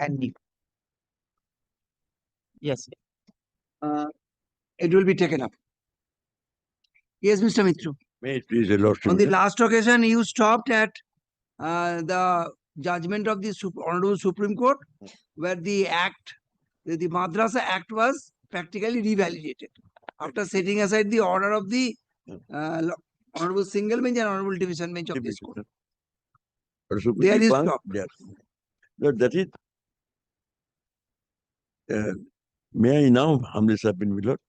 and new. Yes. It will be taken up. Yes, Mr. Mitru. May it please the Lordship. On the last occasion, you stopped at the judgment of the Honorable Supreme Court, where the Madrasa Act was practically revalidated after setting aside the order of the Honorable Single Bench and Honorable Division Bench of this court. There is stopped. Yes. No, that is. May I now humbly submit, my lord,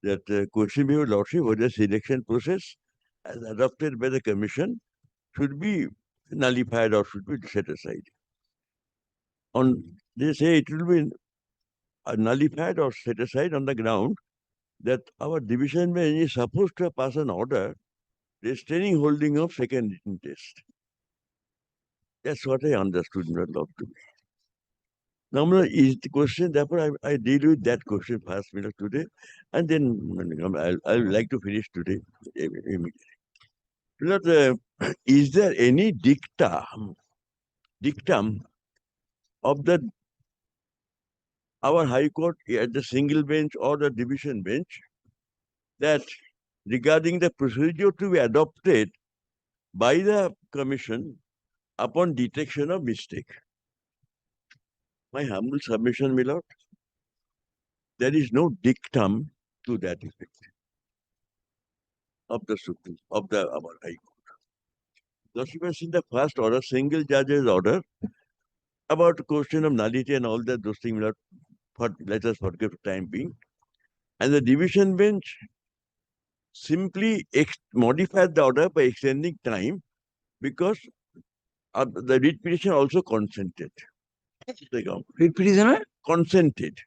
that question before Lordship whether selection process as adopted by the Commission should be nullified or should be set aside. They say it will be nullified or set aside on the ground that our division bench is supposed to pass an order restraining holding of second written test. That's what I understood, my lord, to be. Now, is the question, therefore, I deal with that question first, my lord, today, and then I would like to finish today immediately. Lord, is there any dictum of our High Court at the single bench or the division bench that regarding the procedure to be adopted by the Commission upon detection of mistake? My humble submission, my lord, there is no dictum to that effect of the Supreme, of our High Court. Lordship has seen the first order, single judge's order, about question of nullity and all that, those things, my lord, let us forget for time being. And the division bench simply modified the order by extending time because the writ petition also consented. Writ petitioner consented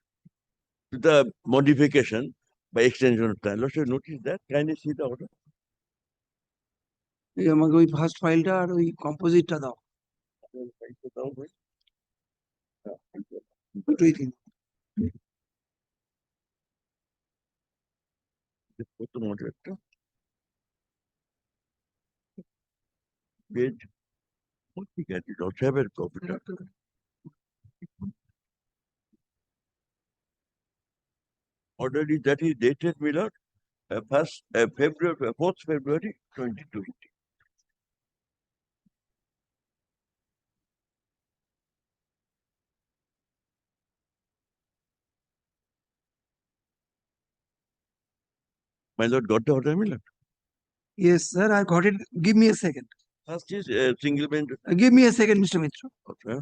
to the modification by extension of time. Lordship, notice that. Can you see the order? আমাকে ওই first ফাইলটা আর ওই কম্পোজিটটা দাও দুটোই দিন প্রথম অর্ডারটা page ঠিক আছে লসাবের কপিটা order is that is dated, my lord, 4th February 2020. My lord, got the order, my lord? Yes, sir, I got it. Give me a second. First is single bench. Give me a second, Mr. Mitra. Okay.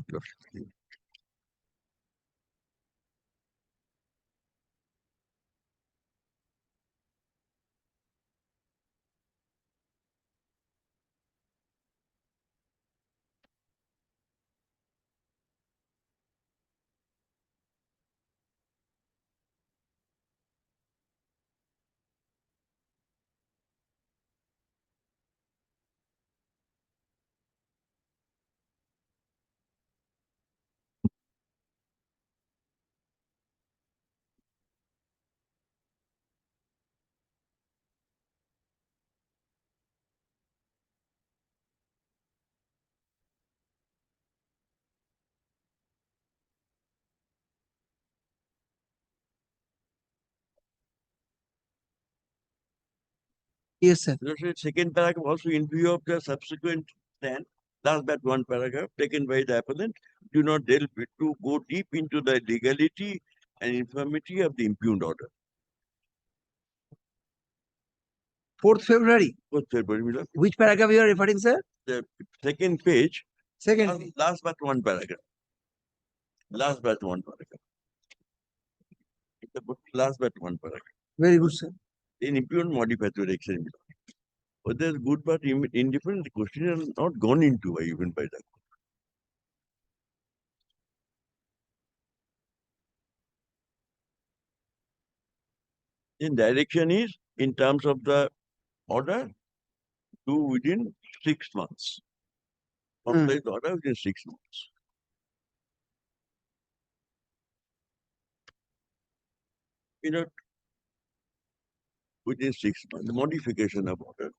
Yes, sir. Second paragraph also in view of the subsequent stand, last but one paragraph taken by the appellant, do not delve to go deep into the legality and infirmity of the impugned order. 4th February. 4th February. Which paragraph you are referring, sir? The second page. Second. Last but one paragraph. Last but one paragraph. Last but one paragraph. Very good, sir. In impugned modified to exchange. But there's good but indifferent, the question is not gone into even by the court. In direction is in terms of the order do within 6 months. Complete the order within 6 months. Within 6 months, the modification of order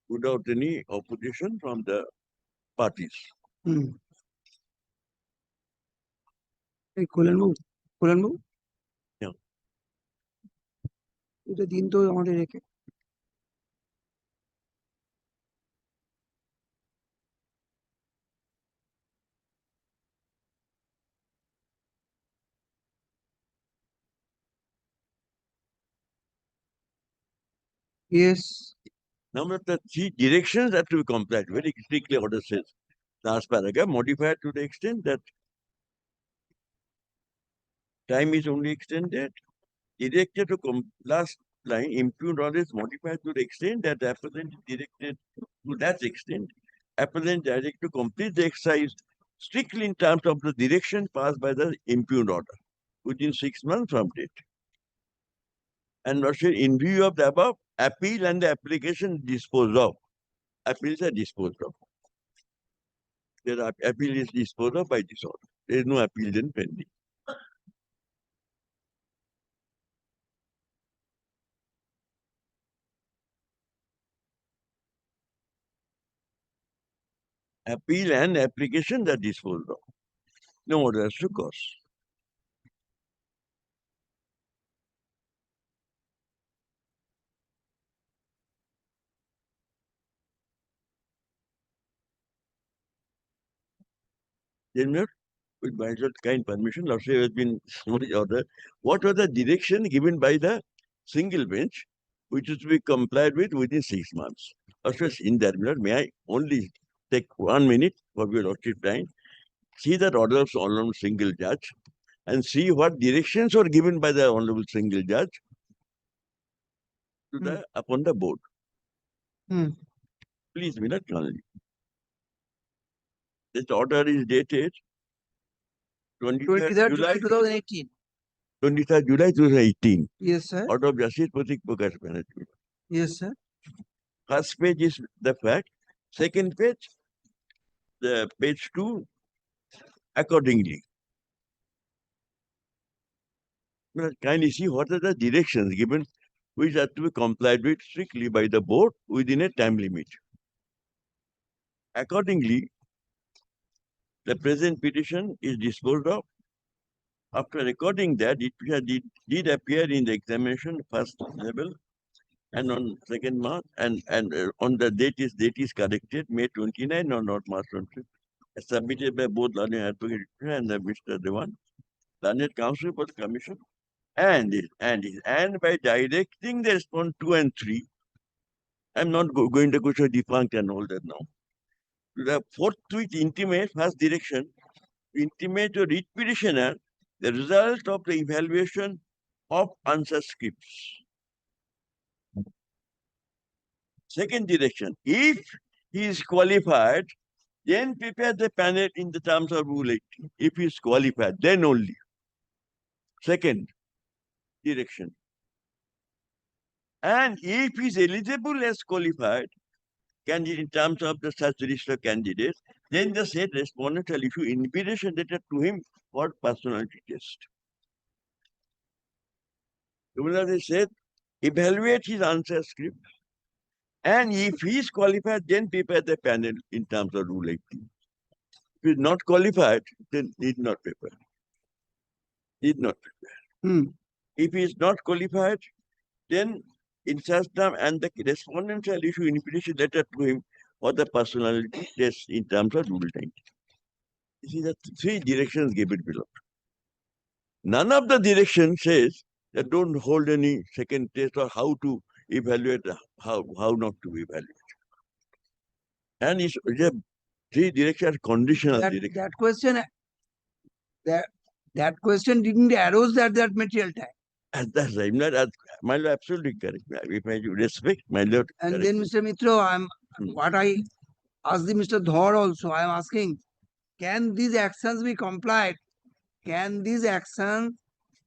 without any opposition from the parties. এই খোলেন বাবু, খোলেন বাবু। Yeah. এটা দিন তো আমাদের রেখে। Yes. Number the three directions have to be complied very strictly. Order says last paragraph modified to the extent that time is only extended. Directed to last line impugned order is modified to the extent that the applicant is directed to that extent. Applicant direct to complete the exercise strictly in terms of the direction passed by the impugned order within 6 months from date. And also in view of the above, appeal and the application disposed of. Appeals are disposed of. Their appeal is disposed of by this order. There is no appeal then pending. Appeal and application are disposed of. No orders to cause. Then with my kind permission, Lord has been ordered. What was the direction given by the single bench, which is to be complied with within 6 months? Also, in that matter, may I only take 1 minute for your Lordship time, see that order of honorable single judge, and see what directions were given by the honorable single judge to the upon the board. Please, minute only. This order is dated 23rd 23rd July, July 2018. 23rd July 2018. Yes, sir. Order of Justice Pratik Prakash Banerjee. Yes, sir. First page is the fact. Second page, the page 2, accordingly. Now, kindly see what are the directions given which are to be complied with strictly by the board within a time limit. Accordingly, the present petition is disposed of. After recording that, it did appear in the examination first level and on second March and on the date is corrected, May 29 or not March 20, submitted by both learned advocate and Mr. Dewan, learned counsel for the commission, and by directing the response 2 and 3, I'm not going to go to defunct and all that now. The forthwith intimate first direction, intimate to read petitioner the result of the evaluation of answer scripts. Second direction, if he is qualified, then prepare the panel in the terms of Rule 80. If he is qualified, then only. Second direction. And if he is eligible as qualified candidate in terms of the such registered candidates, then the said respondent shall issue invitation letter to him for personality test. Similarly said, evaluate his answer script. And if he is qualified, then prepare the panel in terms of Rule 80. If he is not qualified, then need not prepare. Need not prepare. If he is not qualified, then in such term and the respondent shall issue invitation letter to him for the personality test in terms of Rule 90. You see the three directions given below. None of the directions says that don't hold any second test or how to evaluate, how not to evaluate. And it's three directions are conditional directions. That question didn't arose at that material time. At that time, my lord, absolutely correct. If I respect, my lord. And then, Mr. Mitra, what I asked the Mr. Dhar also, I am asking, can these actions be complied? Can these actions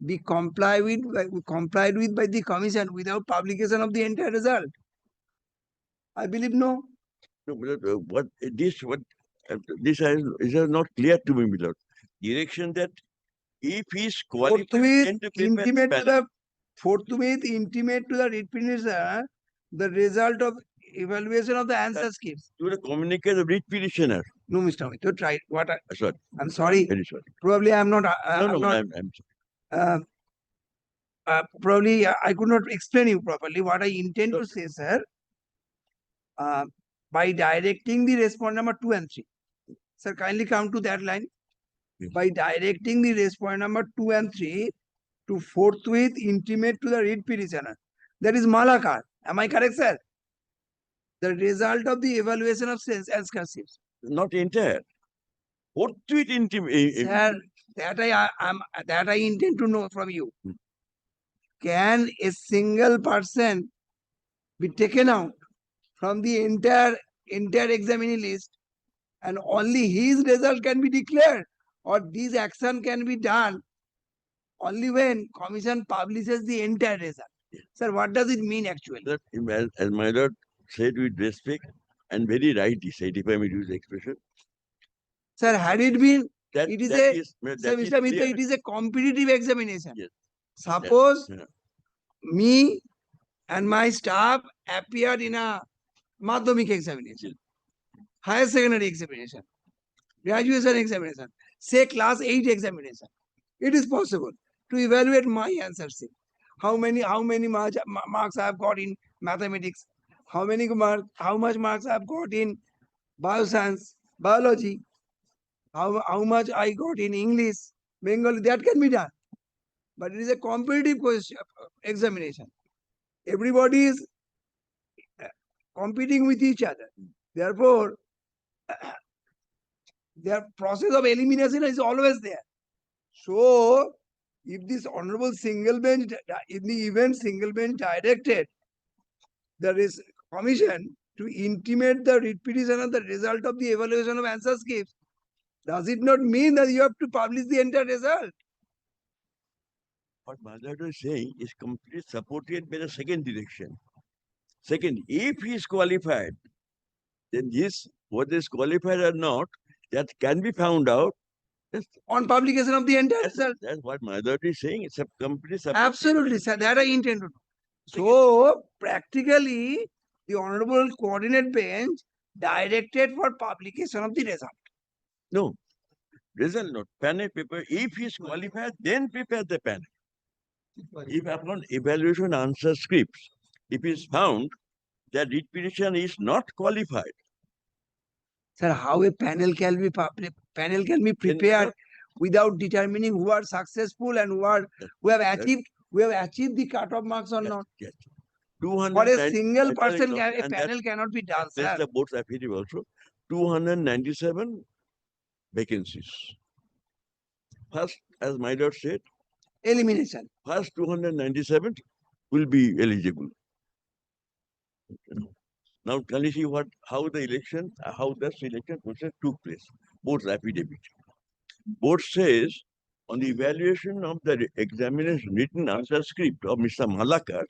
be complied with by the commission without publication of the entire result? I believe no. No, this is not clear to me, my lord. Direction that if he is qualified, forthwith intimate to the read petitioner the result of evaluation of the answer scripts. To the communicate the writ petitioner. No, Mr. Amit, try what Sorry, I'm sorry. very sorry. Probably I'm not. No, I'm no, not. I'm sorry. Probably I could not explain you properly. What I intend to say, sir, by directing the respondent number 2 and 3. Sir, kindly come to that line. Yes. By directing the respondent number 2 and 3 to forthwith intimate to the writ petitioner. That is Malakar. Am I correct, sir? The result of the evaluation of sense and scarcities. Not entire. What to it Sir, that I intend to know from you. Hmm. Can a single person be taken out from the entire examining list and only his result can be declared, or this action can be done only when commission publishes the entire result? Yeah. Sir, what does it mean actually? That, as my lord said with respect and very rightly said, if I may use the expression, Sir, had it been, that it is that a, is, that sir, is Mr. Mitra, clear. it is a competitive examination. Yes. Suppose Yeah. me and my staff appeared in a Madhyamik examination, higher secondary examination, graduation examination, say class 8 examination. It is possible to evaluate my answer sheet. How many marks I have got in mathematics, how much marks I have got in bioscience, biology, how much I got in English, Bengali, that can be done. But it is a competitive question, examination. Everybody is competing with each other. Therefore, their process of elimination is always there. So, if this honorable single bench, in the event single bench directed there is commission to intimate the writ petition of the result of the evaluation of answer scripts, does it not mean that you have to publish the entire result? What Bhagat is saying is completely supported by the second direction. Second, if he is qualified, then this, whether is qualified or not, that can be found out. On publication of the entire result. That's what Madhav is saying. It's a completely supported. Absolutely, sir. That I intend to do. So, practically, the Honorable Coordinate Bench directed for publication of the result. No, result not. Panel paper. If he is qualified, then prepare the panel. If upon evaluation answer scripts, if it is found that writ petition is not qualified, Sir, how a panel can be prepared without determining who are successful and who have achieved the cutoff marks or not? Yes. For a single person, a panel cannot be done, sir. That's the board's affidavit also. 297 vacancies. First, as my lord said, Elimination. first 297 will be eligible. Now, can you see how the election, how the selection process took place? Board's affidavit. Board says on the evaluation of the examination written answer script of Mr. Malakar,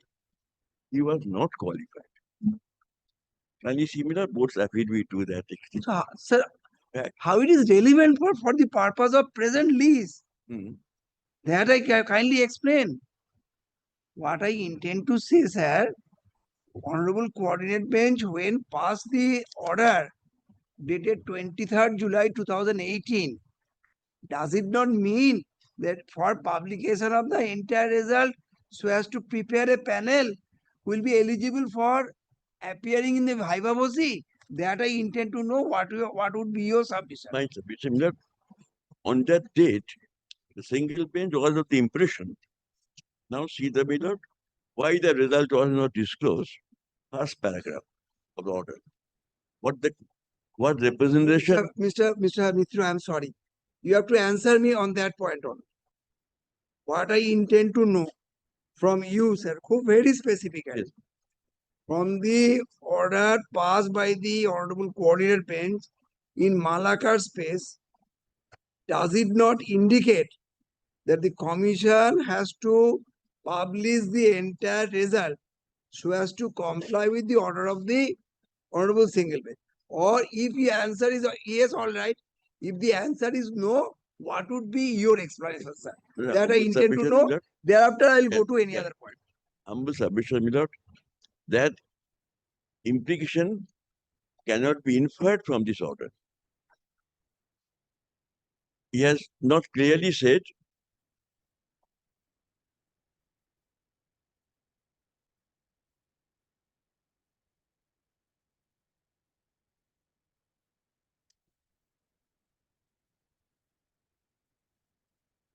he was not qualified. And is similar board's affidavit to that extent. So, sir, how it is relevant for the purpose of present lease? That I kindly explain. What I intend to say, sir, Honorable Coordinate Bench, when passed the order dated 23rd July 2018, does it not mean that for publication of the entire result, so as to prepare a panel will be eligible for appearing in the Viva Voce? That I intend to know what would be your submission. My submission that on that date, the single bench was of the impression. Now see the method, why the result was not disclosed. First paragraph of the order. What representation? Mr. Mitra, I'm sorry. You have to answer me on that point on. What I intend to know from you, sir, very specifically. Yes. From the order passed by the Honorable Coordinate Bench in Malakar space, does it not indicate that the Commission has to publish the entire result so as to comply with the order of the Honorable Single Bench? Or if the answer is yes, all right. If the answer is no, what would be your explanation, sir? That I intend to know. Thereafter, I will go to any other point. Humble submission, my lord, that implication cannot be inferred from this order. He has not clearly said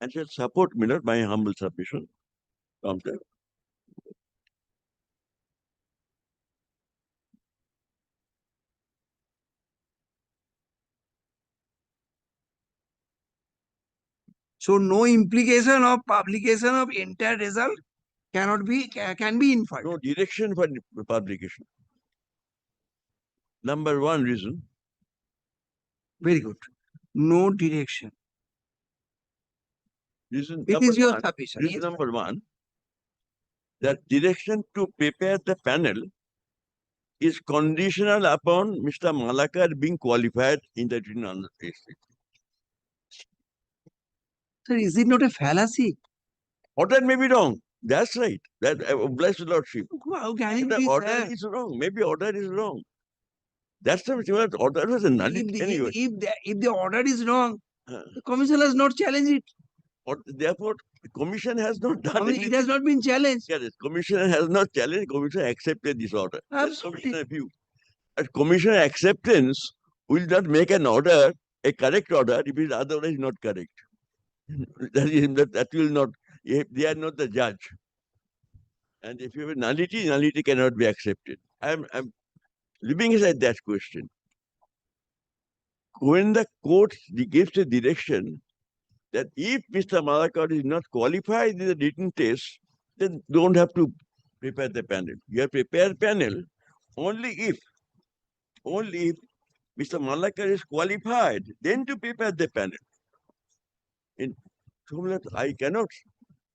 and shall support me, not my humble submission. Counter. So no implication of publication of entire result cannot be can be inferred. No direction for publication. Number one reason. Very good. No direction. Reason It number is your one. submission. Reason Yes. number one. That direction to prepare the panel is conditional upon Mr. Malakar being qualified in the written test. Sir, is it not a fallacy? Order may be wrong. That's right. That blessed lordship. How can it The be, order sir? is wrong. Maybe order is wrong. That's the order was a nullity anyway. If the order is wrong, Uh, the commission has not challenged it. Therefore, the commission has not I done mean, anything. it has not been challenged. Yes, commissioner has not challenged. Commissioner accepted this order. That's Absolutely. commissioner view. And commissioner acceptance will not make an order a correct order if it is otherwise not correct. that will not. They are not the judge. And if you have a nullity, nullity cannot be accepted. I'm leaving aside that question. When the court gives a direction that if Mr. Malakar is not qualified in the written test, then don't have to prepare the panel. You have prepared panel only if Mr. Malakar is qualified, then to prepare the panel. In I cannot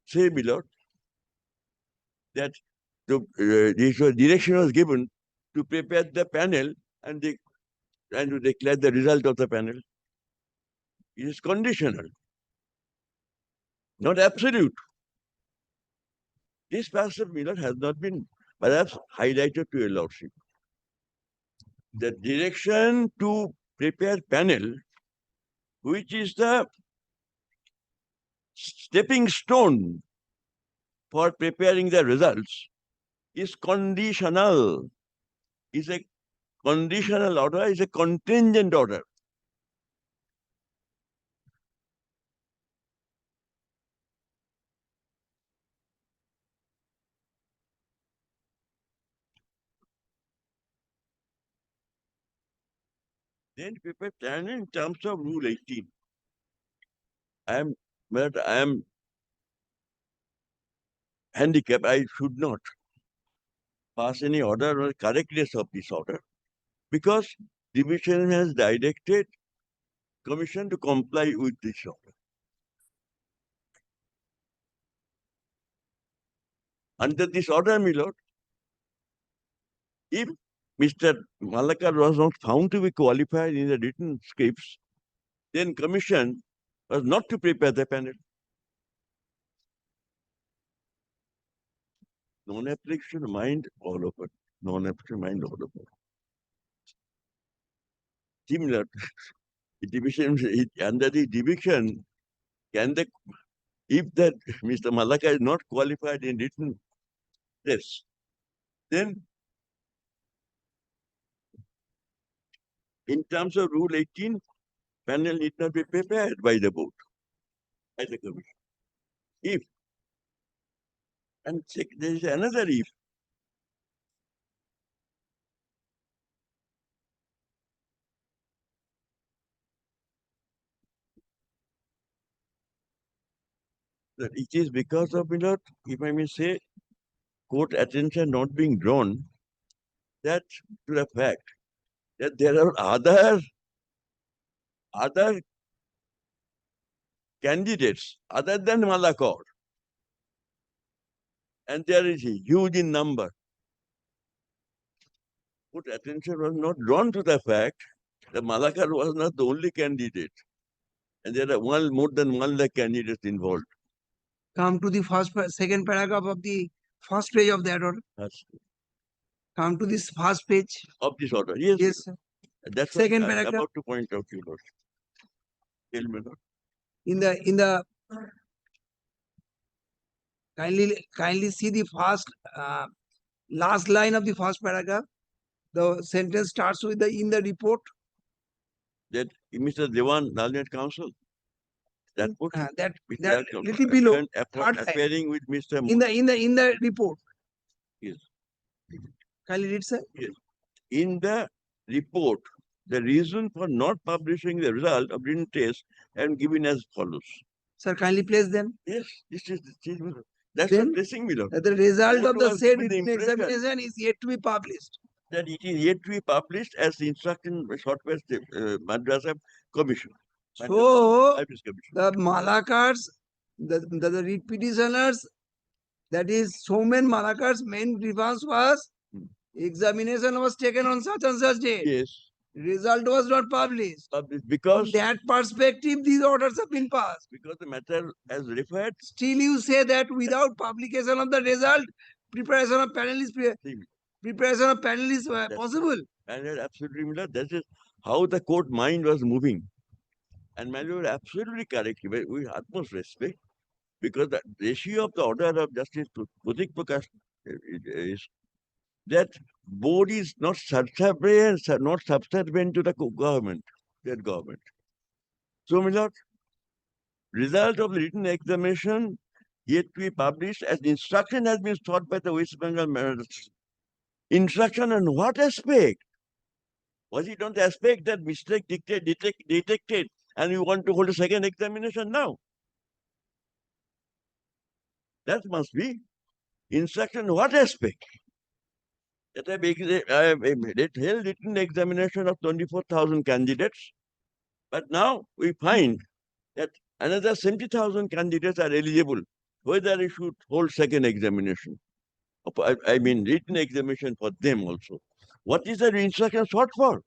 say, below, that this direction was given to prepare the panel and to declare the result of the panel. It is conditional, not absolute. This passage, Miller, has not been perhaps highlighted to your lordship. The direction to prepare panel, which is the stepping stone for preparing the results, is conditional. Is a conditional order, is a contingent order. Then prepare panel in terms of Rule 18. I am handicapped. I should not pass any order on correctness of this order because division has directed commission to comply with this order. Under this order, my lord, if Mr. Malakar was not found to be qualified in the written scripts, then commission was not to prepare the panel. Non-application mind all over. Non-application mind all over. Similar division, under the division, if that Mr. Malakar is not qualified in written tests, then in terms of Rule 18, panel need not be prepared by the board, by the commission. If, and there is another if. That it is because of, if I may say, court attention not being drawn, that to the fact that there are other candidates other than Malakar, and there is a huge in number. Court attention was not drawn to the fact that Malakar was not the only candidate, and there are more than 1 lakh candidates involved. Come to the second paragraph of the first page of that order. That's Come to this first page. of this order. Yes, Yes, sir. that's what Second I'm paragraph. about to point out to you, Lord. Tell me, Lord. In the kindly see the first last line of the first paragraph. The sentence starts with the in the report. That Mr. Dewan, Nalnet Council, that book, That with that little below third line. appearing with Mr. In the report. Yes. Kindly read, sir. In the report, the reason for not publishing the result of written test and given as follows. Sir, kindly place them. Yes, this is the change. That's Then, what placing me, Lord. The result Board of the was said given the written impression examination is yet to be published. that it is yet to be published as the instruction by Southwest Madrasa Commission. So, Service Commission. the Malakars, the read petitioners, that is Somen Malakar's main grievance was examination was taken on such and such date. Yes, Result was not published. published From because that perspective, these orders have been passed. the matter as referred. Still, you say that without publication of the result, preparation of panel is possible. And absolutely, Miller, that is how the court mind was moving. And man, you were absolutely correct. We utmost respect because the ratio of the order of Justice Pratik Prakash is that board is not subservient to the government, state government. So, Miller, result of the written examination yet to be published as instruction has been sought by the West Bengal Magistrate. Instruction on what aspect? Was it on the aspect that mistake detected and you want to hold a second examination now? That must be instruction what aspect? That I have held written examination of 24,000 candidates, but now we find that another 70,000 candidates are eligible, whether they should hold second examination. I mean written examination for them also. What is the instruction sought for?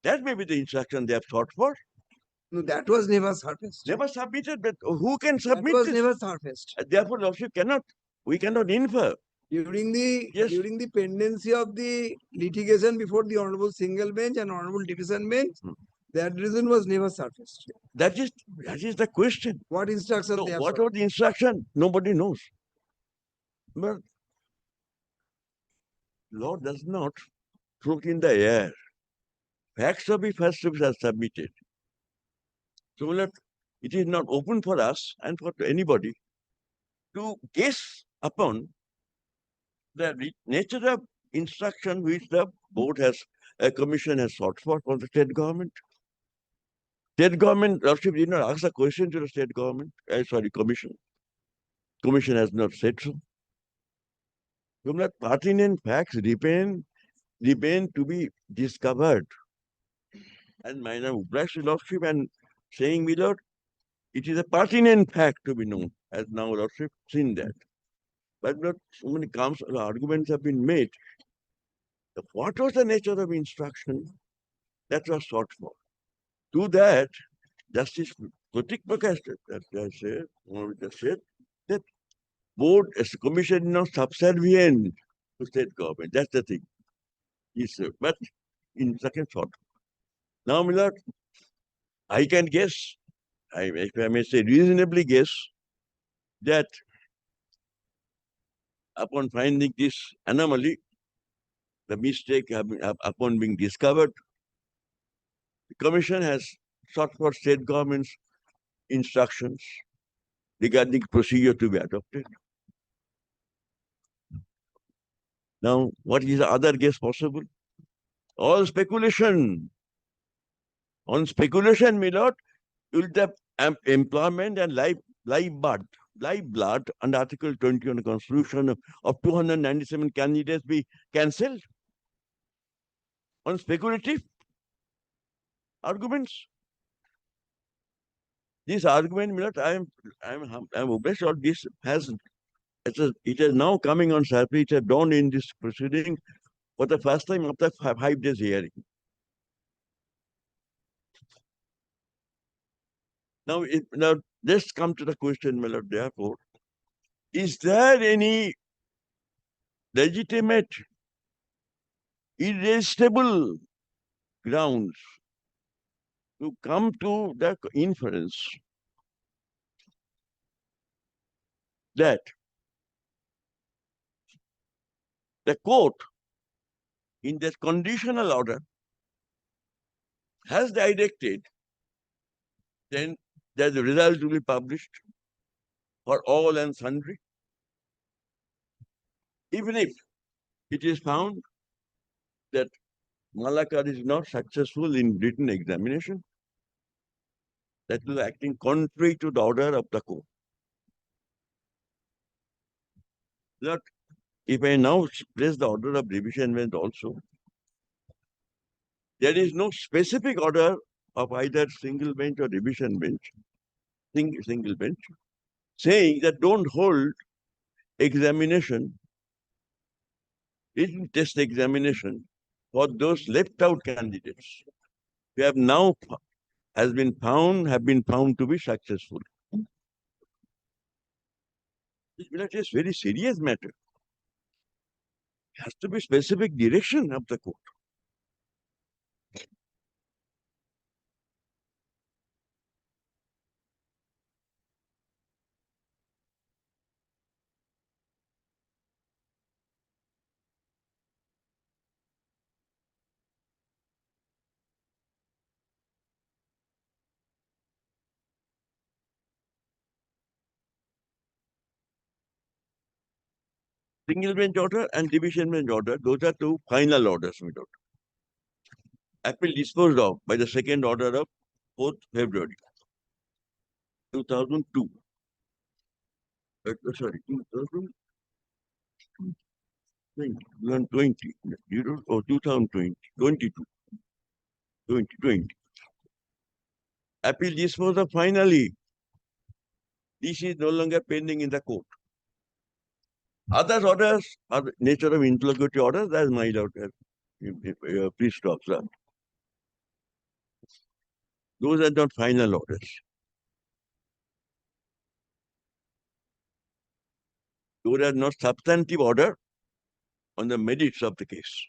That may be the instruction they have sought for. No, that was never surfaced. Never submitted, but who can submit That was this? never surfaced. Therefore, Lordship we cannot infer. During the pendency of the litigation before the Honorable Single Bench and Honorable Division Bench, that reason was never surfaced. That is the question. What instruction So they have what sought? was the instruction? Nobody knows. But law does not float in the air. Facts of the first are submitted. So it is not open for us and for anybody to guess upon the nature of instruction which the commission has sought for the state government. State government, Lordship did not ask a question to the state government, commission. Commission has not said so. So that pertinent facts depend to be discovered. And my name is Lordship and saying, my Lord, it is a pertinent fact to be known, as now Lordship seen that. But not so many arguments have been made. What was the nature of instruction that was sought for? To that, Justice Pratik Prakash said that board as commission is not subservient to state government. That's the thing. Yes, sir. But in second thought. Now, my Lord, I can guess, if I may say reasonably guess, that upon finding this anomaly, the mistake upon being discovered, the commission has sought for state government's instructions regarding procedure to be adopted. Now, what is the other guess possible? All speculation. On speculation, my Lord, will the employment and live blood under Article 20 on the Constitution of 297 candidates be cancelled? On speculative arguments? This argument, my Lord, I'm obsessed on this it is now coming on surface. It has dawned in this proceeding for the first time after 5 days hearing. Now, let's come to the question, my Lord, therefore, is there any legitimate irresistible grounds to come to the inference that the court in this conditional order has directed then that the result will be published for all and sundry. Even if it is found that Malakar is not successful in written examination, that is acting contrary to the order of the court. That if I now place the order of revision bench also, there is no specific order of either single bench or revision bench, single bench, saying that don't hold examination, written test examination for those left out candidates who have now have been found to be successful. It is very serious matter. It has to be specific direction of the court. Single bench order and division bench order, those are two final orders. Appeal disposed of by the second order of 4th February 2002. Sorry, 2020, 2020. Appeal disposed of finally. This is no longer pending in the court. Other orders are the nature of interlocutory orders, as my order, priest to observe. Those are not final orders. Those are not substantive order on the merits of the case.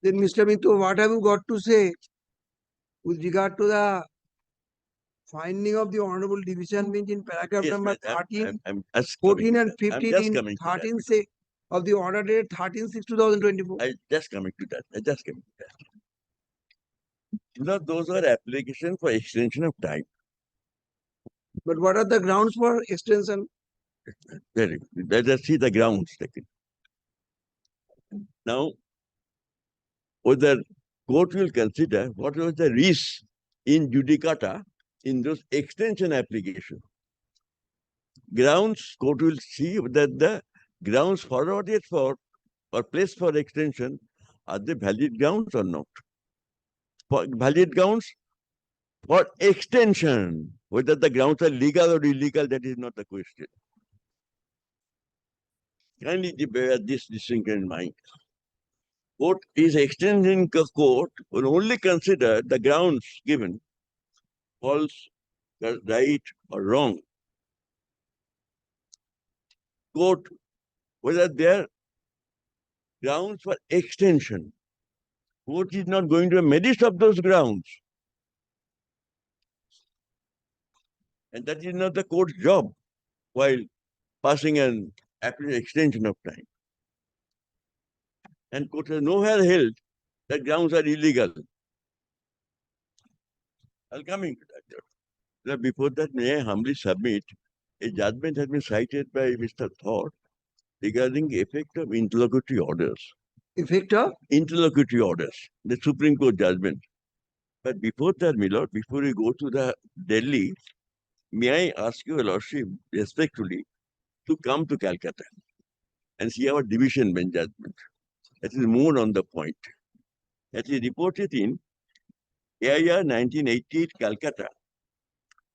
Then, Mr. Mittu, what have you got to say with regard to the finding of the Honorable Division Bench in paragraph Yes, number I'm 13, just 14 and I'm 15 just in coming to that. 13 say of the order dated 13/6/2024? I just coming to that. I just coming to that. You know, those are applications for extension of time. But what are the grounds for extension? Very good. Let us see the grounds taken. Now, whether court will consider what was the risk in judicata in those extension applications. Grounds, court will see that the grounds forwarded for or placed for extension are they valid grounds or not. For valid grounds for extension, whether the grounds are legal or illegal, that is not the question. Kindly bear this distinction in mind. Court is extending the court will only consider the grounds given, false, right, or wrong. Court, whether there are grounds for extension. Court is not going to the merits of those grounds. And that is not the court's job while passing an extension of time. And court has nowhere held that grounds are illegal. I'll come into that. Now, before that, may I humbly submit a judgment has been cited by Mr. Thor regarding the effect of interlocutory orders. Effect of? Interlocutory orders, the Supreme Court judgment. But before that, my lord, before we go to the Delhi, may I ask your lordship respectfully to come to Calcutta and see our division bench judgment. That is more on the point. That is reported in AIR 1988 Calcutta,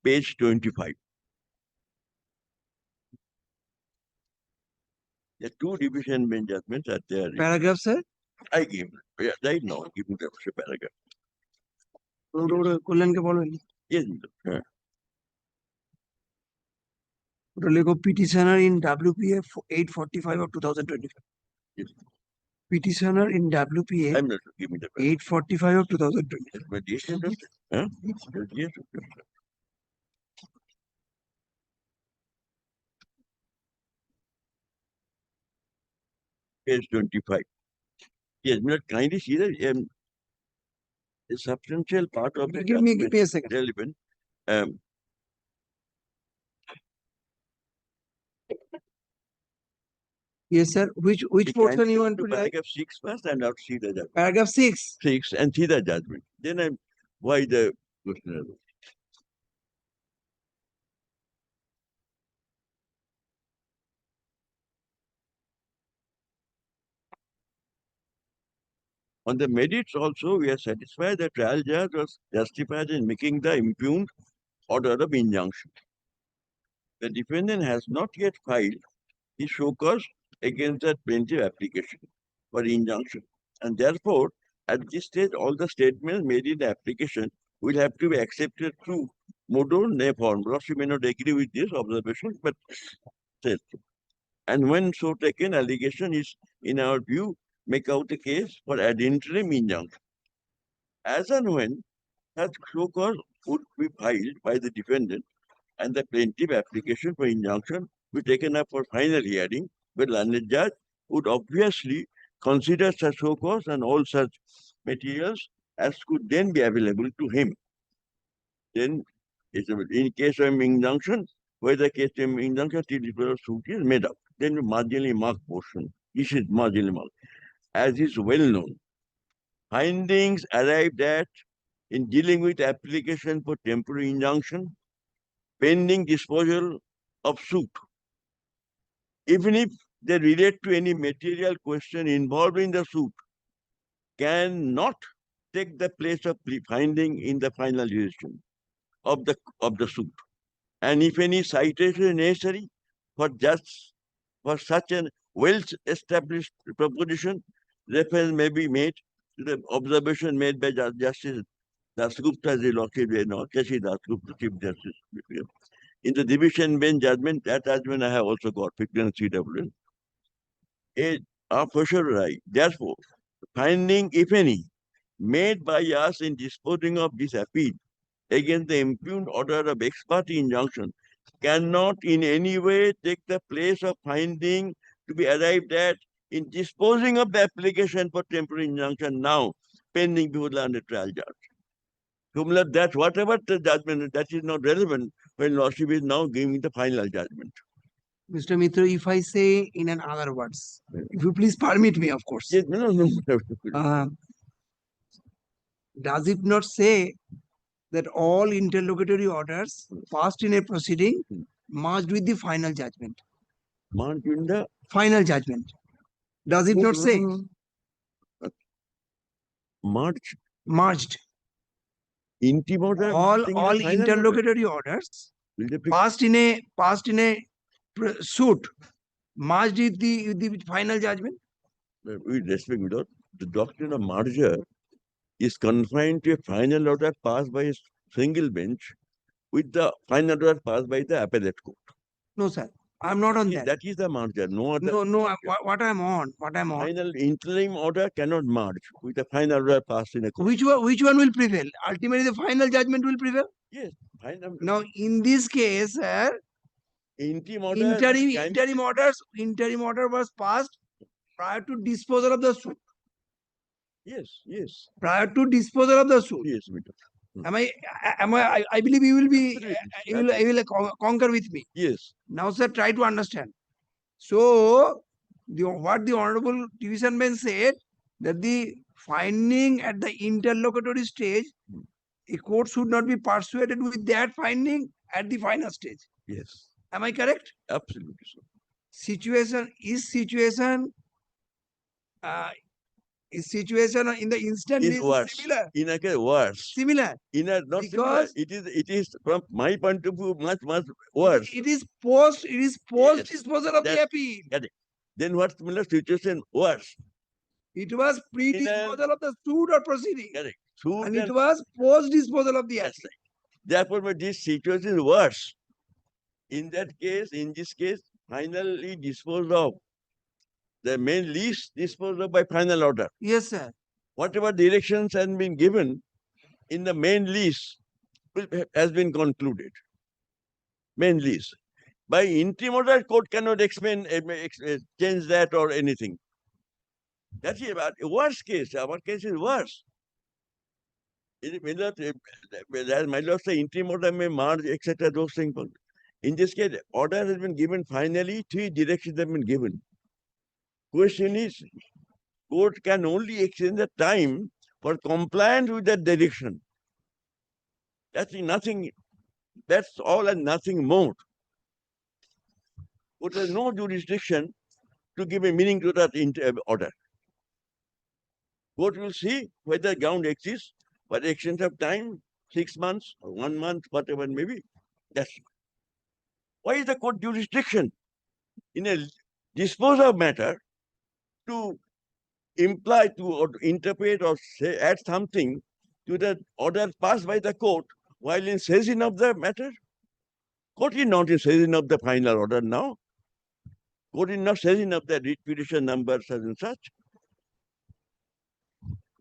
page 25. The two division bench judgments are there. Paragraph, sir. I give right now. Give me the paragraph. কল্যাণকে বলো Yes, my lord. ওটা লেখো petitioner in WPA 845 of 2025. Yes. Petitioner in WPA I'm not give me the paragraph. 845 of 2020. Yes, but yes, huh? Yes, page 25. Yes, my lord, kindly see that a substantial part of the Give me judgment a second. relevant. Yes, sir. Which we portion can you go want to write? paragraph 6 first and not see the judgment. Paragraph 6. 6 and see the judgment. Then I'm why the question. On the merits also, we are satisfied that trial judge was justified in making the impugned order of injunction. The defendant has not yet filed his show cause against the plaintiff application for injunction, and therefore, at this stage, all the statements made in the application will have to be accepted through modo ne form. Perhaps you may not agree with this observation, but says so. And when so taken, allegation is, in our view, make out a case for ad interim injunction. As and when such show cause would be filed by the defendant and the plaintiff application for injunction be taken up for final hearing, the learned judge would obviously consider such show cause and all such materials as could then be available to him. Then, in case of injunction, where the case of injunction suit is made up, then the marginally marked portion, this is marginally marked. As is well known, findings arrived at in dealing with application for temporary injunction, pending disposal of suit, even if they relate to any material question involved in the suit, cannot take the place of finding in the final decision of the suit. And if any citation is necessary for such an well-established proposition, reference may be made to the observation made by Justice Dasgupta, the Lordship, Kashi Dasgupta, Chief Justice. In the division bench judgment, that judgment I have also got, 15 CW. For sure, right. Therefore, finding, if any, made by us in disposing of this appeal against the impugned order of ex parte injunction cannot in any way take the place of finding to be arrived at in disposing of the application for temporary injunction now pending before the under trial judge. Similar that whatever the judgment, that is not relevant when Lordship is now giving the final judgment. Mr. Mitra, if I say in an other words, if you please permit me, of course. Yes, no. Does it not say that all interlocutory orders passed in a proceeding merged with the final judgment? Merged in the final judgment. Does it not say? Merged. Interim order. All interlocutory orders passed in a suit merged with the final judgment. With respect, the doctrine of merger is confined to a final order passed by a single bench with the final order passed by the appellate court. No, sir. I'm not on that. That is the merger. No other. No. What I'm on. Final interim order cannot merge with the final order passed in a court. Which one will prevail? Ultimately, the final judgment will prevail. Yes. Final. Now, in this case, sir, interim order was passed prior to disposal of the suit. Yes. Prior to disposal of the suit. Yes, I believe you will be, you will concur with me. Yes. Now, sir, try to understand. So, what the Honorable Division Bench said, that the finding at the interlocutory stage a court should not be persuaded with that finding at the final stage. Yes, Am I correct? absolutely so. Situation uh, situation in the instant Is is worse. similar. In a case, worse. Similar. In a not similar. Because It is from my point of view much worse. it is post Yes, disposal of the that's appeal. correct. Then what's similar situation worse? It was pre disposal of the suit or proceeding. Correct. Suit And it was post disposal of the that's appeal. right. Therefore, but this situation is worse. In that case, in this case, finally disposed of. The main lease disposed of by final order. Yes, sir. Whatever directions has been given in the main lease has been concluded. Main lease. By interim order, court cannot change that or anything. That's about worst case. Our case is worse. My lord say interim order may merge, etc. Those things. In this case, order has been given finally, 3 directions have been given. Question is, court can only extend the time for compliance with that direction. That's nothing, that's all and nothing more. Court has no jurisdiction to give a meaning to that order. Court will see whether ground exists for extension of time, 6 months or 1 month, whatever it may be. That's why is the court jurisdiction in a disposal matter to imply to or to interpret or say add something to the order passed by the court while in session of the matter? Court is not in session of the final order now. Court is not session of the writ petition number such and such.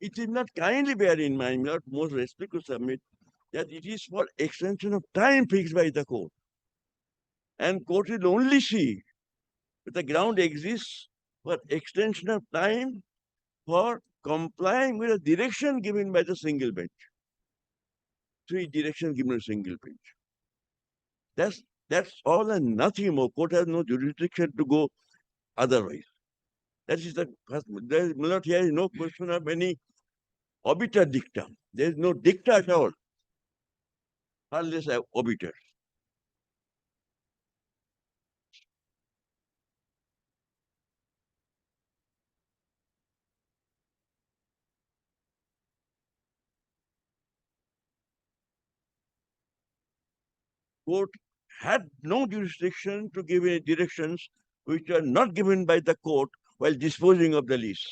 It is not kindly bear in mind, not most respect to submit, that it is for extension of time fixed by the court. And court will only see that the ground exists for extension of time for complying with the direction given by the single bench. 3 directions given by single bench. That's all and nothing more. Court has no jurisdiction to go otherwise. That is the first. There is not here no question of any obiter dicta. There is no dicta at all. Unless obiter. Court had no jurisdiction to give any directions which are not given by the court while disposing of the lease.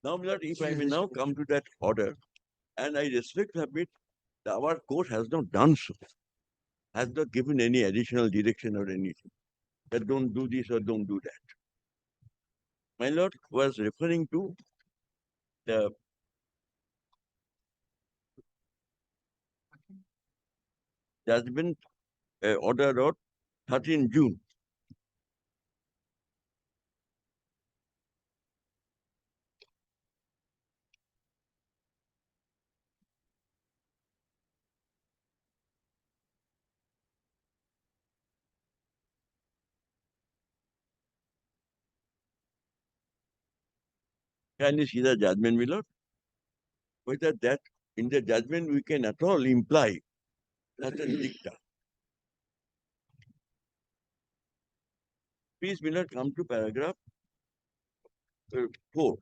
Now, my lord, if I may now come to that order, and I respect a bit, our court has not done so, has not given any additional direction or anything, that don't do this or don't do that. My lord was referring to the judgment order of 13 June. Can you see the judgment, my lord? Whether that in the judgment we can at all imply certain dicta. Please, my lord, come to paragraph 4.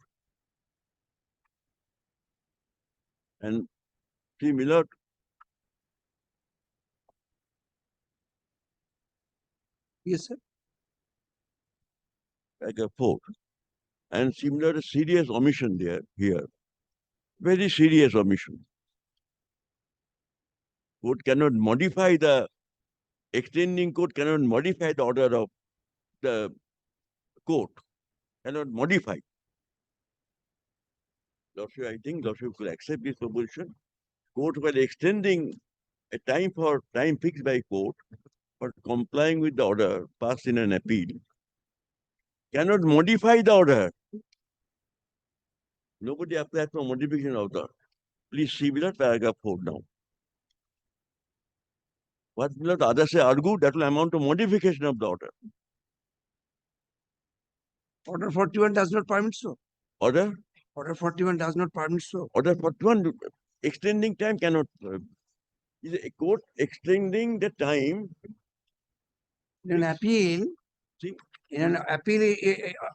And see, my lord, Yes, sir. paragraph 4. And similar serious omission there, here. Very serious omission. Court cannot modify the extending court cannot modify the order of the court. Cannot modify. Lordship, I think Lordship will accept this proposition. Court while extending a time fixed by court for complying with the order passed in an appeal cannot modify the order. Nobody applied for modification of the order. Please see below paragraph 4 now. What will the other say argue that will amount to modification of the order. Order 41 does not permit so. Order? Order 41 does not permit so. Order 41 extending time cannot. Is a court extending the time. In an appeal, See?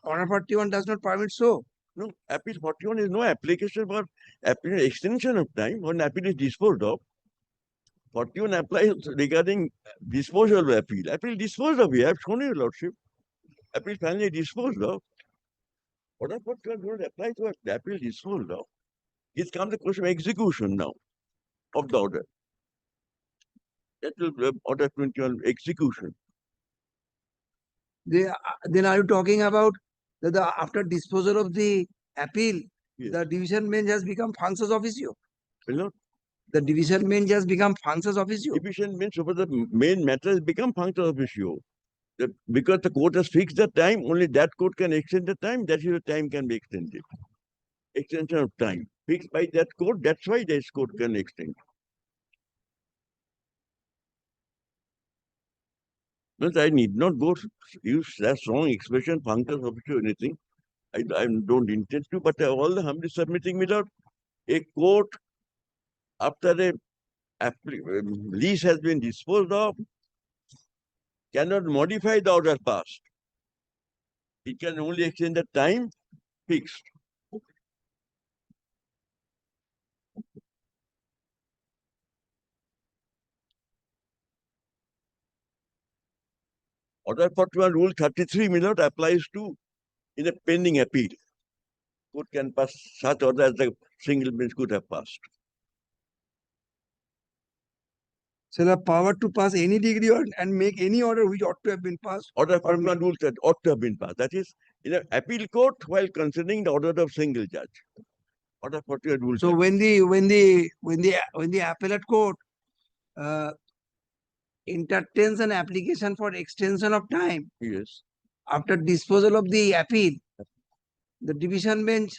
Order 41 does not permit so. No, appeal 41 is no application for appeal extension of time when appeal is disposed of. 41 applies regarding disposal of appeal. Appeal disposed of, we have shown your lordship. Appeal finally disposed of. Order 41 does not apply to the appeal disposed of. It comes the question of execution now of the order. That will be order 21 execution. Then are you talking about that after disposal of the appeal, Yes. the division bench has become functions officio? Will not The division bench has become functions officio. division means over the main matter has become function of issue. Because the court has fixed the time, only that court can extend the time, that is the time can be extended. Extension of time fixed by that court, that's why this court can extend. But I need not go use that strong expression, functions of issue, anything. I don't intend to, but all the humbly submitting without a court after a lease has been disposed of cannot modify the order passed. It can only extend the time fixed. Order 41 rule 33 may not applies to in a pending appeal. Court can pass such order as the single bench could have passed. So the power to pass any degree and make any order which ought to have been passed. Order 41 rule that ought to have been passed. That is in an appeal court while considering the order of single judge. Order 41 rule. So when the appellate court entertains an application for extension of time Yes. after disposal of the appeal, the division bench,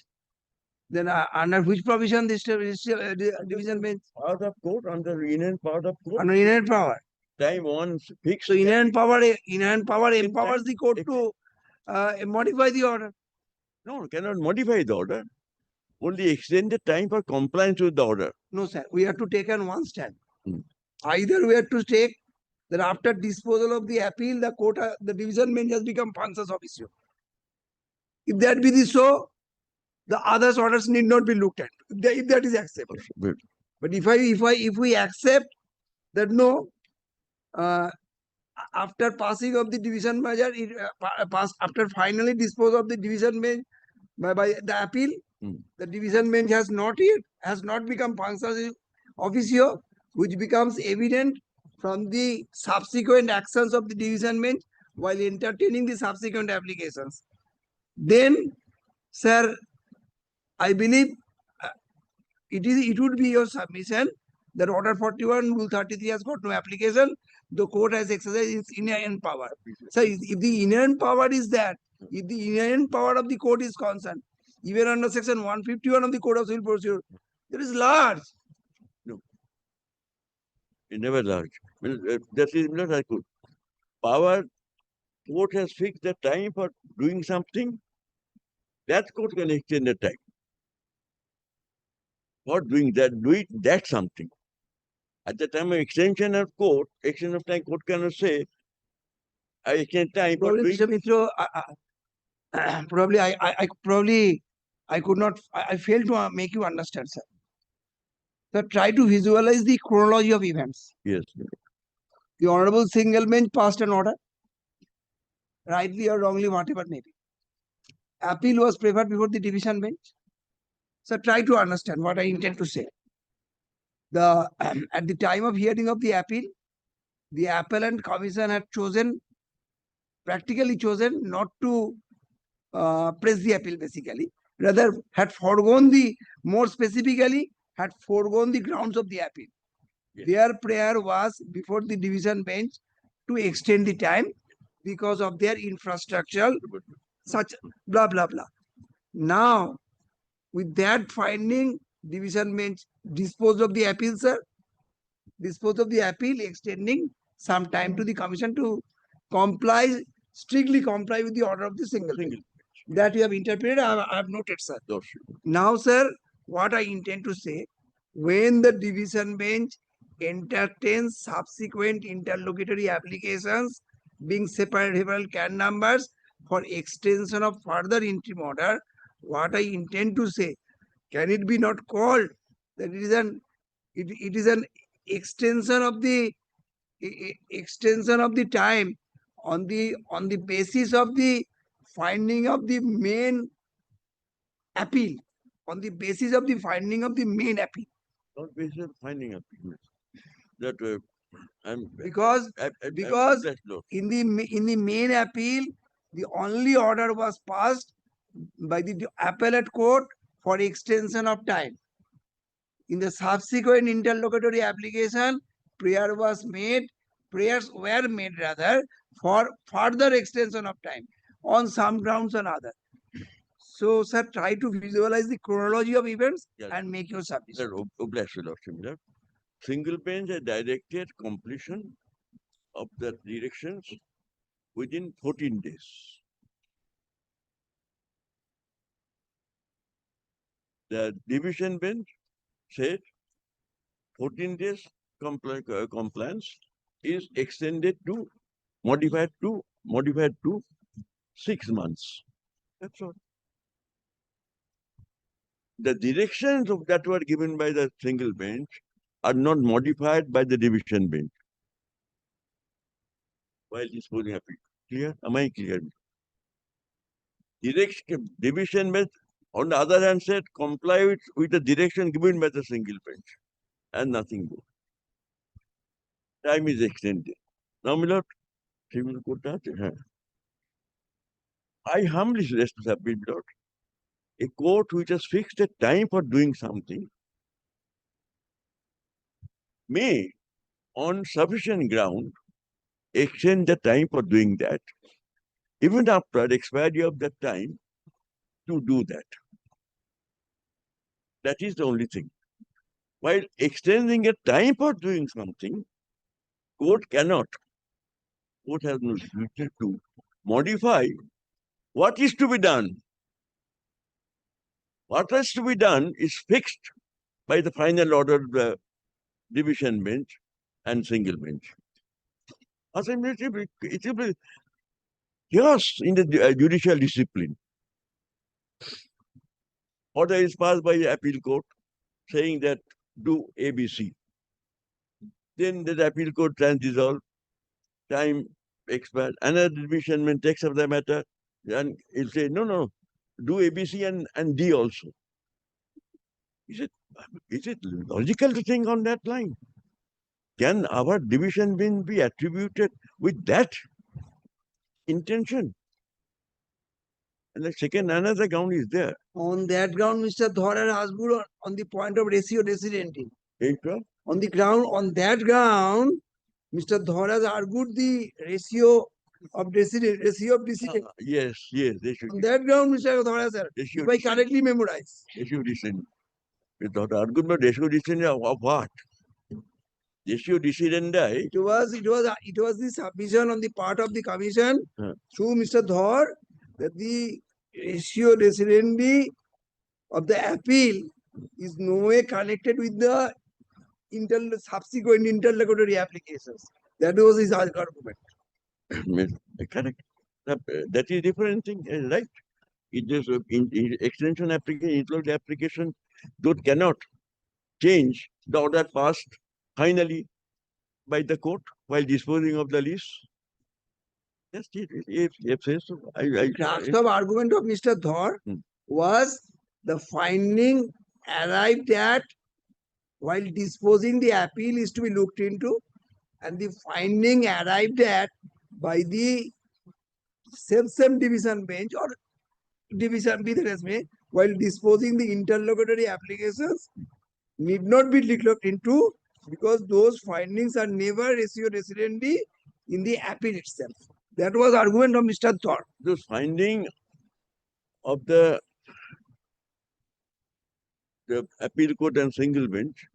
then under which provision this division bench? Part of court under inherent part of court. Under inherent power. Time once fixed. So inherent power empowers the court to modify the order. No, cannot modify the order. Only extend the time for compliance with the order. No, sir. We have to take on one stand. Hmm. Either we have to take that after disposal of the appeal, the court, the division bench has become functions officio. If that be the so, the others orders need not be looked at. If that is accepted. Good. But if we accept that no, after passing of the division measure, after finally dispose of the division bench by the appeal, the division bench has not become functions officio, which becomes evident from the subsequent actions of the division bench while entertaining the subsequent applications. Then, sir, I believe it would be your submission that order 41 rule 33 has got no application. The court has exercised its inherent power. So if the inherent power is that, if the inherent power of the court is concerned, even under section 151 of the Code of Civil Procedure, there is large. No. It never large. That is not as good. Power, court has fixed the time for doing something. That court can extend the time. For doing that, do it, that's something. At the time of extension of time, court cannot say, I extend time for Probably, doing. Mr. Mitra, I could not, I failed to make you understand, sir. So try to visualize the chronology of events. Yes. The Honorable Single Bench passed an order, rightly or wrongly, whatever may be. Appeal was preferred before the division bench. So try to understand what I intend to say. At the time of hearing of the appeal, the appellant commission had practically chosen not to press the appeal basically. Rather, had foregone more specifically, had foregone the grounds of the appeal. Yes. Their prayer was before the division bench to extend the time because of their infrastructural such blah blah blah. Now, with that finding, division bench disposed of the appeal, sir. Disposed of the appeal, extending some time to the commission to comply, strictly comply with the order of the single bench. Single. That you have interpreted, I have noted, sir. Those. Now, sir, what I intend to say, when the division bench entertains subsequent interlocutory applications being separable CAN numbers for extension of further interim order, what I intend to say, can it be not called that it is an extension of the extension of the time on the basis of the finding of the main appeal, on the basis of the finding of the main appeal, Not based on finding appeal. That I'm because I'm because blessed, Lord. in the main appeal the only order was passed by the appellate court for extension of time. In the subsequent interlocutory application, prayers were made rather for further extension of time on some grounds or other. So, sir, try to visualize the chronology of events Yes. and make your submission. Sir, bless you, Lord. Similar. Single bench has directed completion of the directions within 14 days. The division bench said 14 days compliance is extended to modified to 6 months. That's all. The directions of that were given by the single bench are not modified by the division bench. While disposing of it. Clear? Am I clear? Division bench, on the other hand, said comply with the direction given by the single bench and nothing more. Time is extended. Now, my lord, civil court. I humbly suggest to submit, my lord, a court which has fixed a time for doing something may, on sufficient ground, extend the time for doing that, even after expiry of that time, to do that. That is the only thing. While extending a time for doing something, court cannot. Court has no duty to modify what is to be done. What has to be done is fixed by the final order of the division bench and single bench. It will be chaos in the judicial discipline. Order is passed by the appeal court saying that do ABC. Then the appeal court stands dissolved, time expired, another division bench takes up the matter and he'll say, no, do ABC and D also. Is it logical to think on that line? Can our division bench be attributed with that intention? And the second, another ground is there. On that ground, Mr. Dhar and Hasbur on the point of ratio decidendi. On that ground, Mr. Dhar has argued the ratio of decedent. Yes, they should. On that ground, Mr. Dhar, sir, if I correctly memorize. Ratio decision. Without argument, ratio decision of what? Ratio decision. It was the submission on the part of the commission through Mr. Dhar that the ratio decidendi of the appeal is no way connected with the subsequent interlocutory applications. That was his argument. Correct. That is different thing, right? It is in extension application, include application, those cannot change the order passed finally by the court while disposing of the list. Yes, if so, Crux of argument of Mr. Dhar was the finding arrived at while disposing the appeal is to be looked into, and the finding arrived at by the same division bench or division be the case may, while disposing the interlocutory applications need not be looked into Because those findings are never ratio residently in the appeal itself. That was argument of Mr. Thor. The finding of the appeal court and single bench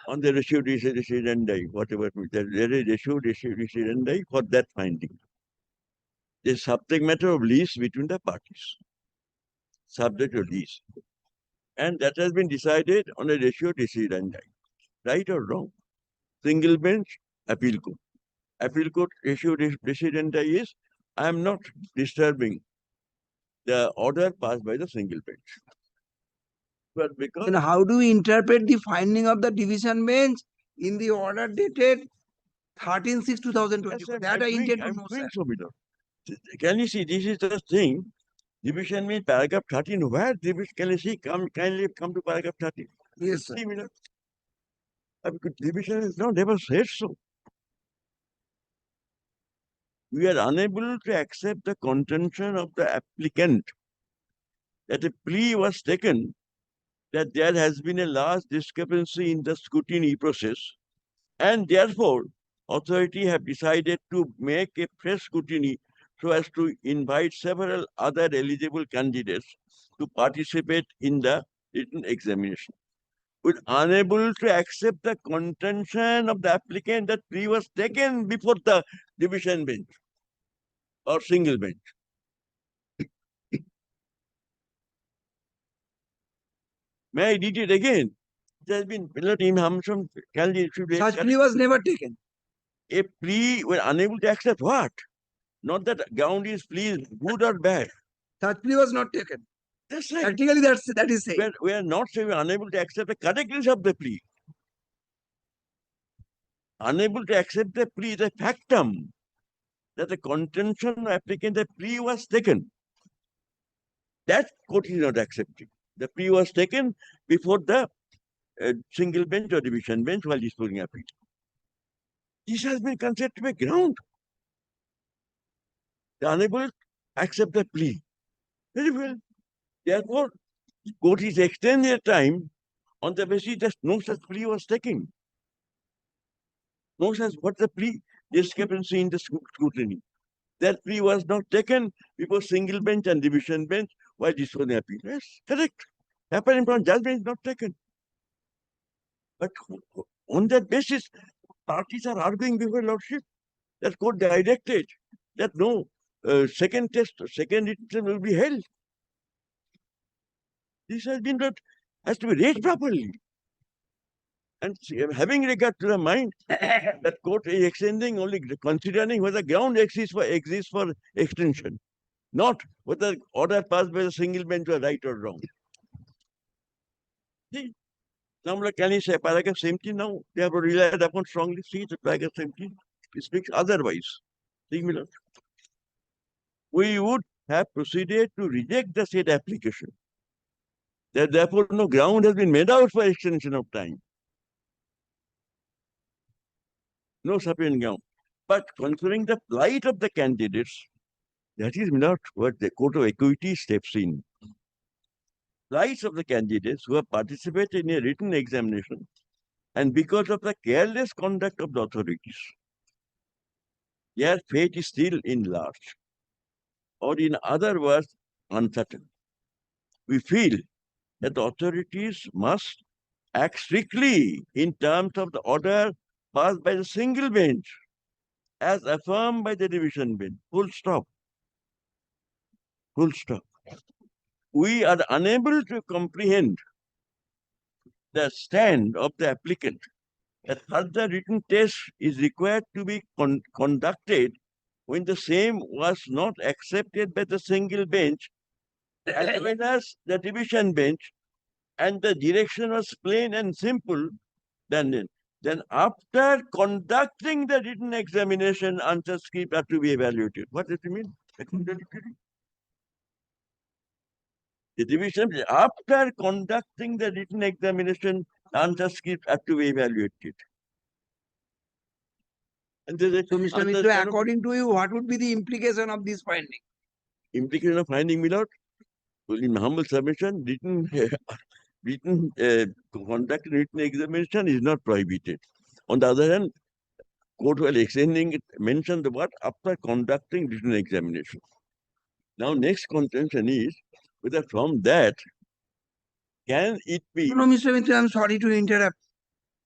on the ratio decidendi, whatever, there is ratio decidendi for that finding. The subject matter of lease between the parties. Subject of lease. And that has been decided on a ratio decidendi. Right or wrong? Single bench, appeal court. Appeal court ratio decidendi is, I am not disturbing the order passed by the single bench. But because And how do we interpret the finding of the division bench in the order dated 13/6/2024? That I intend to I'm know, doing sir. so, Milo. Can you see, this is the thing. Division means paragraph 13. Where division? Can you see? Kindly come to paragraph 13. Yes, sir. See, Milo. Because division is not never said so. We are unable to accept the contention of the applicant that a plea was taken, that there has been a large discrepancy in the scrutiny process, and therefore authority have decided to make a fresh scrutiny so as to invite several other eligible candidates to participate in the written examination. We're unable to accept the contention of the applicant that plea was taken before the division bench or single bench. May I read it again? It has been Such plea was never taken. a plea, we're unable to accept what? Not that ground is plea is good or bad. Such plea was not taken. That's right. Practically, that is saying. We are not saying we're unable to accept the correctness of the plea. Unable to accept the plea is a factum that the contention applicant, the plea was taken. That court is not accepting. The plea was taken before the single bench or division bench while disposing appeal. This has been considered to be ground. They are unable to accept the plea. Very well. Therefore, the court is extending the time on the basis that no such plea was taken. No such, what the plea? Discrepancy in the scrutiny. That plea was not taken before single bench and division bench while disposing appeal. Yes, correct. Apparent from judgment is not taken. But on that basis, parties are arguing before Lordship that court directed that no second instance will be held. This has been that has to be raised properly. And having regard to the mind that court is extending only considering whether ground exists for extension, not whether order passed by the single bench was right or wrong. See, now can you say paragraph 17 now? They have relied upon strongly. See the paragraph 17. It speaks otherwise. See, Miller. We would have proceeded to reject the said application. That therefore no ground has been made out for extension of time. No sufficient ground. But considering the plight of the candidates, that is not what the Court of Equity steps in. Plights of the candidates who have participated in a written examination and because of the careless conduct of the authorities, their fate is still in large, or in other words, uncertain. We feel that the authorities must act strictly in terms of the order passed by the single bench, as affirmed by the division bench. Full stop. Full stop. We are unable to comprehend the stand of the applicant that further written test is required to be conducted when the same was not accepted by the single bench as well as the division bench, and the direction was plain and simple. Then after conducting the written examination, answer script are to be evaluated. What does it mean? The division, after conducting the written examination, answer script are to be evaluated. And so, Mr. Mitra, according to you, what would be the implication of this finding? Implication of finding, Milord? Well, in humble submission, written conducting written examination is not prohibited. On the other hand, court while extending it mentioned the word after conducting written examination. Now, next contention is whether from that can it be No, Mr. Mitra, I'm sorry to interrupt.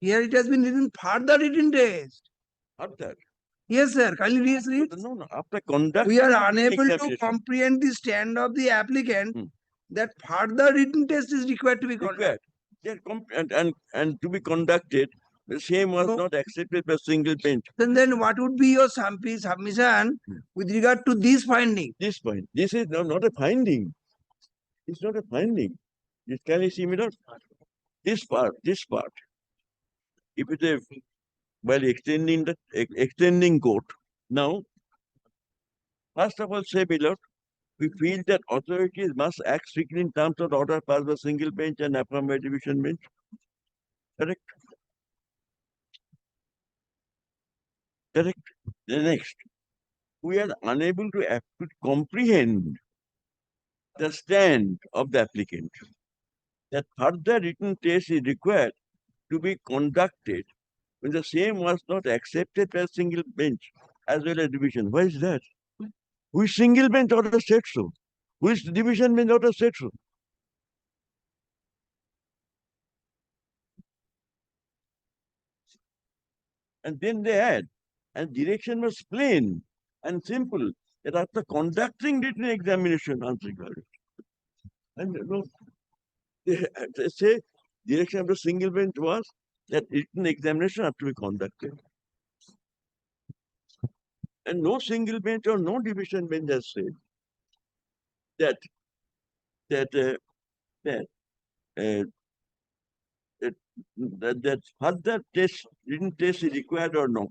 Here it has been written further written test. after? Yes, sir. Kindly read. No, after conducting We are unable to examination. comprehend the stand of the applicant Hmm. that further written test is required to be conducted. Required. They are and to be conducted, the same was No. not accepted by single bench. Then what would be your submission Hmm. with regard to this finding? This point, this is not a finding. It's not a finding. This can you see me not? This part. If it is while extending court, now, first of all, say below, we feel that authorities must act strictly in terms of order passed by single bench and affirmed by division bench. Correct? Correct. The next, we are unable to comprehend the stand of the applicant that further written test is required to be conducted when the same was not accepted by a single bench as well as division. Why is that? Which single bench order said so? Which division bench order said so? And then they add, and direction was plain and simple that after conducting written examination, answer required. And no, they say direction of the single bench was that written examination have to be conducted. And no single bench or no division bench has said that further test, written test is required or not.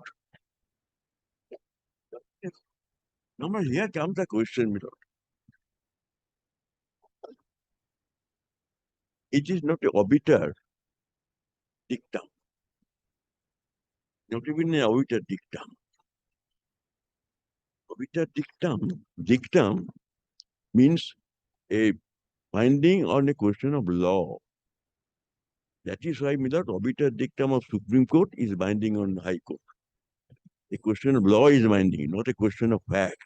Now, here comes the question, my lord. It is not a obiter dictum, not even an obiter dictum. Obiter dictum means a finding on a question of law. That is why, my lord, obiter dictum of Supreme Court is binding on High Court. A question of law is binding, not a question of fact.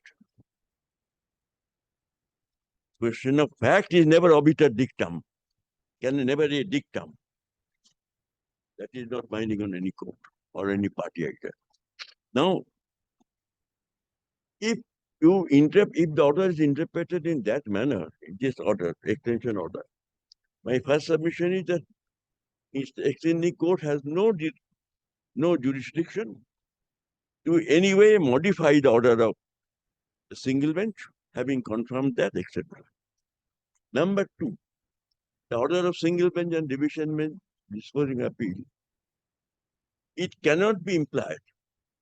Question of fact is never obiter dictum, can never be a dictum. That is not binding on any court or any party either. Now, if the order is interpreted in that manner, this order, extension order, my first submission is that extending court has no jurisdiction to any way modify the order of the single bench, having confirmed that, etc. Number two, the order of single bench and division bench disposing appeal. It cannot be implied.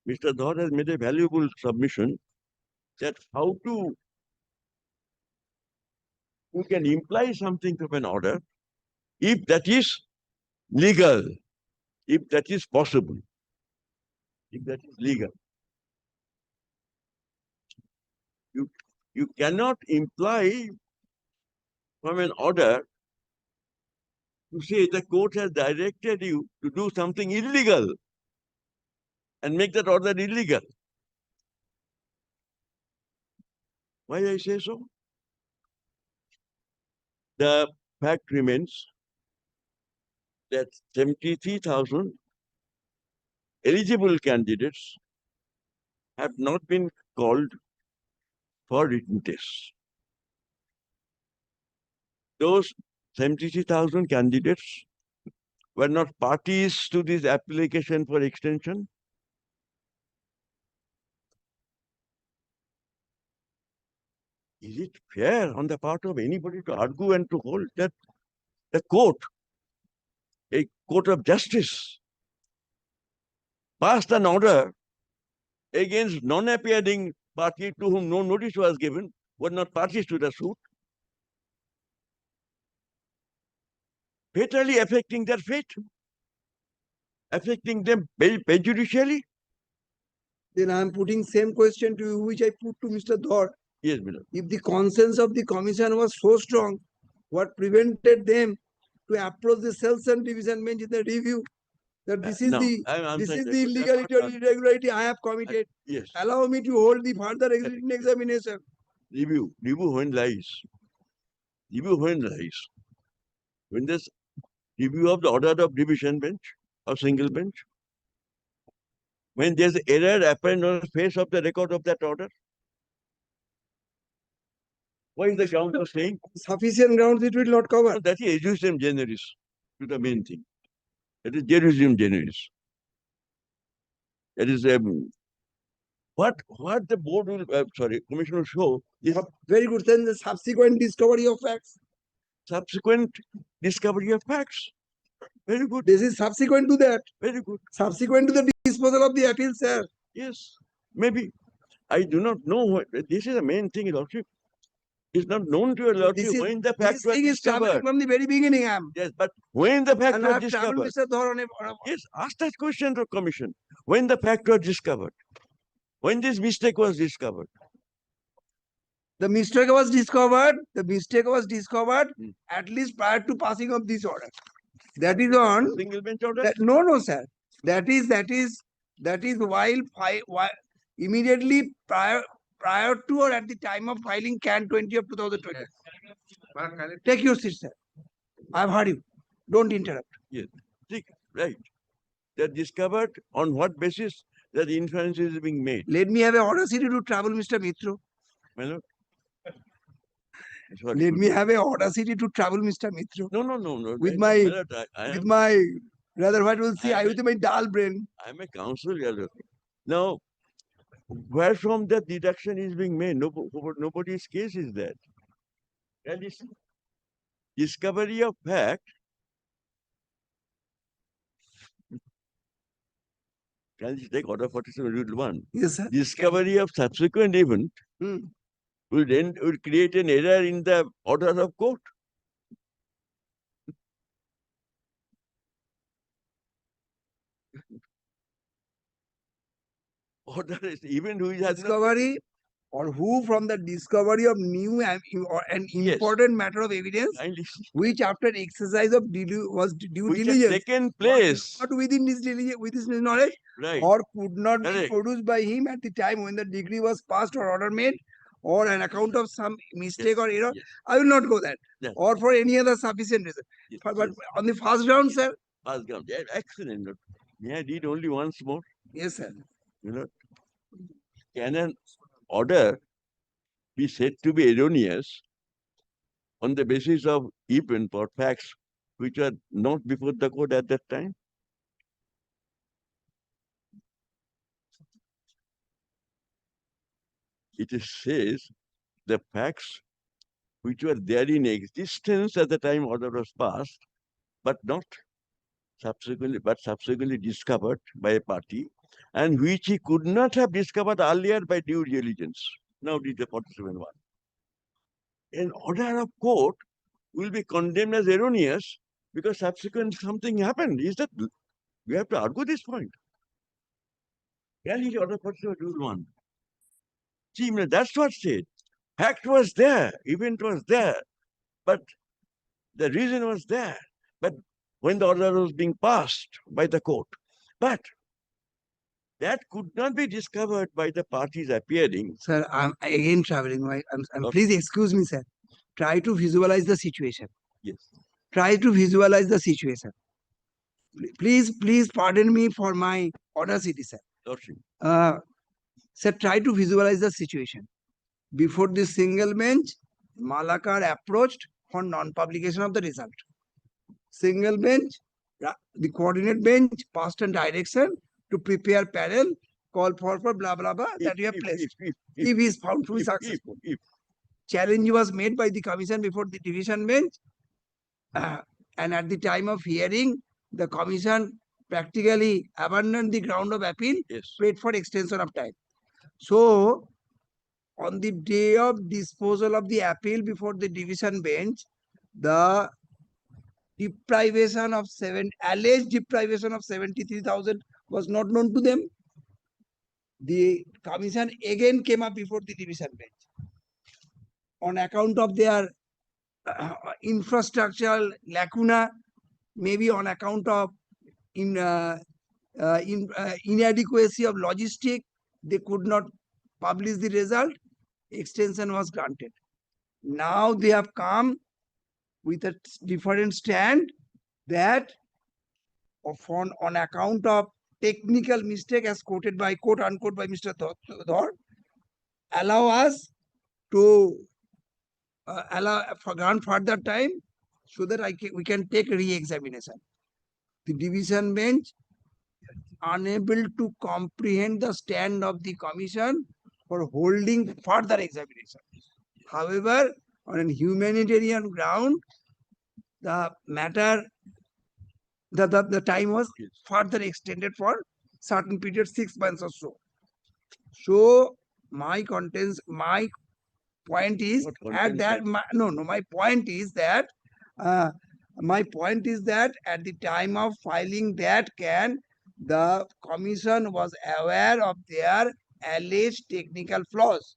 Mr. Dhar has made a valuable submission that we can imply something from an order if that is legal, if that is possible, if that is legal. You cannot imply from an order to say the court has directed you to do something illegal and make that order illegal. Why I say so? The fact remains that 73,000 eligible candidates have not been called for written tests. Those 73,000 candidates were not parties to this application for extension. Is it fair on the part of anybody to argue and to hold that the court, a court of justice, passed an order against non-appearing party to whom no notice was given, were not parties to the suit, fatally affecting their fate, affecting them prejudicially? Then I am putting same question to you which I put to Mr. Dhar. Yes, Miller. If the conscience of the commission was so strong, what prevented them to approach the sales and division bench in the review that this is No, the I'm this saying is that- the that's illegality or not- irregularity I have committed. Yes, Allow me to hold the further examination. review when lies. Review when lies. When there's review of the order of division bench or single bench, when there's error apparent on the face of the record of that order. Why is the ground for saying? Sufficient grounds it will not cover. No, that is Jerusalem generis to the main thing. That is Jerusalem generis. That is what the board will commission will show is Very good. Then the subsequent discovery of facts. subsequent discovery of facts. Very good, This is subsequent to that. very good. Subsequent to the disposal of the appeal, sir. Yes, maybe. I do not know what this is the main thing, Lordship. It's not known to your Lordship when the This fact was thing is traveling discovered. from the very beginning. Yes, but when the fact And I was have traveled, discovered. Mr. Dhar, on a Yes, ask that question to commission. When the fact was discovered. When this mistake was discovered. The mistake was discovered. The mistake was discovered Hmm. at least prior to passing of this order. That is on. Single bench order? No, sir. That is while immediately prior to or at the time of filing CAN 20 of 2020. Take your seat, sir. I've heard you. Don't interrupt. Right. They're discovered on what basis that the inference is being made. Let me have an audacity to travel, Mr. Mitro. My lord. Sorry, Let good me lord. have an audacity to travel, Mr. Mitro. No. With my my- lord, I With am, my rather what will see, I I am with my dull brain. I'm a counsel, your lord. Now, where from that deduction is being made? Nobody's case is that. And this discovery of fact. Can you take order 47 rule 1? Yes, sir. Discovery of subsequent event Hmm. will create an error in the order of court. Order is even which has not Discovery or who from the discovery of new or an Yes. important matter of evidence kindly see, which after exercise of was due which has diligence taken was place. not within his diligence with his knowledge Right. or could not be Correct. produced by him at the time when the decree was passed or order made or an account of some mistake or error. Yes. I will not go that. Yes. Or for any other sufficient reason. Yes. But Yes. on the first ground, sir. Pass ground. Yeah, excellent. Lord. May I read only once more? Yes, sir. You know, can an order be said to be erroneous on the basis of event or facts which are not before the court at that time? It says the facts which were there in existence at the time order was passed, but subsequently discovered by a party, and which he could not have discovered earlier by due diligence. Now it is the 47(1). An order of court will be condemned as erroneous because subsequent something happened. Is that we have to argue this point? Can he order 47 rule 1? See, that's what said. Fact was there, event was there, but the reason was there. But when the order was being passed by the court, but that could not be discovered by the parties appearing. Sir, I'm again traveling. Okay. Please excuse me, sir. Try to visualize the situation. Yes. Try to visualize the situation. Please pardon me for my audacity, sir. Lordship. Sir, try to visualize the situation. Before the single bench, Malakar approached for non-publication of the result. Single bench, the coordinate bench passed a direction to prepare panel, call for blah blah blah that you have placed. If he is found to be successful. If. Challenge was made by the commission before the division bench, and at the time of hearing, the commission practically abandoned the ground of appeal, Yes. wait for extension of time. So, on the day of disposal of the appeal before the division bench, the alleged deprivation of 73,000 was not known to them. The commission again came up before the division bench on account of their infrastructural lacuna, maybe on account of inadequacy of logistic, they could not publish the result. Extension was granted. Now they have come with a different stand that on account of technical mistake, as quoted by quote unquote by Mr. Dhar, allow us to allow for grant further time so that we can take re-examination. The division bench, unable to comprehend the stand of the commission for holding further examination. However, on a humanitarian ground, the matter, the time was further extended for certain period, 6 months or so. So my point is What at content that is- my point is that at the time of filing that the commission was aware of their alleged technical flaws.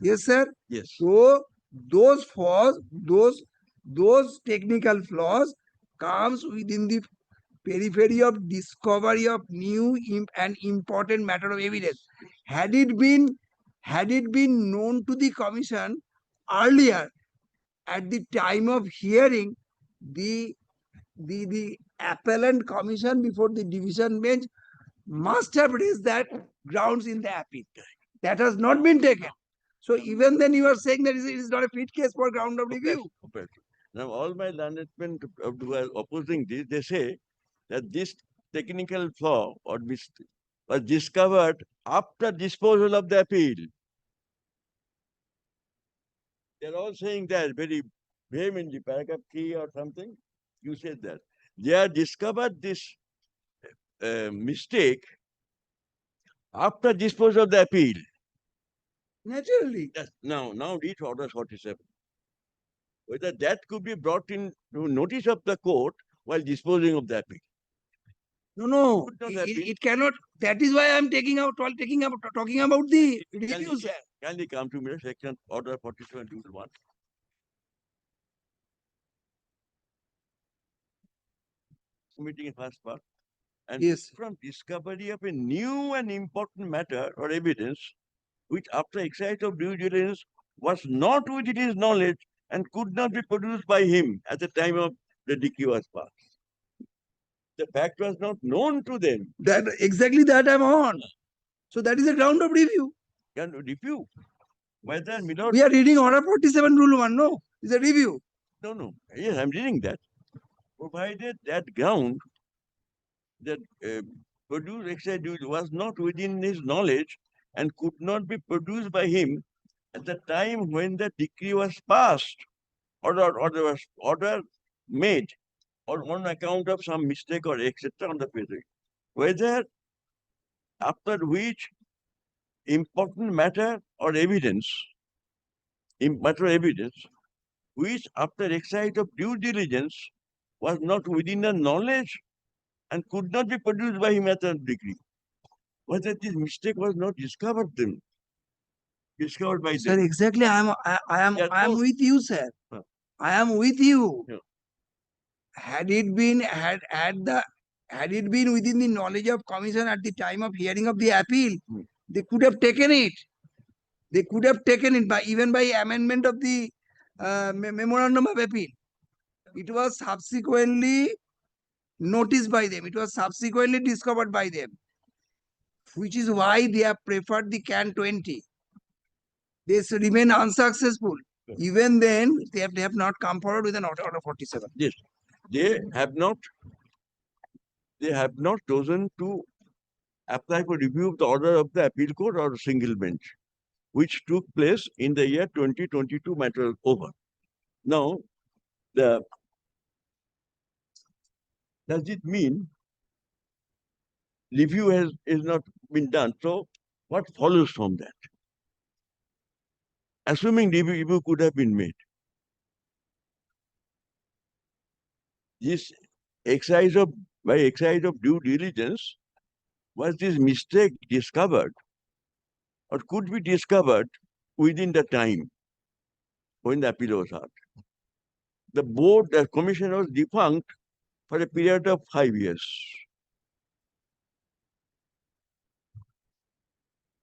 Yes, sir. Yes. So those flaws, those technical flaws comes within the periphery of discovery of new and important matter of evidence. Had it been known to the commission earlier, at the time of hearing, the appellant commission before the division bench must have raised that grounds in the appeal. That has not been taken. So even then you are saying that it is not a fit case for ground of review. Okay. Now, all my learned men who are opposing this, they say that this technical flaw or was discovered after disposal of the appeal. They're all saying that very vehemently, paragraph 3 or something. You said that. They have discovered this mistake after disposal of the appeal. Naturally. Yes. Now read order 47. Whether that could be brought in to notice of the court while disposing of the appeal. No, Could not have been. it cannot. That is why I am talking about the review, sir. Can they come to me, section order 47 rule 1? Meeting in first part. And Yes. from discovery of a new and important matter or evidence, which after exercise of due diligence was not within his knowledge and could not be produced by him at the time of the decree was passed. The fact was not known to them. That exactly that I'm on. So that is a ground of review. Can review whether Milord. We are reading order 47 rule 1. No, it's a review. No. Yes, I'm reading that. Provided that ground that produced exercise duty was not within his knowledge and could not be produced by him at the time when the decree was passed or was order made or on account of some mistake or etc. on the page. Whether after which important matter or evidence, which after exercise of due diligence was not within the knowledge and could not be produced by him at the decree. Whether this mistake was not discovered by Sir, them. exactly. I am with you, sir. Huh. I am with you. Yeah. Had it been within the knowledge of commission at the time of hearing of the appeal, they could have taken it. They could have taken it even by amendment of the memorandum of appeal. It was subsequently noticed by them. It was subsequently discovered by them, which is why they have preferred the CAN 20. They remain unsuccessful. Yeah. Even then, they have not come forward with an order 47. Yes, they have not chosen to apply for review of the order of the appeal court or single bench, which took place in the year 2022 matter over. Now, does it mean review is not been done? So what follows from that? Assuming review could have been made, this exercise of due diligence, was this mistake discovered or could be discovered within the time when the appeal was heard? the board, the commission was defunct for a period of 5 years.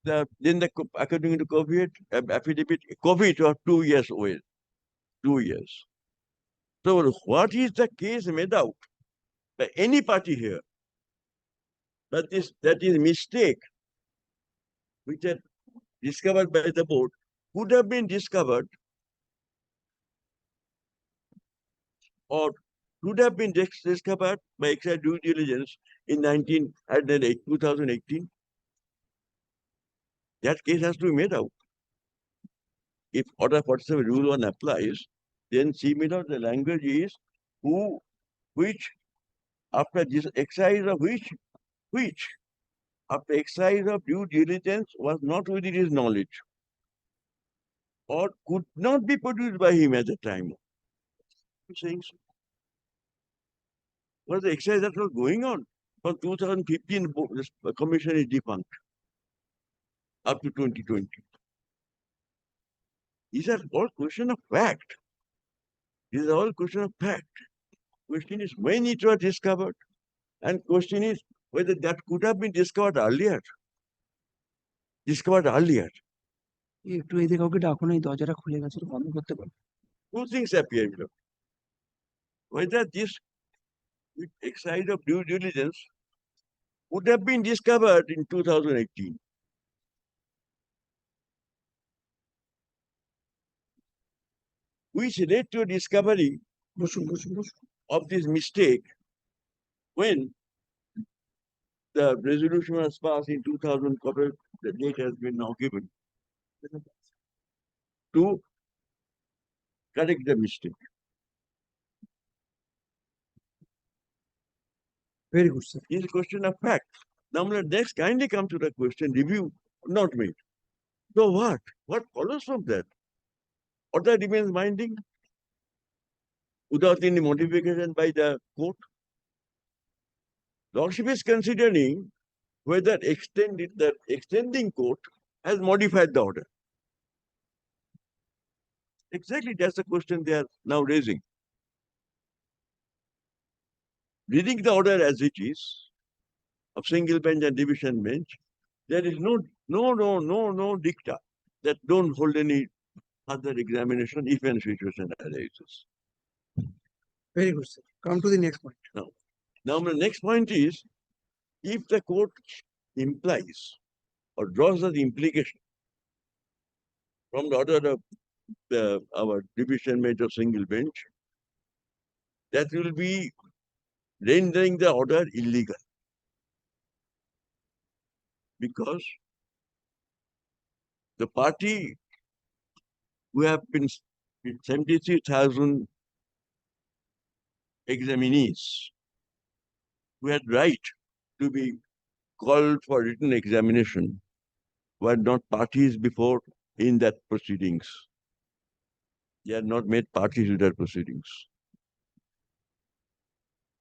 According to COVID affidavit, COVID was 2 years old. 2 years. So what is the case made out by any party here? That is mistake which are discovered by the board could have been discovered or could have been discovered by extra due diligence in 2018. That case has to be made out. If Order 47 Rule 1 applies, then similar the language is which after this exercise of which after exercise of due diligence was not within his knowledge or could not be produced by him at the time. Saying so. Was the exercise that was going on from 2015? The commission is defunct up to 2020. These are all question of fact. These are all question of fact. Question is when it was discovered, and question is whether that could have been discovered earlier. একটু এদিকে কাউকে ডাকো না, এই দরজাটা খুলে গেছে, বন্ধ করতে পারো। Two things appear below. Whether this exercise of due diligence would have been discovered in 2018. Which led to a discovery of this mistake when the resolution was passed in 2000, the date has been now given, to correct the mistake. Very good, sir. It's a question of fact. Now, next, kindly come to the question, review not made. So what? What follows from that? Order remains binding without any modification by the court. Lordship is considering whether the extending court has modified the order. Exactly, that's the question they are now raising. Reading the order as it is, of single bench and division bench, there is no dicta that don't hold any further examination if any situation arises. Very good, sir. Come to the next point. Now, my next point is, if the court implies or draws the implication from the order of our division bench or single bench, that will be rendering the order illegal. Because the party who have been 73,000 examinees who had right to be called for written examination were not parties before in that proceedings. They are not made parties to that proceedings.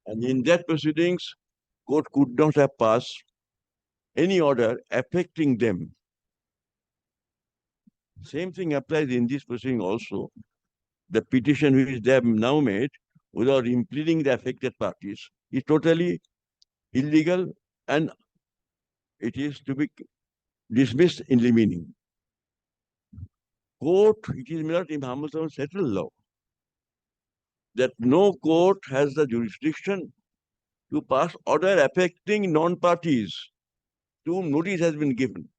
And in that proceedings, court could not have passed any order affecting them. Same thing applies in this proceeding also. The petition which they have now made without impleading the affected parties is totally illegal and it is to be dismissed in limine. Court, it is not in Hamilton settled law that no court has the jurisdiction to pass order affecting non-parties to whom notice has been given.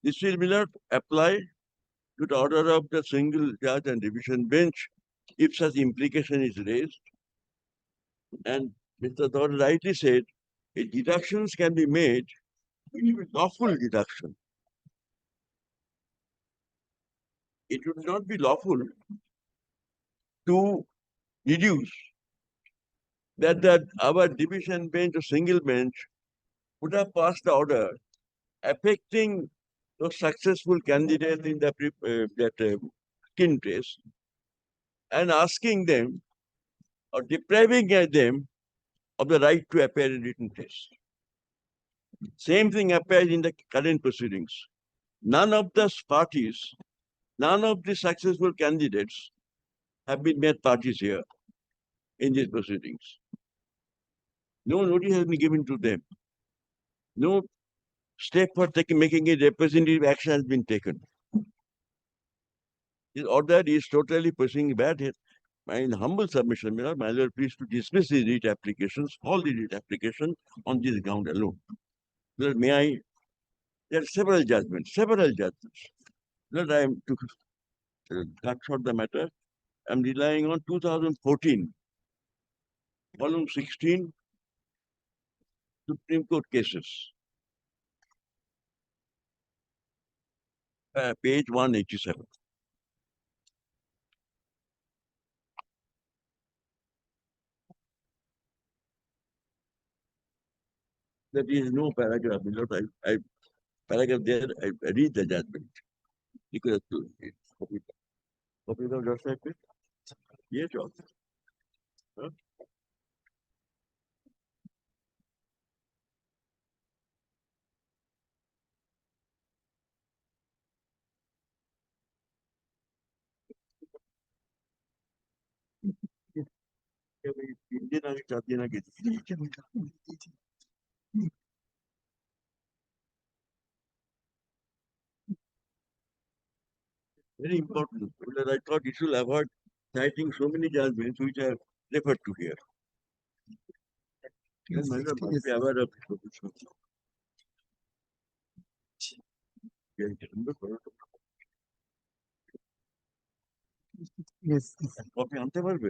This will not apply to the order of the single judge and division bench if such implication is raised. And Mr. Thor rightly said if deductions can be made, it will be lawful deduction. It would not be lawful to deduce that our division bench or single bench would have passed the order affecting those successful candidates in that skin test and asking them or depriving them of the right to appear in written test. Same thing applies in the current proceedings. None of the parties, none of the successful candidates have been made parties here in these proceedings. No notice has been given to them. No step for making a representative action has been taken. This order is totally pushing bad. My humble submission, my lord, please to dismiss the writ applications, all the writ applications on this ground alone. Lord, may I? There are several judgments. Lord, I am to cut short the matter. I'm relying on 2014, volume 16, Supreme Court cases, page 187. There is no paragraph. Lord, paragraph there, I read the judgment. You could have to copy it out just like this. Yes, John. Huh? Indian आगे चाहती है ना कि very important. Because I thought you should avoid citing so many judgments which I have referred to here. Yes, my lord, must be aware of this position. Yes, remember, Yes. Copy আনতে পারবে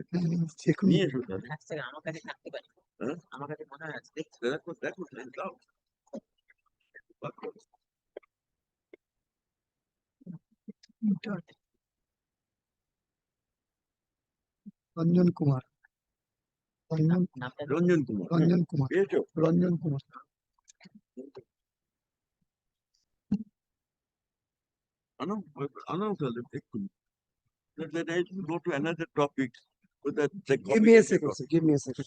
দেখুন নিয়ে এসো তাহলে আচ্ছা, আমার কাছে থাকতে পারে। হ্যাঁ? আমার কাছে মনে হয় আছে। দেখছি। দেখো দেখো দাও রঞ্জন কুমার নামটা রঞ্জন কুমার রঞ্জন কুমার পেয়েছো রঞ্জন কুমার আনো আনো তাহলে এক্ষুনি Then I will go to another topic so that the give me a second sir. Give me a second.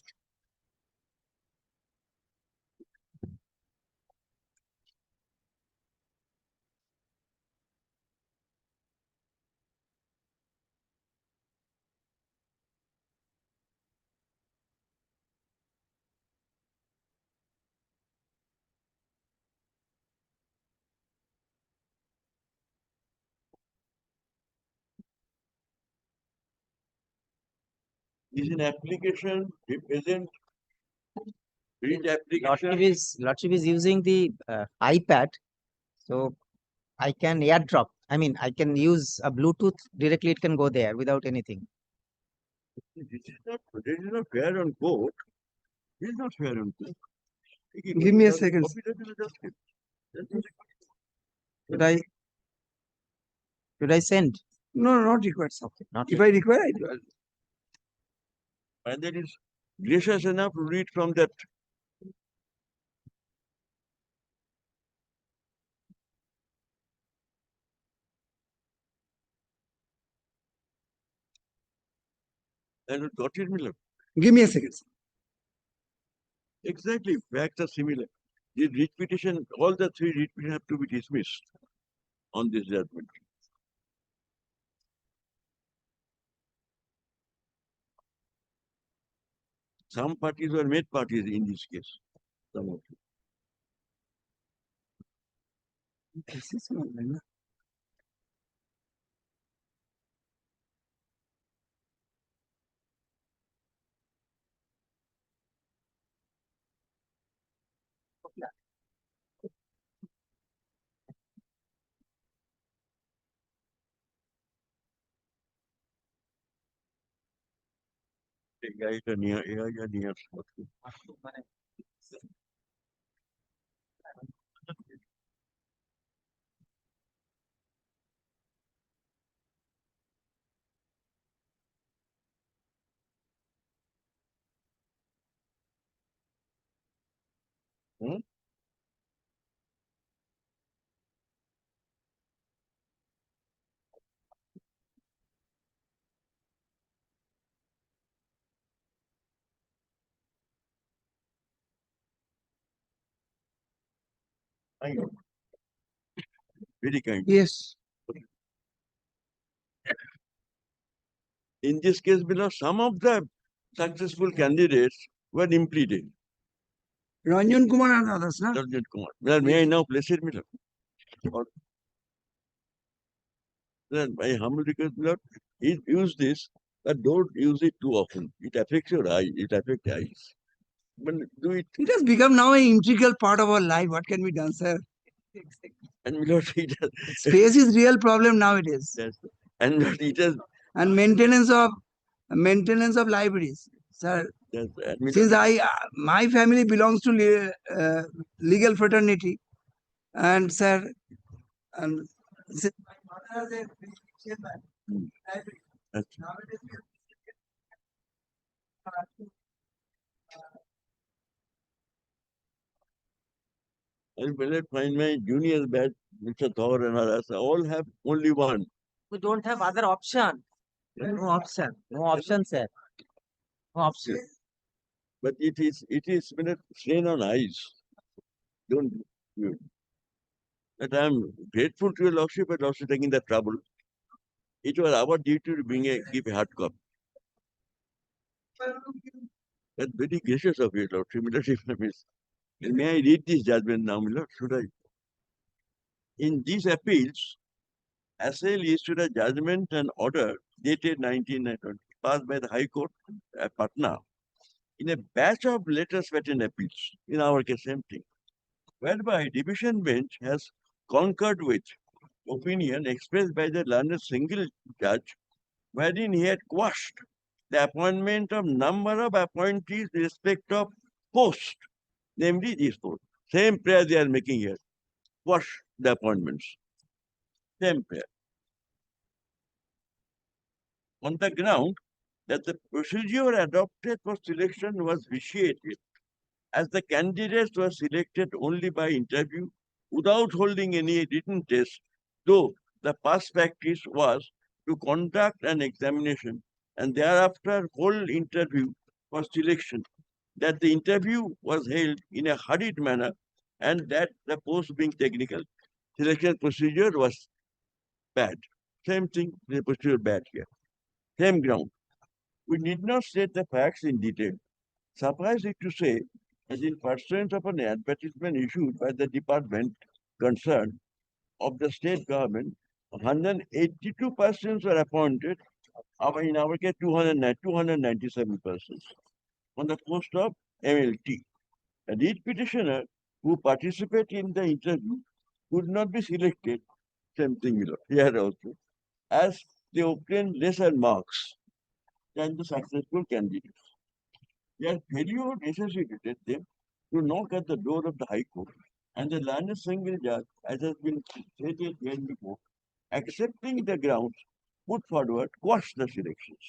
is an application represent read application Lordship is using the iPad, so I can airdrop. I mean, I can use a Bluetooth directly. It can go there without anything. this is not fair on court. This is not fair on court. Give me a second. Copy that is just it. Should I send? No, not required sir. Not If I require I do. And that is gracious enough to read from that. And got it, Miller. Give me a second sir. Exactly, facts are similar. The writ petition, all the three writ petitions have to be dismissed on this judgment. Some parties were made parties in this case. Some of them. This is not right. AI টা নিয়ে AI টা নিয়ে আসবো। Hmm? Kind. Very kind. Yes. In this case, some of the successful candidates were implemented. Ranjan Kumar and others, na? Ranjit Kumar. Well, may I now place it, Miller? Or then my humble request, Miller, use this, but don't use it too often. It affects your eye. It affects eyes. But do it, It has become now an integral part of our life. What can be done, sir? and Miller, it has, Space is real problem nowadays. yes, and Miller, it has, And maintenance of libraries, sir. yes, and Miller, Since my family belongs to legal fraternity, and sir, and since my mother has a chairman, Hmm. library, That's- nowadays we and when I find my juniors bad, Mr. Thor and others, all have only one. We don't have other option. No option. No option, sir. No option. But it is when a strain on eyes. Don't do it. But I'm grateful to your lordship and also taking the trouble. It was our duty to give a hard copy. That's very gracious of you, Lordship. Lordship, may I read this judgment now, my Lord? Should I? In these appeals, Assel issued a judgment and order dated 1920, passed by the High Court at Patna, in a batch of letters patent appeals. In our case, same thing. Whereby division bench has concurred with opinion expressed by the learned single judge, wherein he had quashed the appointment of number of appointees in respect of post, namely these four. Same prayer they are making here. Quash the appointments. Same prayer. On the ground that the procedure adopted for selection was vitiated, as the candidates were selected only by interview without holding any written test, though the past practice was to conduct an examination and thereafter hold interview for selection, that the interview was held in a hurried manner and that the post being technical, selection procedure was bad. Same thing, the procedure bad here. Same ground. We need not state the facts in detail. Suffice it to say, as in pursuance of an advertisement issued by the department concerned of the state government, 182 persons were appointed, in our case 297 persons, on the post of MLT. A lead petitioner who participated in the interview could not be selected, same thing here also, as they obtained lesser marks than the successful candidates. Their failure necessitated them to knock at the door of the High Court, and the learned single judge, as has been stated here before, accepting the grounds put forward, quashed the selections.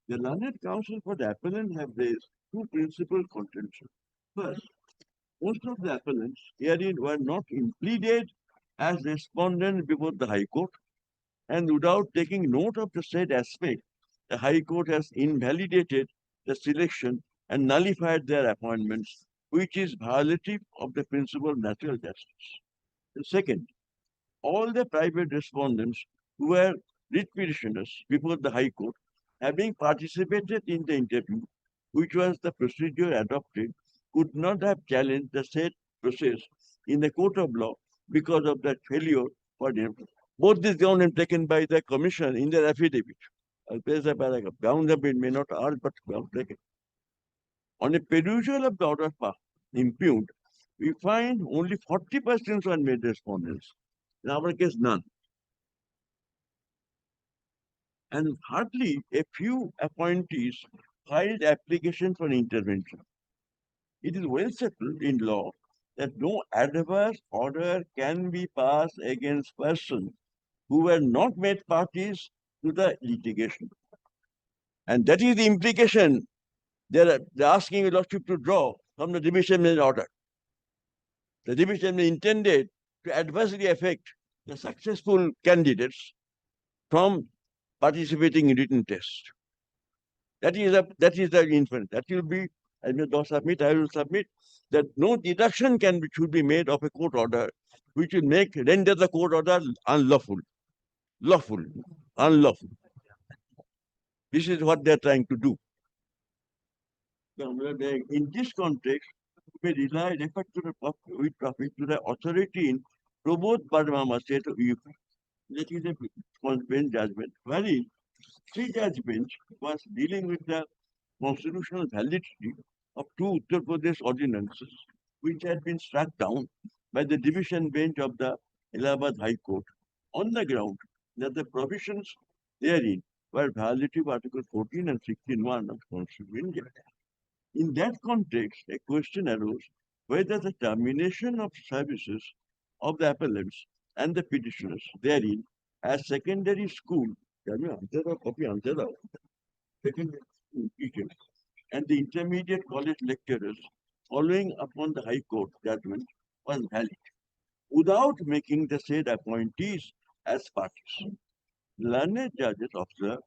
The learned counsel for the appellant have raised two principal contentions. First, most of the appellants herein were not pleaded as respondents before the High Court, and without taking note of the said aspect, the High Court has invalidated the selection and nullified their appointments, which is violative of the principle of natural justice. And second, all the private respondents who were writ petitioners before the High Court, having participated in the interview, which was the procedure adopted, could not have challenged the said process in the court of law because of that failure for them. Both these grounds are taken by the commission in their affidavit. I'll place the paragraph. Grounds have been may not all, but grounds taken. On a perusal of the order impugned, we find only 40% were made respondents. In our case, none. And hardly a few appointees filed application for intervention. It is well settled in law that no adverse order can be passed against persons who were not made parties to the litigation. And that is the implication they're asking a lordship to draw from the division bench order. The division is intended to adversely affect the successful candidates from participating in written tests. That is the inference. That will be, I will not submit, I will submit that no deduction should be made of a court order which will render the court order unlawful. Lawful. Unlawful. This is what they are trying to do. In this context, we refer to with traffic to the authority in Probodh Padmama state of UP. That is a bench judgment, wherein three-judge bench was dealing with the constitutional validity of two Uttar Pradesh ordinances which had been struck down by the division bench of the Allahabad High Court on the ground that the provisions therein were violative of Article 14 and 16(1) of Constitution of India. In that context, a question arose whether the termination of services of the appellants and the petitioners therein as secondary school, secondary school teachers and the intermediate college lecturers following upon the High Court judgment was valid without making the said appointees as parties. Learned judges observed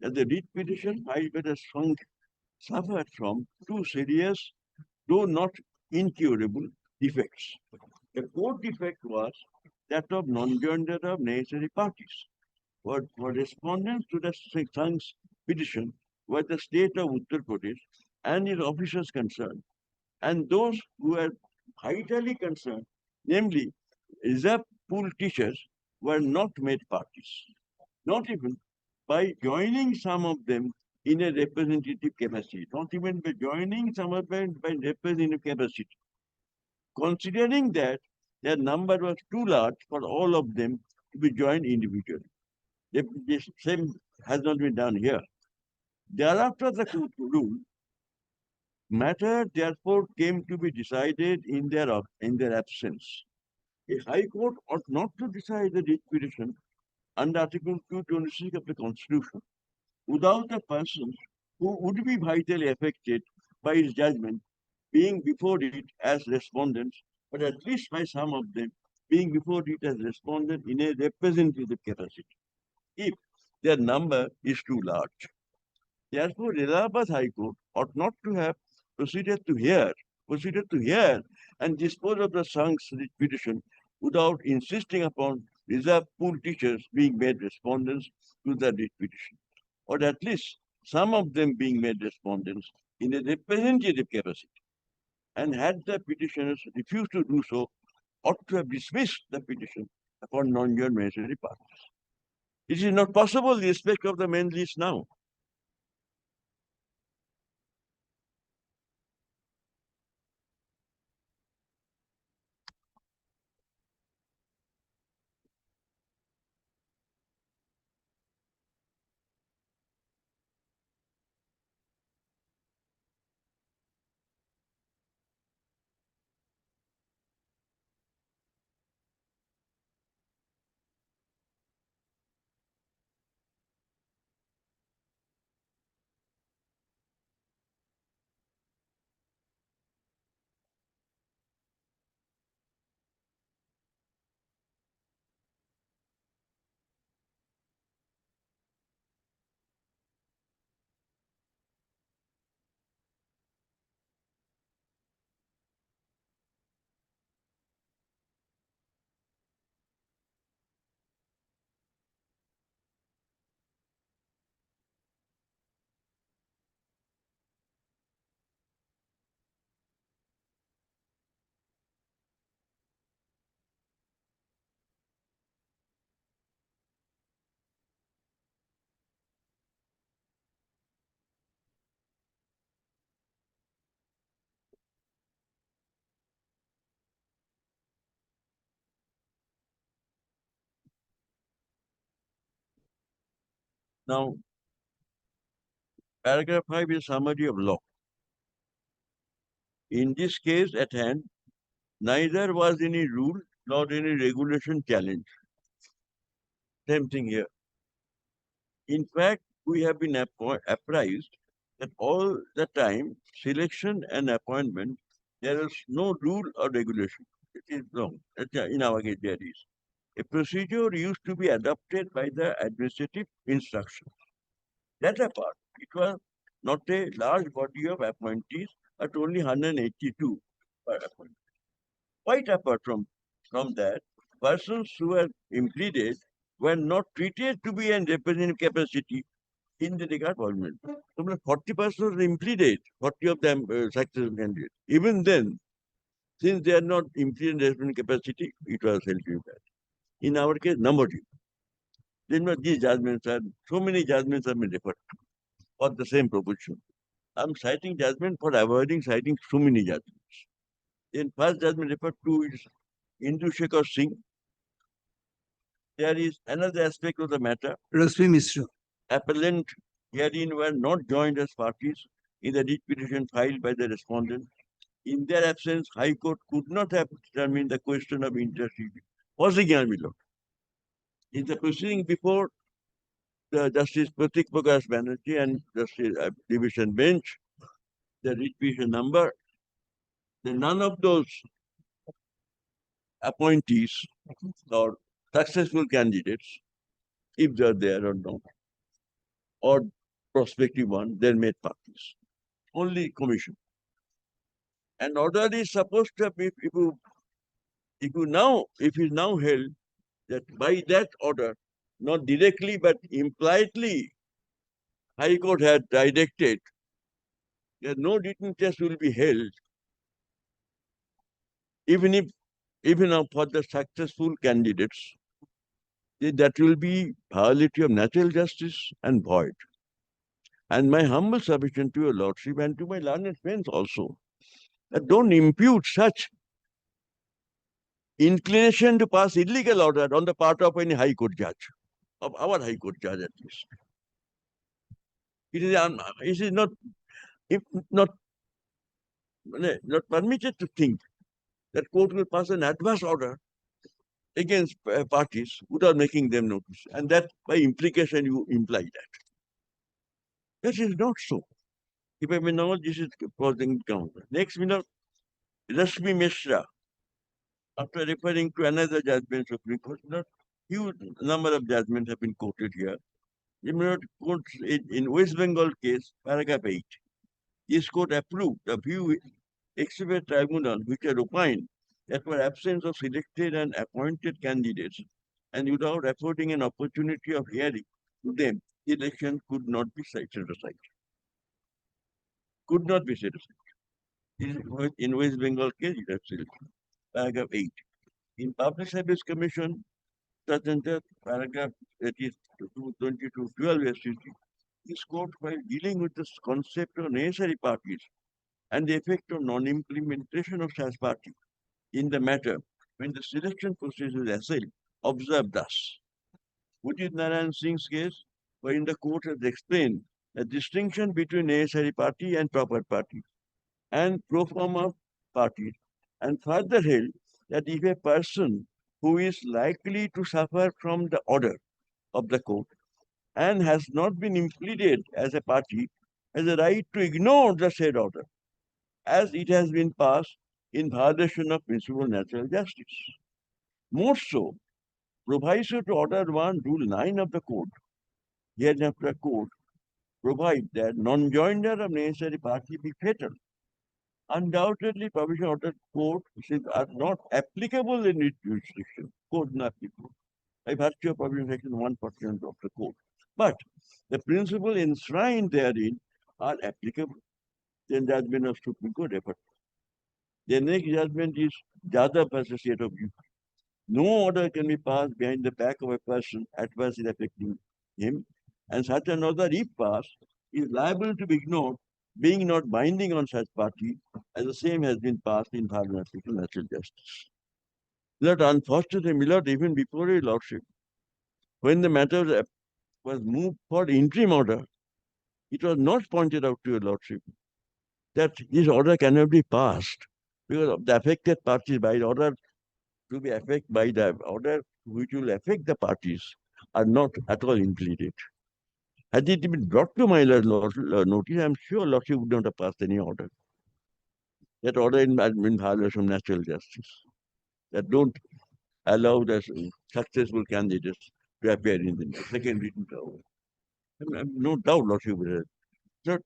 that the writ petition filed by the Sangh suffered from two serious, though not incurable, defects. The core defect was that of non-joinder of necessary parties. For respondents to the Sangh's petition were the state of Uttar Pradesh and its officers concerned, and those who were vitally concerned, namely reserve pool teachers, were not made parties, not even by joining some of them in a representative capacity, not even by joining some of them by representative capacity. Considering that their number was too large for all of them to be joined individually. The same has not been done here. Thereafter, the court ruled, matter therefore came to be decided in their absence. A High Court ought not to decide the writ petition under Article 226 of the Constitution without the persons who would be vitally affected by his judgment being before it as respondents, but at least by some of them being before it as respondents in a representative capacity, if their number is too large. Therefore, Allahabad High Court ought not to have proceeded to hear and dispose of the Sangh's petition without insisting upon reserve pool teachers being made respondents to the writ petition, or at least some of them being made respondents in a representative capacity. And had the petitioners refused to do so, ought to have dismissed the petition upon non-joint necessary parties. It is not possible in respect of the main list now. Now, paragraph 5 is summary of law. In this case at hand, neither was any rule nor any regulation challenged. Same thing here. In fact, we have been apprised that all the time, selection and appointment, there is no rule or regulation. It is wrong. In our case, there is. A procedure used to be adopted by the administrative instruction. That apart, it was not a large body of appointees, but only 182 per appointee. Quite apart from that, persons who were impleaded were not treated to be in representative capacity in the regard government. So 40% were impleaded, 40 of them successful candidates. Even then, since they are not impleaded in representative capacity, it was held to be bad. In our case, nobody. Then these judgments are, so many judgments have been referred to for the same proposition. I'm citing judgment for avoiding citing so many judgments. In first judgment referred to is Indu Shekhar Singh. There is another aspect of the matter. Rasmi Mishra. Appellant herein were not joined as parties in the writ petition filed by the respondent. In their absence, High Court could not have determined the question of interest. Possible, my lord. In the proceeding before the Justice Pratik Prakash Banerjee and Justice Division Bench, the writ petition number, none of those appointees or successful candidates, if they are there or not, or prospective one, they're made parties. Only commission. And order is supposed to be, if it is now held that by that order, not directly but impliedly, High Court had directed that no written test will be held, even for the successful candidates, that will be violative of natural justice and void. And my humble submission to your lordship and to my learned friends also, that don't impute such inclination to pass illegal order on the part of any High Court judge, of our High Court judge at least. It is not, if not permitted to think that court will pass an adverse order against parties without making them notice, and that by implication you imply that. That is not so. If I may know, this is causing counter. Next, we know Rasmi Mishra, after referring to another judgment of Supreme Court, huge number of judgments have been quoted here. You may not quote in West Bengal case, paragraph 8. This court approved the view exhibit tribunal which had opined that for absence of selected and appointed candidates and without affording an opportunity of hearing to them, the election could not be set aside. Could not be set aside. In West Bengal case, it has paragraph 8. In Public Service Commission, paragraph 2212 SCC, this court, while dealing with the concept of necessary parties and the effect of non-implementation of such party in the matter when the selection process is assailed, observed thus. Udit Narayan Singh's case, wherein the court has explained the distinction between necessary party and proper party and pro forma parties, and further held that if a person who is likely to suffer from the order of the court and has not been impleaded as a party has a right to ignore the said order as it has been passed in violation of principle of natural justice. More so, proviso to order 1, rule 9 of the code, hereinafter code, provide that non-joinder of necessary party be fatal. Undoubtedly, provision order code are not applicable in its jurisdiction. Code not applicable by virtue of provision section 1% of the code. But the principle enshrined therein are applicable. Then judgment of Supreme Court referred. The next judgment is Jadhav versus State of UP. No order can be passed behind the back of a person adversely affecting him, and such an order, if passed, is liable to be ignored, being not binding on such party, as the same has been passed in violation of natural justice. That unfortunately, my lord, even before your lordship, when the matter was moved for interim order, it was not pointed out to your lordship that this order cannot be passed because of the affected parties by the order to be affected by the order which will affect the parties are not at all implemented. Had it been brought to my notice, I'm sure lordship would not have passed any order. That order had been violation of natural justice. that don't allow the successful candidates to appear in the second written trial. No doubt, Lordship, the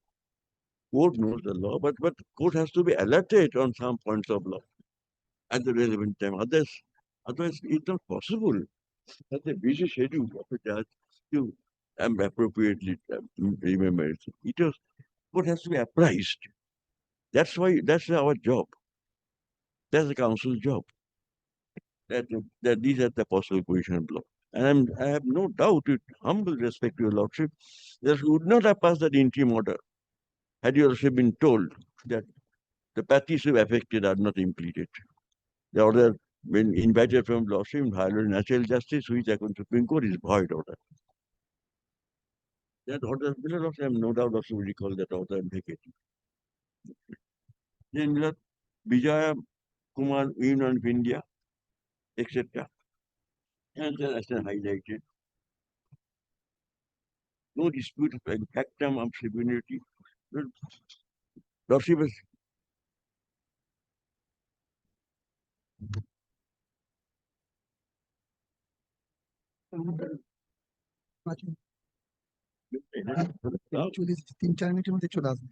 court knows the law, but court has to be alerted on some points of law at the relevant time. Otherwise, it's not possible. That's a busy schedule of a judge to appropriately remember it. Court has to be apprised. That's our job. That's the council's job. That these are the possible position of law. And I have no doubt, with humble respect to your lordship, that we would not have passed that interim order had your lordship been told that the parties who are affected are not implemented. The order, when invited from lordship, violated natural justice, which according to Supreme Court is void order. That order, I have no doubt also will recall that order and vacate it. Then let Vijaya Kumar, Union of India, etc. And then as I highlighted, no dispute of factum of sovereignty. Lordship has Actually, 3-4 মিনিটের মধ্যে চলে আসবে।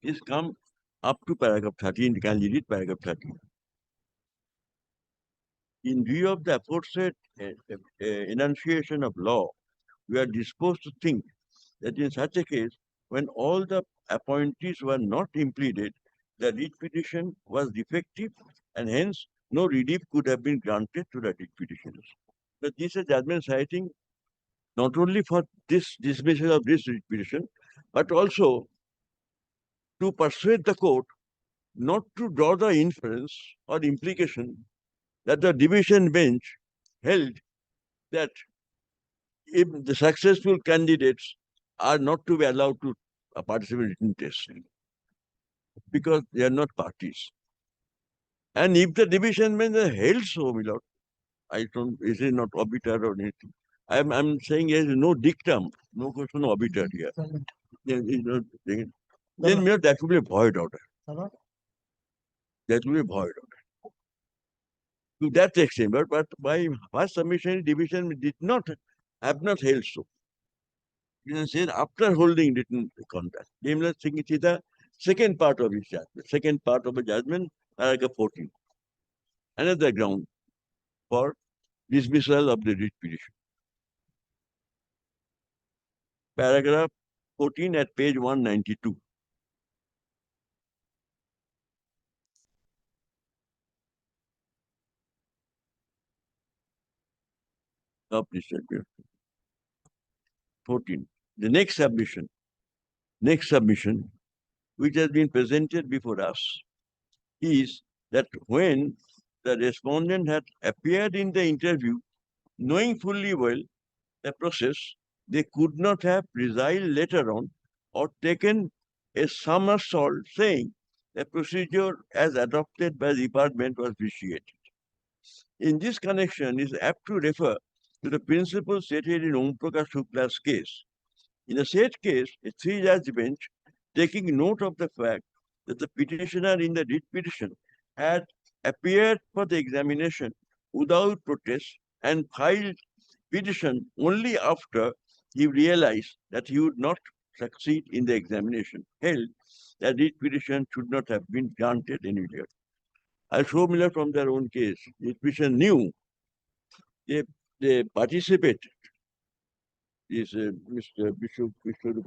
is come up to paragraph 13. Can you read paragraph 13? In view of the aforesaid enunciation of law, we are disposed to think that in such a case, when all the appointees were not impleaded, the writ petition was defective and hence no relief could have been granted to the writ petitioners. But this is a judgment citing not only for this dismissal of this writ petition, but also to persuade the court not to draw the inference or implication that the division bench held that if the successful candidates are not to be allowed to participate in testing because they are not parties. And if the division bench are held so, my lord, I don't, is it not obiter or anything? I'm saying there is no dictum, no question of obiter here. Then, my lord, that will be a void order. That will be a void order. To that extent, but by first submission, division did not have not held so. You said after holding written contract. Namely, it is the second part of his judgment. Second part of the judgment, paragraph 14. Another ground for dismissal of the writ petition. Paragraph 14 at page 192. Of this judgment. 14. The next submission, which has been presented before us, is that when the respondent had appeared in the interview, knowing fully well the process, they could not have resigned later on or taken a somersault saying the procedure as adopted by the department was vitiated. In this connection, it is apt to refer to the principle stated in Om Prakash Shukla's case. In a said case, a three-judge bench, taking note of the fact that the petitioner in the writ petition had appeared for the examination without protest and filed petition only after he realized that he would not succeed in the examination, held that writ petition should not have been granted anywhere. I'll show Miller from their own case. Writ petition knew they participated. Is Mr. Bishop Vishnu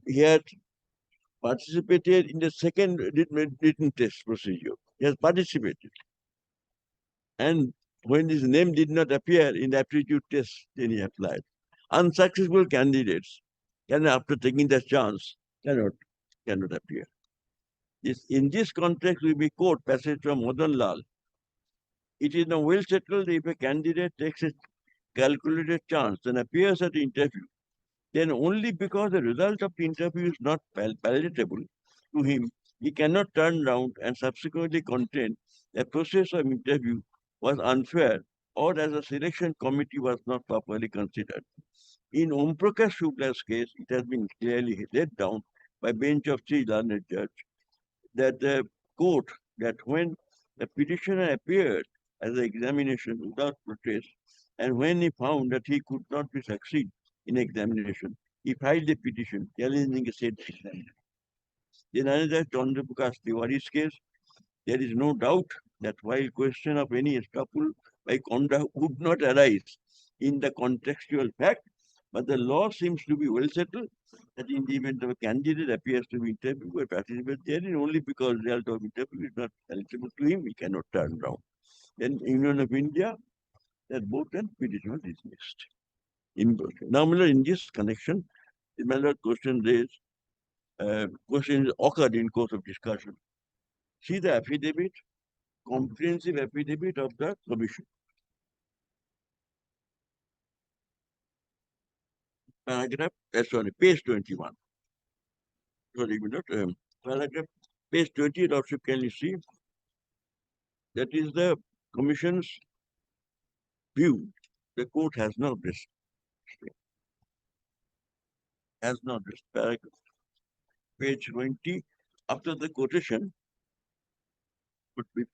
he had participated in the second written test procedure. He has participated. And when his name did not appear in the aptitude test, then he applied. Unsuccessful candidates can, after taking the chance, cannot appear. In this context, we may quote passage from Madan Lal. It is now well settled if a candidate takes a calculated chance and appears at the interview, then only because the result of the interview is not palatable to him, he cannot turn round and subsequently contend the process of interview was unfair or as a selection committee was not properly considered. In Om Prakash Shukla's case, it has been clearly laid down by bench of three learned judge that the court that when the petitioner appeared as an examination without protest, and when he found that he could not be succeed in examination, he filed a petition challenging a said examination. In another Chandra Prakash Tiwari's case, there is no doubt that while question of any estoppel by conduct would not arise in the contextual fact, but the law seems to be well settled that in the event of a candidate appears to be interviewed or participate therein only because the result of interview is not eligible to him, he cannot turn round. Then Union of India, that both and petition was dismissed. Now, in this connection, the question raised, questions occurred in course of discussion. See the affidavit, comprehensive affidavit of the commission. Paragraph, page 21. Sorry, paragraph, page 20, also can you see? That is the commission's view. The court has not this. Paragraph, page 20, after the quotation, would be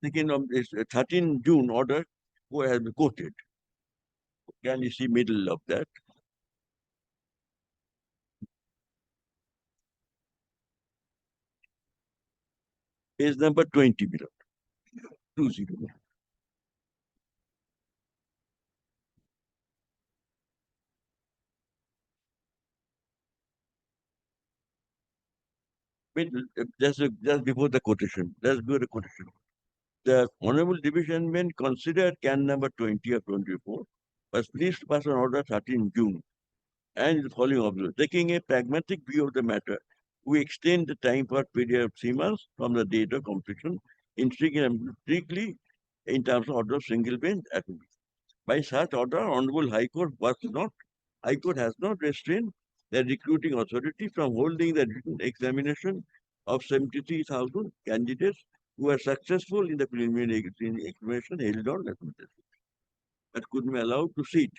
second of this 13 June order, who has been quoted. Can you see middle of that? Page number 20 below. 20. Wait, just before the quotation, let's go to the quotation. The Honorable Division Bench considered can number 20 of 24 was pleased to pass on order 13 June and the following observation. Taking a pragmatic view of the matter, we extend the time for a period of 3 months from the date of completion strictly in terms of order of single bench assembly. By such order, Honorable High Court has not restrained the recruiting authority from holding the written examination of 73,000 candidates who were successful in the preliminary examination held on but couldn't be allowed to sit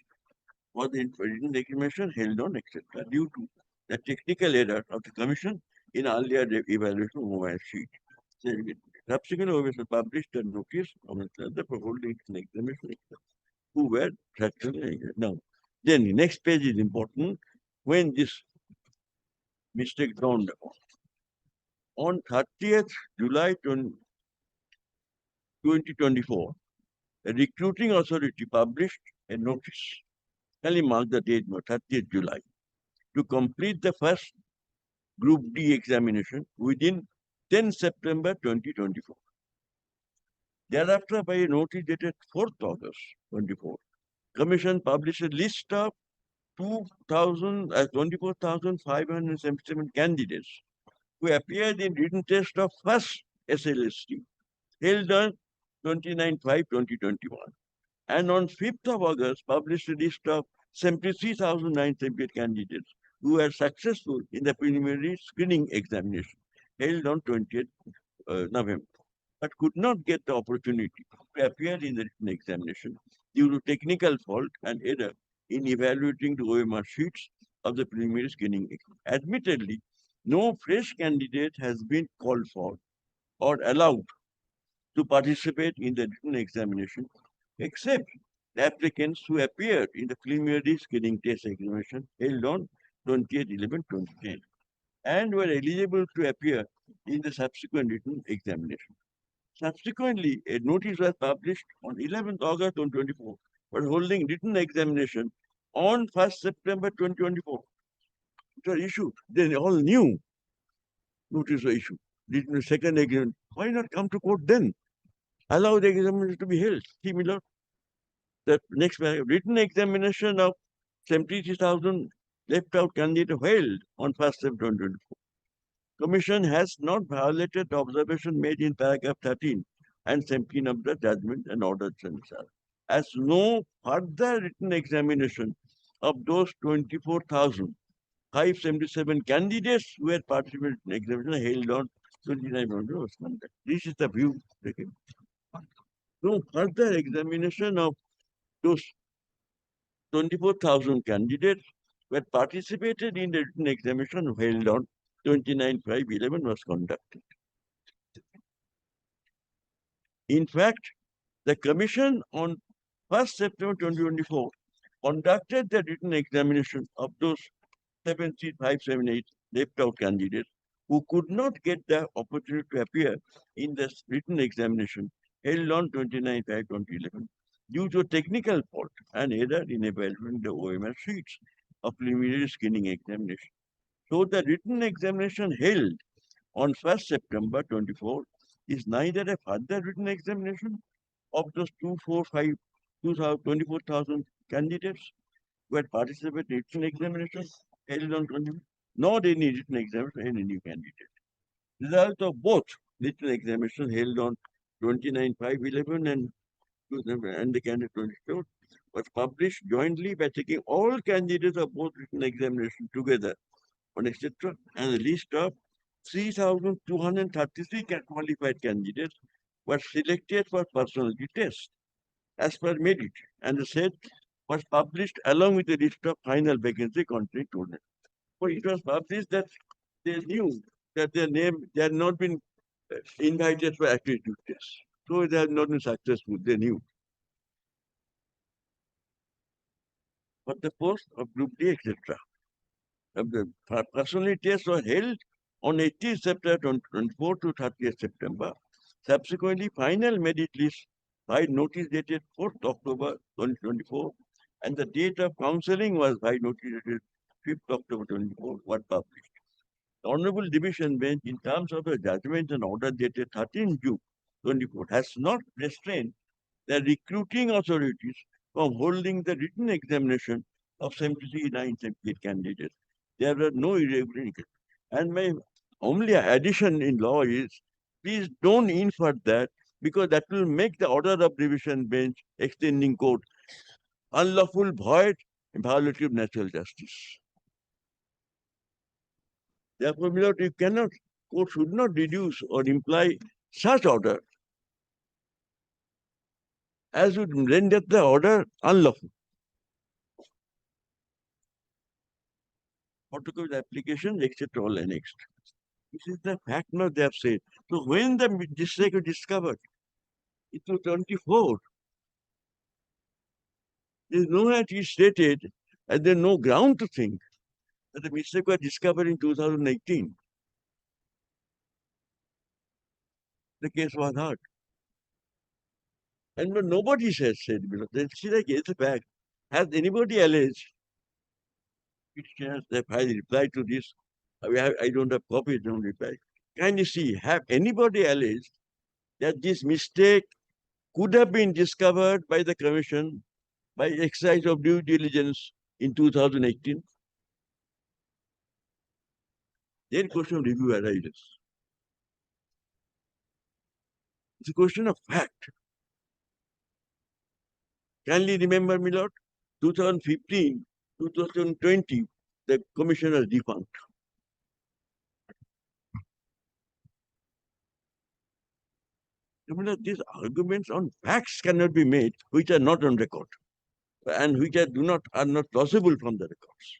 for the written examination held on, etc., due to the technical error of the Commission in earlier evaluation of mobile sheet. Subsequently, OMS published a notice of the for holding an examination, who were successful. Now, then the next page is important. When this mistake dawned on 30th July 2024, a recruiting authority published a notice. Can you mark the date, 30th July, to complete the first Group D examination within 10 September 2024. Thereafter, by a notice dated 4th August 24, Commission published a list of 24,577 candidates who appeared in written test of first SLST held on 29/5/2021, and on 5th of August published a list of 73,978 candidates who were successful in the preliminary screening examination held on 20th November, but could not get the opportunity to appear in the written examination due to technical fault and error in evaluating the OMR sheets of the preliminary screening exam. Admittedly, no fresh candidate has been called for or allowed to participate in the written examination except the applicants who appeared in the preliminary screening test examination held on 28/11/2010 and were eligible to appear in the subsequent written examination. Subsequently, a notice was published on 11th August 2024 for holding written examination on 1st September 2024. It was issued. They all knew notice was issued. The second examination. Why not come to court then? Allow the examination to be held. See, Miller. The next written examination of 73,000 left out candidates held on 1st September 2024. Commission has not violated the observation made in paragraph 13 and 17 of the judgment and order as no further written examination of those 24,577 candidates who had participated in examination held on 29 November was conducted. This is the view taken. No further examination of those 24,000 candidates who had participated in the written examination held on 29/5/11 was conducted. In fact, the Commission on 1st September 2024 conducted the written examination of those 7,578 left out candidates who could not get the opportunity to appear in the written examination held on 29/5/2011 due to a technical fault and error in evaluating the OMR sheets of preliminary screening examination. So the written examination held on 1st September 24 is neither a further written examination of those 24,000 candidates who had participated in written examination held on 20, nor any written examination in any new candidate. Result of both written examination held on 29/5/11 and the candidate 22 was published jointly by taking all candidates of both written examination together on etc. and a list of 3,233 qualified candidates were selected for personality test as per merit, and the set was published along with a list of final vacancy containing total. So it was published that they knew that they had not been invited for aptitude tests. So they have not been successful, they knew. But the post of Group D, etc. The personality tests were held on 18th September 2024 to 30th September. Subsequently, final merit list by notice dated 4th October 2024 and the date of counseling was by notice dated 5th October 2024 were published. The Honorable Division Bench, in terms of the judgment and order dated 13 June 24, has not restrained the recruiting authorities from holding the written examination of 79 78 candidates. There were no irregularities. And my only addition in law is, please don't infer that, because that will make the order of division bench extending court unlawful, void, and violative of natural justice. Therefore, my lord, you cannot, court should not reduce or imply such order as would render the order unlawful. Photocopy application, etc. all annexed. This is the fact now they have said. So when the district was discovered, it was 24. There is nowhere it is stated, and there is no ground to think that the mistake was discovered in 2018. The case was heard. And nobody has said, it's a fact. Has anybody alleged? If I reply to this, I don't have copies, don't reply. Kindly see, have anybody alleged that this mistake could have been discovered by the commission by exercise of due diligence in 2018? Then question of review arises. It's a question of fact. Kindly remember, my lord, 2015, 2020, the commission was defunct. These arguments on facts cannot be made which are not on record and which are not plausible from the records.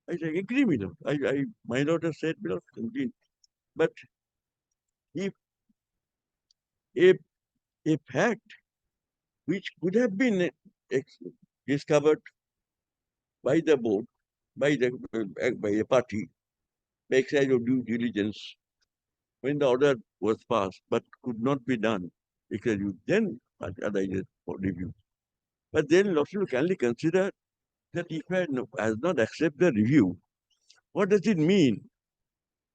I agree, my lord. My lord has said, my lord, indeed. But if a fact which could have been discovered by the board, by a party, by exercise of due diligence, when the order was passed, but could not be done, because you then arises for review. But then Lordship can consider that if I has not accepted the review, what does it mean?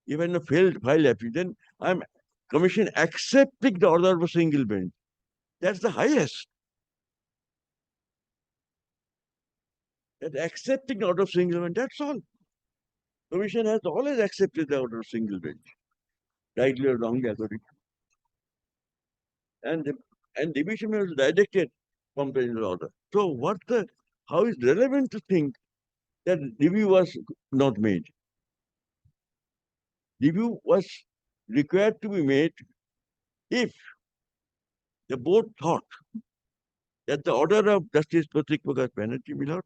If I have failed file appeal, then I'm commission accepting the order of a single bench. That's the highest. That accepting the order of single bench, that's all. Commission has always accepted the order of single bench, rightly or wrongly according. And division was directed from the order. So how is relevant to think that review was not made? Review was required to be made if the board thought that the order of Justice Pratik Prakash Banerjee, my lord,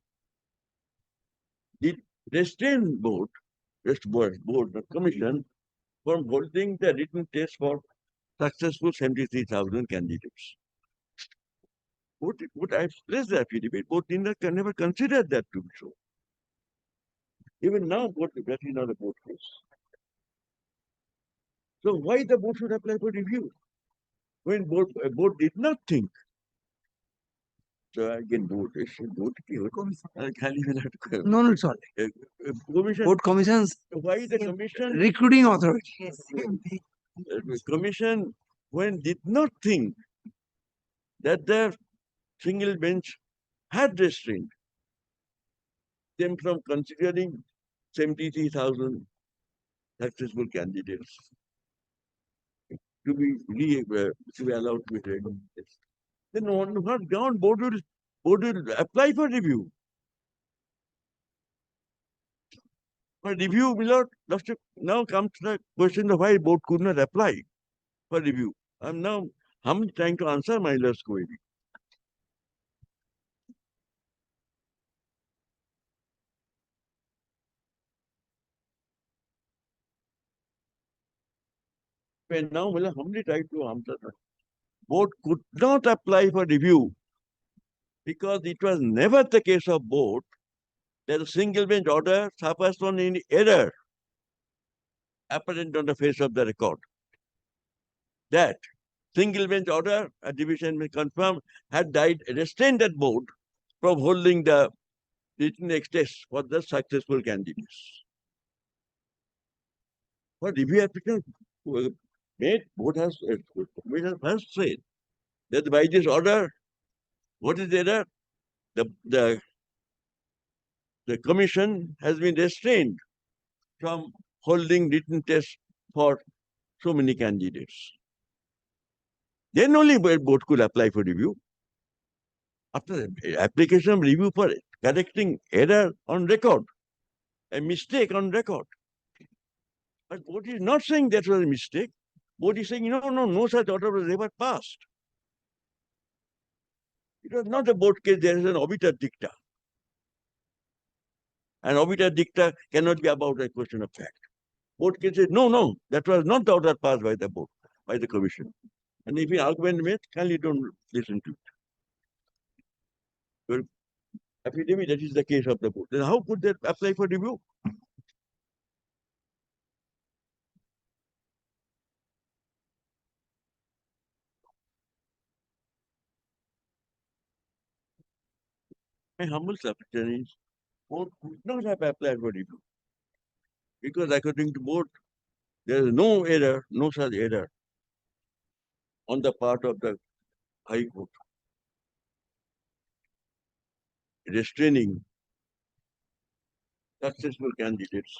did restrain the commission from holding the written test for successful 73,000 candidates. What I expressed the affidavit, board never considered that to be so. Even now, that is not a board case. So why the board should apply for review? When board did not think. So again, board No, it's all right. commission. Board commissions, Why the commission? recruiting authority. Commission, when did not think that the single bench had restrained them from considering 73,000 successful candidates to be allowed to be taken. Then on what ground board will apply for review? For review, my lord, now comes the question of why board could not apply for review. I'm now humbly trying to answer my lord's query. When now I humbly try to answer that. Board could not apply for review because it was never the case of board that a single bench order suffers from any error apparent on the face of the record. That single bench order, a division may confirm, had restrained that board from holding the written test for the successful candidates. But review application made, board has first said that by this order, what is the error? The commission has been restrained from holding written tests for so many candidates. Then only board could apply for review. After the application of review for correcting error on record, a mistake on record. But board is not saying that was a mistake. Board is saying, no such order was ever passed. It was not a board case, there is an obiter dicta. An obiter dicta cannot be about a question of fact. Board can say, no, that was not the order passed by the board, by the commission. And if you argument made, kindly don't listen to it. Well, affidavit, that is the case of the board. Then how could they apply for review? My humble supposition is, board could not have applied for review. Because according to board, there is no error, no such error on the part of the High Court restraining successful candidates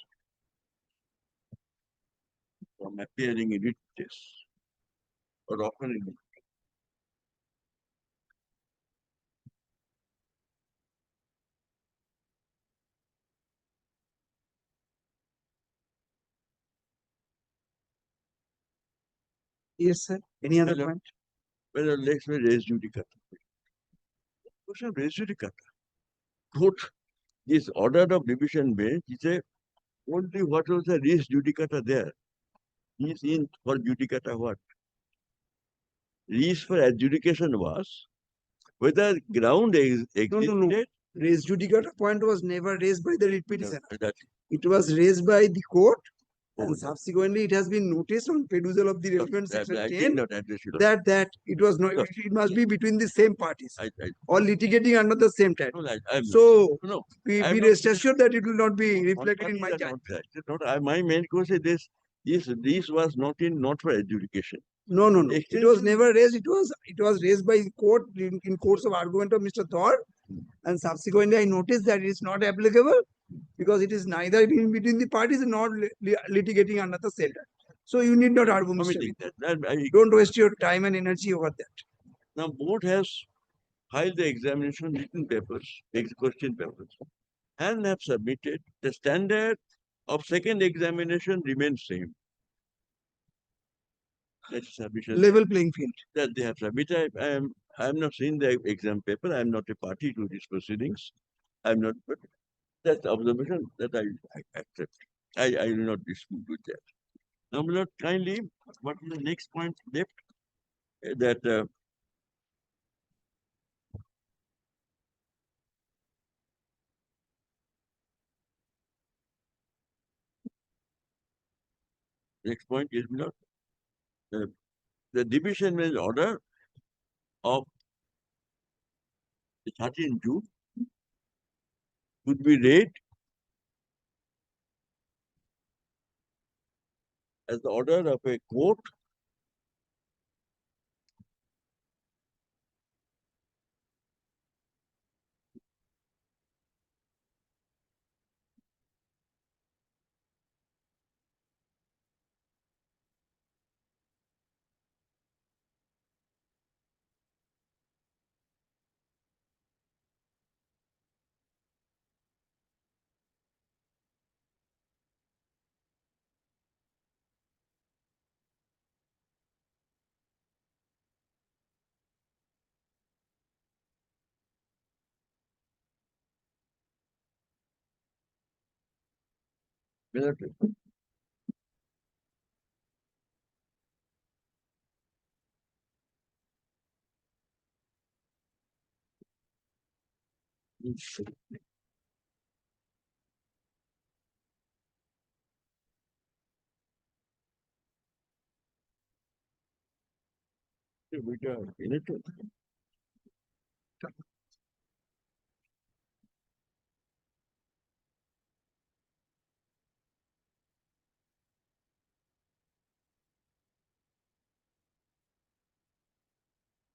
from appearing in written tests or offering it. Yes, sir. Any other Hello. point? Well, let's say res judicata. Question of res judicata. Court, this order of division bench is a only what was the res judicata there. He is in for judicata what? Res for adjudication was whether ground existed. Res judicata point was never raised by the writ petitioner. That It was raised by the court, Oh, and subsequently it has been noticed on perusal of the relevant section I 10 did not address it. that it was not. No. It must be between the same parties I or litigating under the same title. no, I'm So no. be I'm not- rest assured that it will not be reflected in my Not judgment. that. My main question is this was not for adjudication. No. It was Extension- never raised. It was raised by the court in course of argument of Mr. Thor, and subsequently I noticed that it is not applicable because it is neither in between the parties nor litigating under the same title. So you need not argue, Mr. Permitting Vitt. that. Don't waste your time and energy over that. Now, board has filed the examination written papers, question papers, and have submitted. The standard of second examination remains same. That's submission Level playing field. that they have submitted. I am not seeing the exam paper. I am not a party to these proceedings. I am not, but that's the observation that I accept. I will not dispute with that. Now, my lord, kindly, what is the next point left? That next point is not the division bench order of the 13th June could be read as the order of a court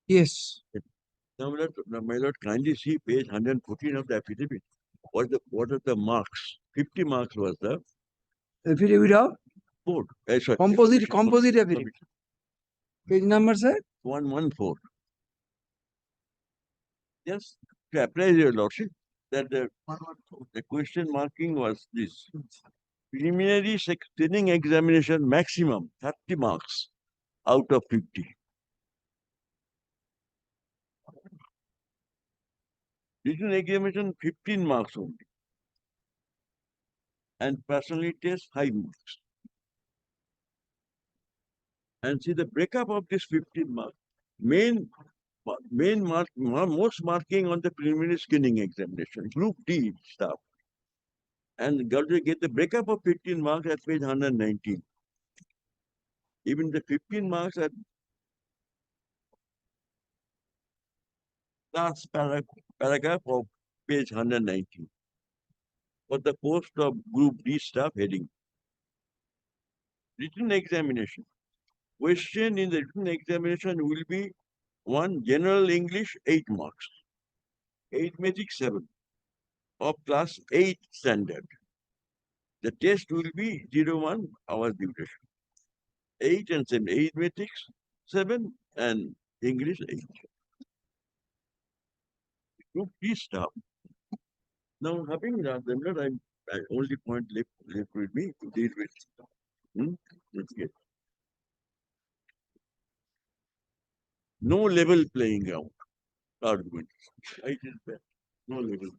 Yes. Now, my lord, kindly see page 114 of the affidavit. What are the marks? 50 marks was the Affidavit of board. Sorry, composite affidavit. Page number, sir? 114. Yes, to apprise your lordship that the question marking was this. Preliminary screening examination maximum 30 marks out of 50. Written examination 15 marks only. And personality test 5 marks. And see the breakup of this 15 marks. Most marking on the preliminary screening examination, group D stuff. And got to get the breakup of 15 marks at page 119. Even the 15 marks at last paragraph of page 119. For the post of group D staff heading. Written examination. Question in the written examination will be 1 general English 8 marks. Arithmetic 7 of class 8 standard. The test will be 01 hours duration. 8 and 7. Arithmetics 7 and English 8. Group D staff. Now, having done that, I only point left with me to deal with. Let's get. No level playing ground argument. I did that. No level.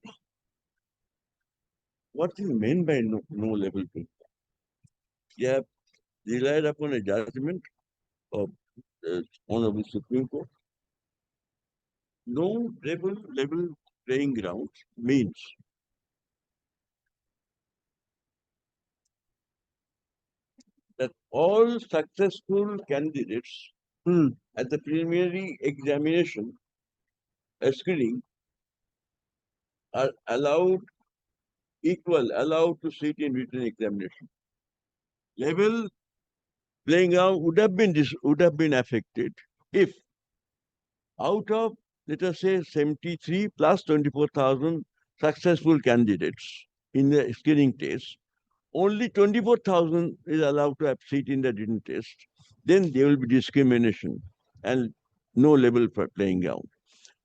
What is meant by no level playing? You have relied upon a judgment of the Honorable Supreme Court. No level playing ground means that all successful candidates at the preliminary examination screening are allowed to sit in written examination. Level playing ground would have been affected if out of, let us say, 73 plus 24,000 successful candidates in the screening test, only 24,000 is allowed to have seat in the written test. Then there will be discrimination and no level playing ground.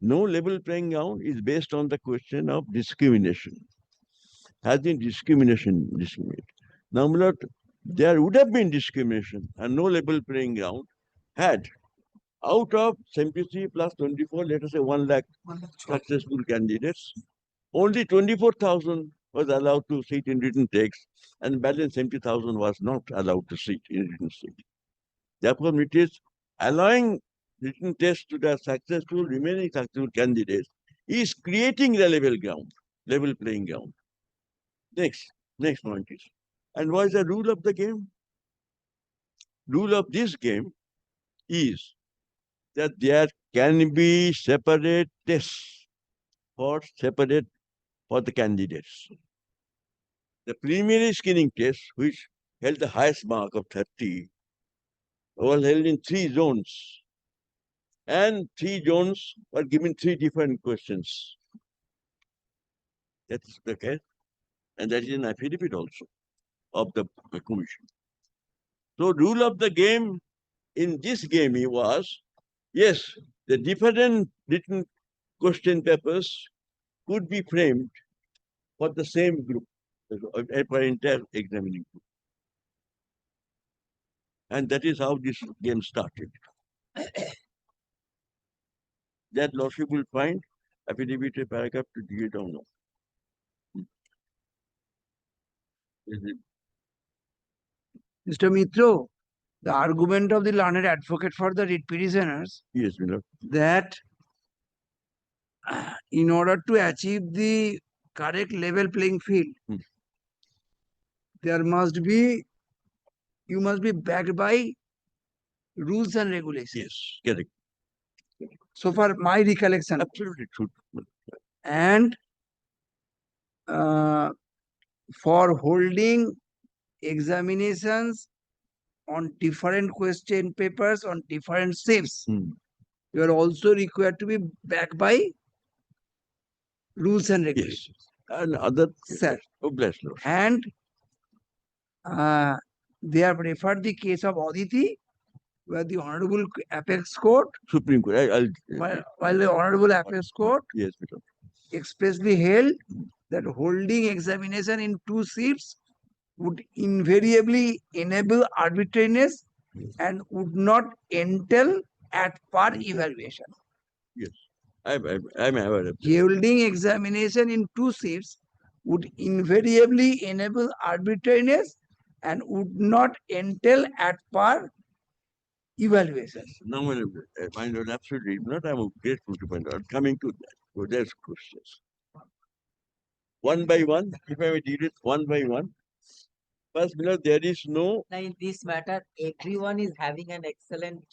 No level playing ground is based on the question of discrimination. Has been discriminated. Now, my lord, there would have been discrimination and no level playing ground had out of 73 plus 24, let us say 1 lakh successful candidates, only 24,000 was allowed to sit in written text and balance 70,000 was not allowed to sit in written text. Therefore, it is allowing written test to the remaining successful candidates is creating the level playing ground. Next point is, and what is the rule of the game? Rule of this game is that there can be separate tests for the candidates. The preliminary screening test, which held the highest mark of 30, was held in 3 zones. And 3 zones were given 3 different questions. That is the case. And that is an affidavit also of the commission. So rule of the game in this game was, yes, the different written question papers could be framed for the same group, for entire examining group. And that is how this game started. That lordship will find affidavit a paragraph to do it or no. Mr. Mitro, the argument of the learned advocate for the writ petitioners Yes, my lord. that in order to achieve the correct level playing field, you must be backed by rules and regulations. Yes, correct. So far, my recollection. Absolutely true. And for holding examinations on different question papers on different shifts, Hmm. you are also required to be backed by rules and regulations. Yes. And other. Sir. Oh, bless Lord. And they have referred the case of Aditi, where the Honorable Apex Court, Supreme Court. I'll. while the Honorable Apex Court Yes, Mr. expressly held that holding examination in two shifts would invariably enable arbitrariness and would not entail at par evaluation. I'm aware of that. Holding examination in two shifts would invariably enable arbitrariness and would not entail at par evaluation. No, my Lord, absolutely not. I'm grateful to my Lord. Coming to that. So there's questions. One by one, if I may deal it one by one. First, my Lord, there is no. Now, in this matter, everyone is having an excellent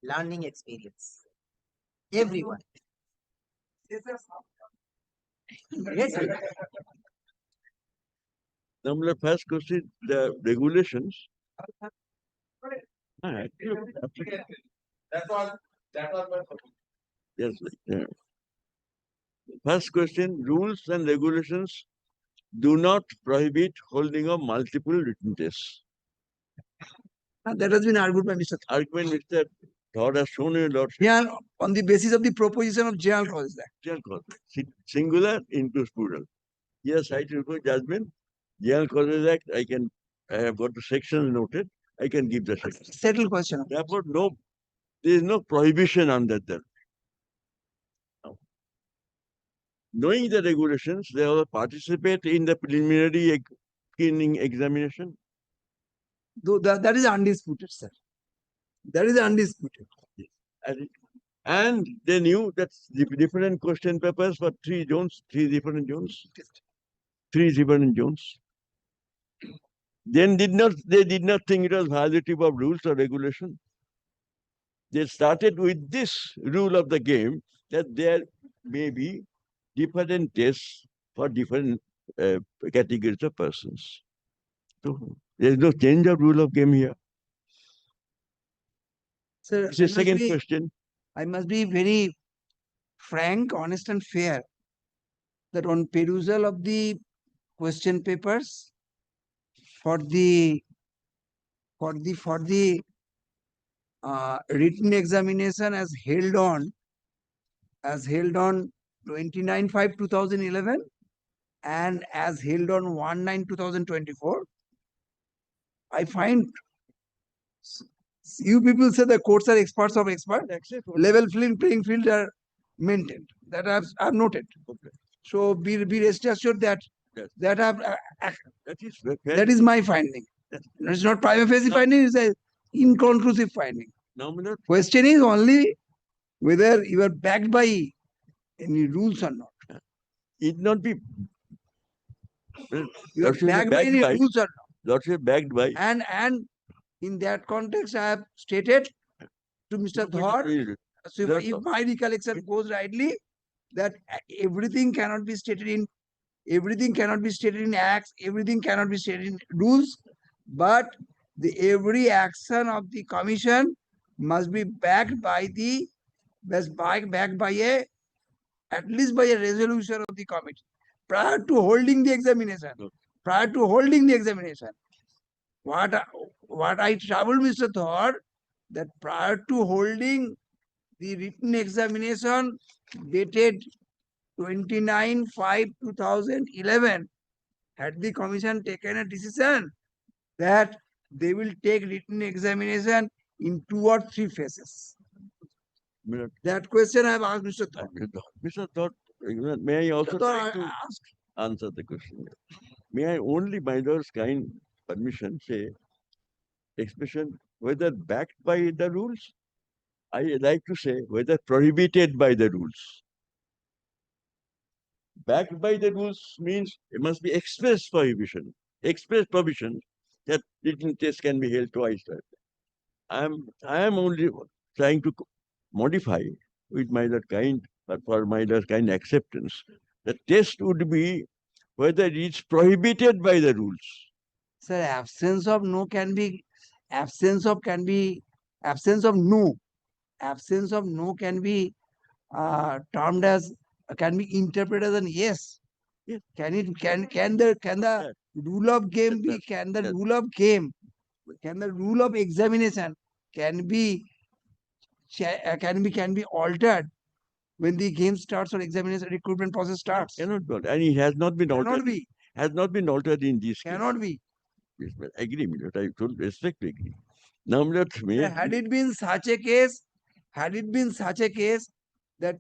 learning experience. Everyone. Yes, sir. Now, my Lord, first question, the regulations. Absolutely. That was my Yes, yeah. First question, rules and regulations do not prohibit holding of multiple written tests. That has been argued by Mr. Argument Mr. Todd has shown you a lot. Yeah, on the basis of the proposition of General Causes Act. Singular includes plural. Yes, I will go judgment. General Causes Act, I have got the sections noted. I can give the section. Settled question. Therefore, there is no prohibition under that. Now, knowing the regulations, they will participate in the preliminary screening examination. Though that is undisputed, sir. That is undisputed. And they knew that different question papers for three different zones. Then they did not think it was violative of rules or regulation. They started with this rule of the game that there may be different tests for different categories of persons. So there is no change of rule of game here. Sir, This is second question. I must be very frank, honest, and fair that on perusal of the question papers for the written examination as held on 29/5/2011 and as held on 1/9/2024, I find you people say the courts are experts of expert. Level playing field are maintained. That I've noted. Okay. So be rest assured that Yes. that That is my finding. It's not prima facie finding. It's a inconclusive finding. nominal. Question is only whether you are backed by any rules or not. It not be. You are That should be backed by backed any by- rules or not. That should be backed by. And in that context, I have stated to Mr. Dhar, so That's if all. my recollection goes rightly, that everything cannot be stated in acts, everything cannot be stated in rules, but every action of the commission must be backed by at least by a resolution of the committee prior to holding the examination. Okay. Prior to holding the examination, what I troubled Mr. Thor, that prior to holding the written examination dated 29/5/2011, had the commission taken a decision that they will take written examination in 2 or 3 phases. Minute. That question I have asked Mr. Thor. Mr. Todd, may I also Mr. Thor, try I to asked, answer the question? May I only, by Lord's kind permission, say expression whether backed by the rules? I like to say whether prohibited by the rules. Backed by the rules means it must be express prohibition, express provision that written test can be held twice. I am only trying to modify with Maida's kind, but for Maida's kind acceptance. The test would be whether it is prohibited by the rules. Sir, absence of no can be, absence of can be, absence of no, absence of no can be termed as, can be interpreted as an yes. Yes. Can it, can the Yes. rule of game be, Yes. can the Yes. rule of game, can the rule of examination can be, can be altered when the game starts or examination recruitment process starts? Cannot be, and it has not been altered. Cannot be, Has not been altered in this case. cannot be. Yes, but agree, Milord. I told respect agree. Now, Milord, Had it been such a case, had it been such a case that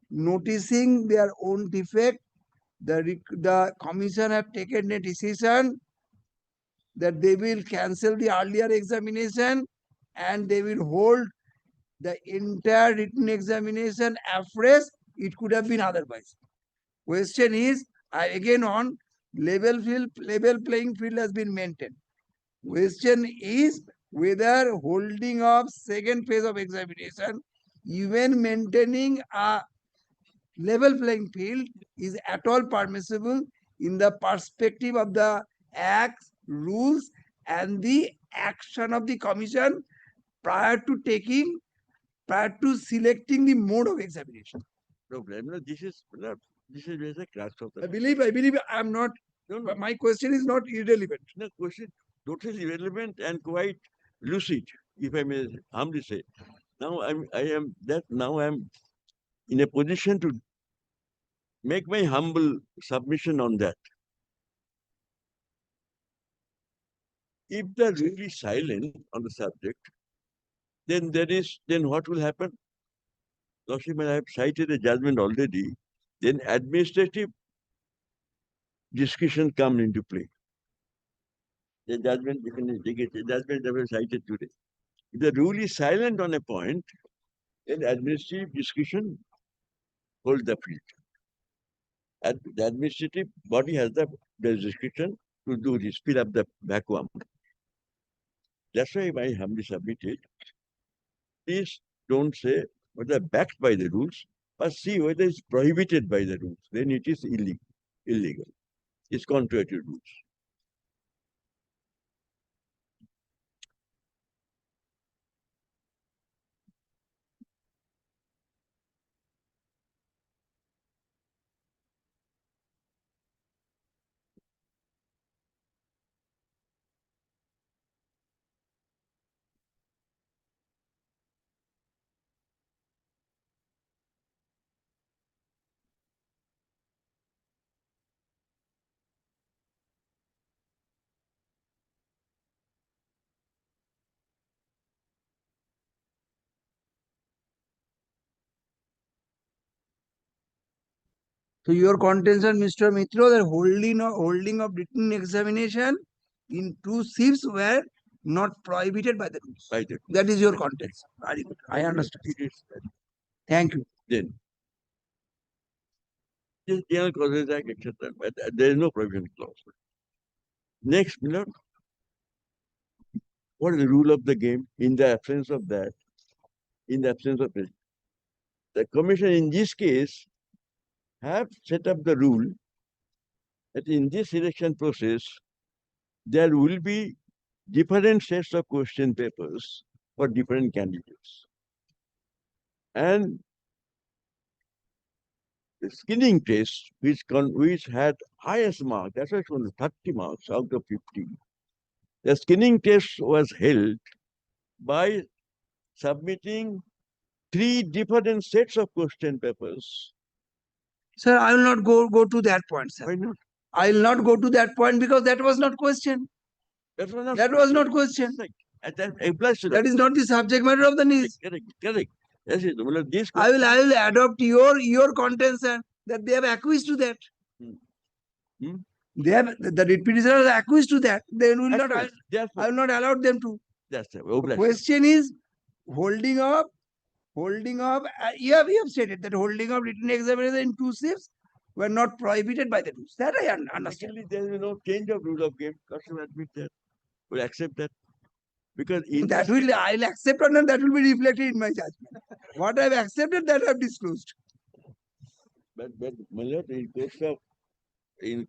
noticing their own defect, the commission have taken a decision that they will cancel the earlier examination and they will hold the entire written examination afresh, it could have been otherwise. Question is, again on level playing field has been maintained. Question is whether holding of second phase of examination, even maintaining a level playing field, is at all permissible in the perspective of the acts, rules, and the action of the commission prior to selecting the mode of examination. no, Milord, this is the crux of the. I believe I am not, No, no, but my question is not irrelevant. no question totally relevant and quite lucid, if I may humbly say. Now I am in a position to make my humble submission on that. If the rule is silent on the subject, then what will happen? Lordship, I have cited a judgment already. Then administrative discretion come into play. The judgment, you can take it, the judgment that was cited today. If the rule is silent on a point, then administrative discretion hold the field. And the administrative body has the discretion to do this, fill up the vacuum. That's why I humbly submitted. Please don't say whether backed by the rules, but see whether it's prohibited by the rules. Then it is illegal. It's contrary to rules. So your contention, Mr. Mitro, that holding of written examination in two shifts were not prohibited by the rules. By the That is your contention. Very good. I understand. It is Thank you. then. This Penal Causes Act, etc. But there is no provision clause. Next, Milord, what is the rule of the game in the absence of that? In the absence of it, the commission in this case have set up the rule that in this selection process, there will be different sets of question papers for different candidates. And the screening test, which had highest mark, that's why it's only 30 marks out of 50. The screening test was held by submitting 3 different sets of question papers. Sir, I will not go to that point, sir. Why not? I will not go to that point because that was not question. That was not. That was not question. And that applies to That is not the subject matter of the news. Correct. Yes, well, this I will adopt your contention that they have acquiesced to that. Hmm. They have the petitioner has acquiesced to that. They will not. I will not allow them to. That's the The question is holding up. You have stated that holding of written examination in two shifts were not prohibited by the rules. That I understand. Actually, there is no change of rule of game. Customer admit that. Will accept that. Because in That this will I'll accept or not. That will be reflected in my judgment. What I've accepted, that I've disclosed. But my lord, in course of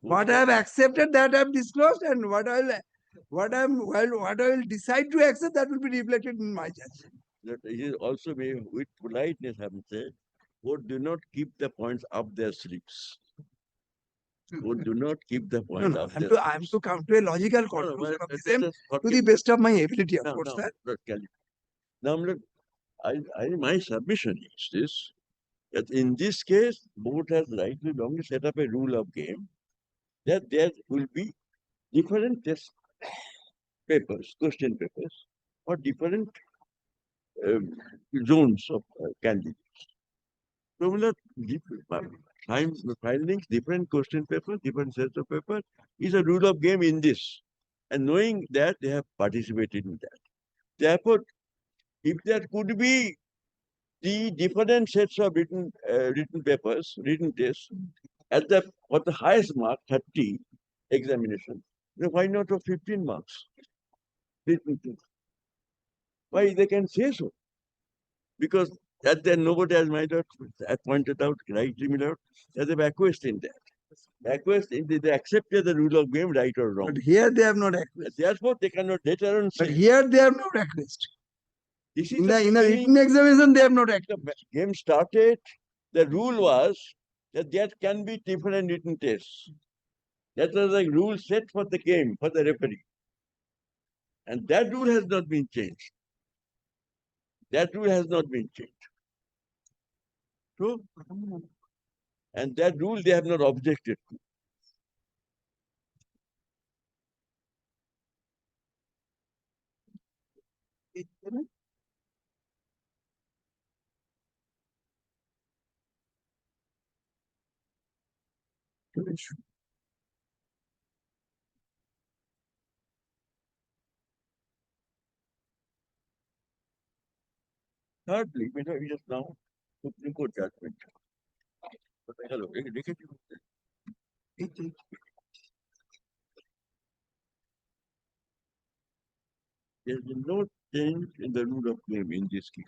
What I have accepted, that I have disclosed, and what I will decide to accept, that will be reflected in my judgment. that it is also may with politeness have said, court do not keep the points up their sleeves. Court do not keep the No, point no, up I'm their to, I'm sleeves. to come to a logical No, no, conclusion but of the let same us to forget the best of my ability, of No, course. no, Sir. not Kelly. Now, look, my submission is this, that in this case, board has rightly wrongly set up a rule of game that there will be different test papers, question papers, for different um, zones of candidates. So, we'll not time finding different question papers, different sets of papers is a rule of game in this. And knowing that they have participated in that. Therefore, if there could be the different sets of written papers, written tests, at the for the highest mark, 30 examination, then why not of 15 marks? Written test? Why they can say so? Because that then nobody has pointed out, rightly made out, there's a acquiesced in that. Acquiesced in they accepted the rule of game, right or wrong. But here they have not acquiesced. Therefore, they cannot later on But say, here they have not acquiesced. this is In the the beginning. written examination, they have not acquiesced. The game started, the rule was that there can be different written tests. That was the rule set for the game, for the referee. And that rule has not been changed. That rule has not been changed. True? And that rule they have not objected to. Thirdly, we just now Supreme Court judgment. Hello, there's been no change in the rule of game in this case.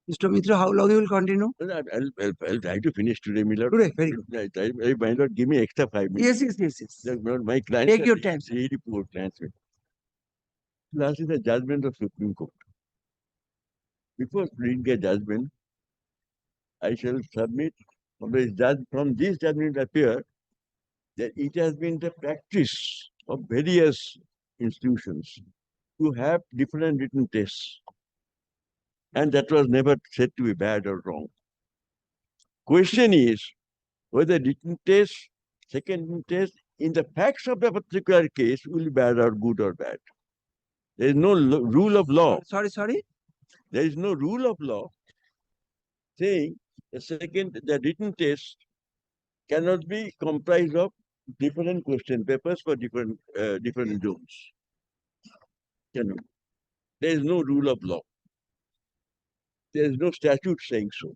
Mr. Mitra, how long you will continue? I'll try to finish today, Miller. Today, very good. I might not give me extra 5 minutes. Yes. My clients Take your time. really poor clients. Last is the judgment of Supreme Court. Before reading a judgment, I shall submit from this judgment appear that it has been the practice of various institutions to have different written tests. And that was never said to be bad or wrong. Question is whether written test, second written test, in the facts of the particular case will be bad or good or bad. There is no rule of law. Sorry. There is no rule of law saying the written test cannot be comprised of different question papers for different zones. Cannot. There is no rule of law. There is no statute saying so.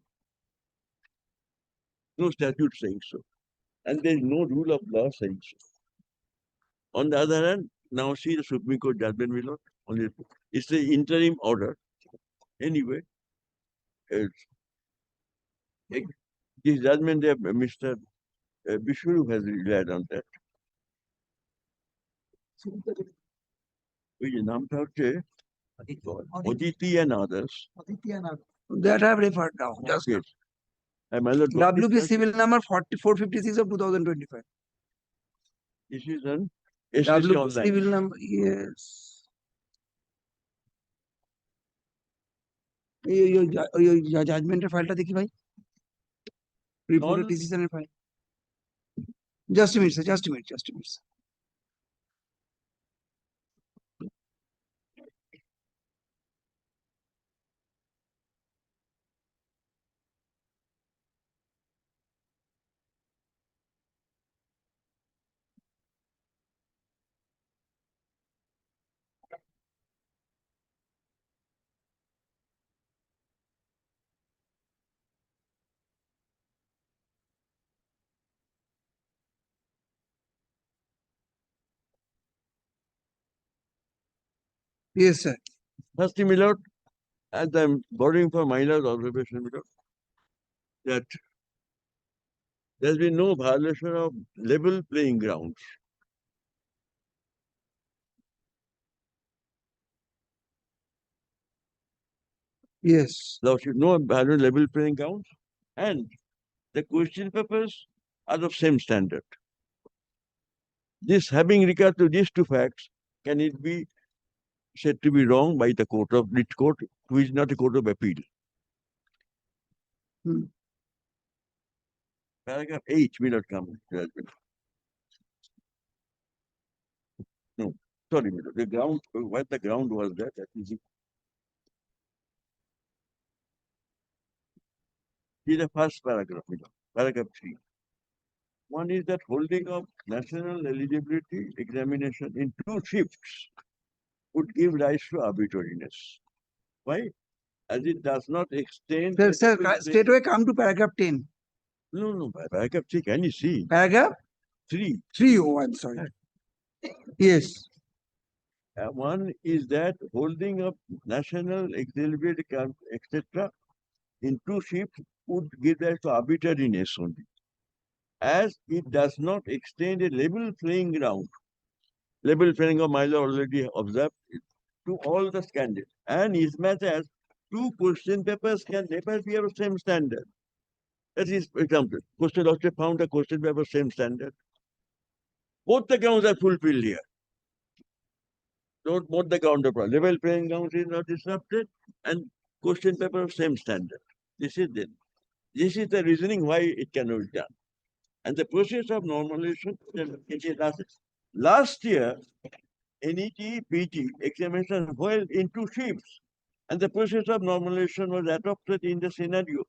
No statute saying so. And there is no rule of law saying so. On the other hand, now see the Supreme Court judgment will not only it's the interim order. Anyway, this judgment Mr. Bishuru has relied on that. Which is named after Aditi and others. That I have referred now. Just Yes. My lord, WP civil number 4456 of 2025. this is an SSC WP online. civil number, yes. your judgment ফাইলটা দেখি ভাই রিপোর্টের ডিসিশনের file just a minute sir, just a minute sir. Yes, sir. Firstly, my lord, as I'm borrowing from my lord's observation, my lord, that there's been no violation of level playing grounds. Yes. There should no violation of level playing grounds, and the question papers are of same standard. This, having regard to these two facts, can it be said to be wrong by the court of writ court, who is not a court of appeal? Hmm. Paragraph 8 will not come to judgment. No, sorry, my lord. The ground, what the ground was that is it. See the first paragraph, my lord. Paragraph 3. One is that holding of national eligibility examination in two shifts would give rise to arbitrariness. Why? As it does not extend. Sir, the sir, level playing- straight away come to paragraph 10. No, paragraph 3, can you see? Paragraph 3. 3. Oh, I'm sorry. Yes. One is that holding of national eligibility, etc., in two shifts would give rise to arbitrariness only, as it does not extend a level playing ground. Level playing ground, my lord already observed it, to all the candidates. And as much as two question papers can never be of the same standard. That is, for example, question also found a question paper same standard. Both the grounds are fulfilled here. Both the ground of level playing ground is not disrupted, and question paper of same standard. This is the reasoning why it cannot be done. And the process of normalization, it is last year, NET, PT examination held in two shifts, and the process of normalization was adopted in the scenario.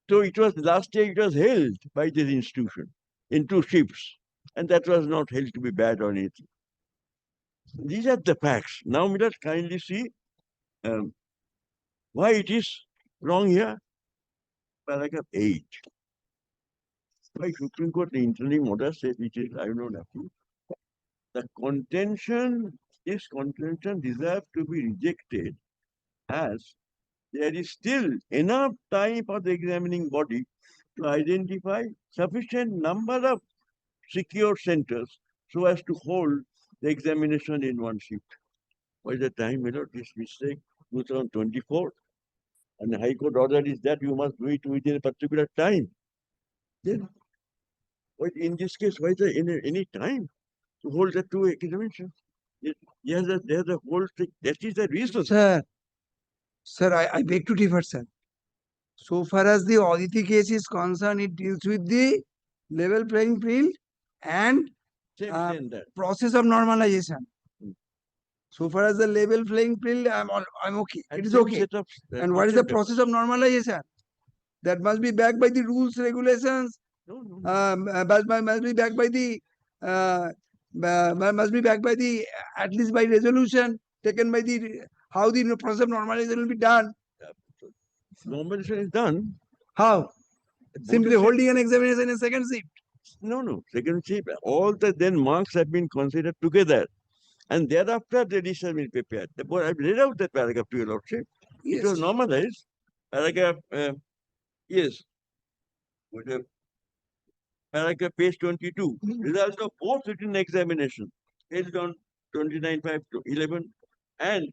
So it was last year, it was held by this institution in two shifts, and that was not held to be bad or anything. These are the facts. Now, let us kindly see why it is wrong here. Paragraph 8. By Supreme Court, the interim order says it is, I know nothing. The contention, this contention deserves to be rejected as there is still enough time for the examining body to identify sufficient number of secure centers so as to hold the examination in one shift. By the time, this mistake, 2024, and the High Court order is that you must do it within a particular time. Then, in this case, why is there any time to hold the two examinations? There's a whole thing. That is the reason. Sir, I beg to differ, sir. So far as the Aditi case is concerned, it deals with the level playing field and Same uh, standard. process of normalization. Hmm. So far as the level playing field, I'm okay. And It is same okay. set of, And what is the question process of normalization? That must be backed by the rules, regulations. paper. No. Must be backed by the must be backed by the at least by resolution taken by the how the process of normalization will be done. Normalization is done. How? Both Simply the holding an examination in second shift. No. Second shift, all the then marks have been considered together. And thereafter the list has been prepared. The board, I've read out that paragraph to your lordship. It was Yes. normalized. Paragraph, yes. With the paragraph page 22. Results of both written examination held on 29/5/11 and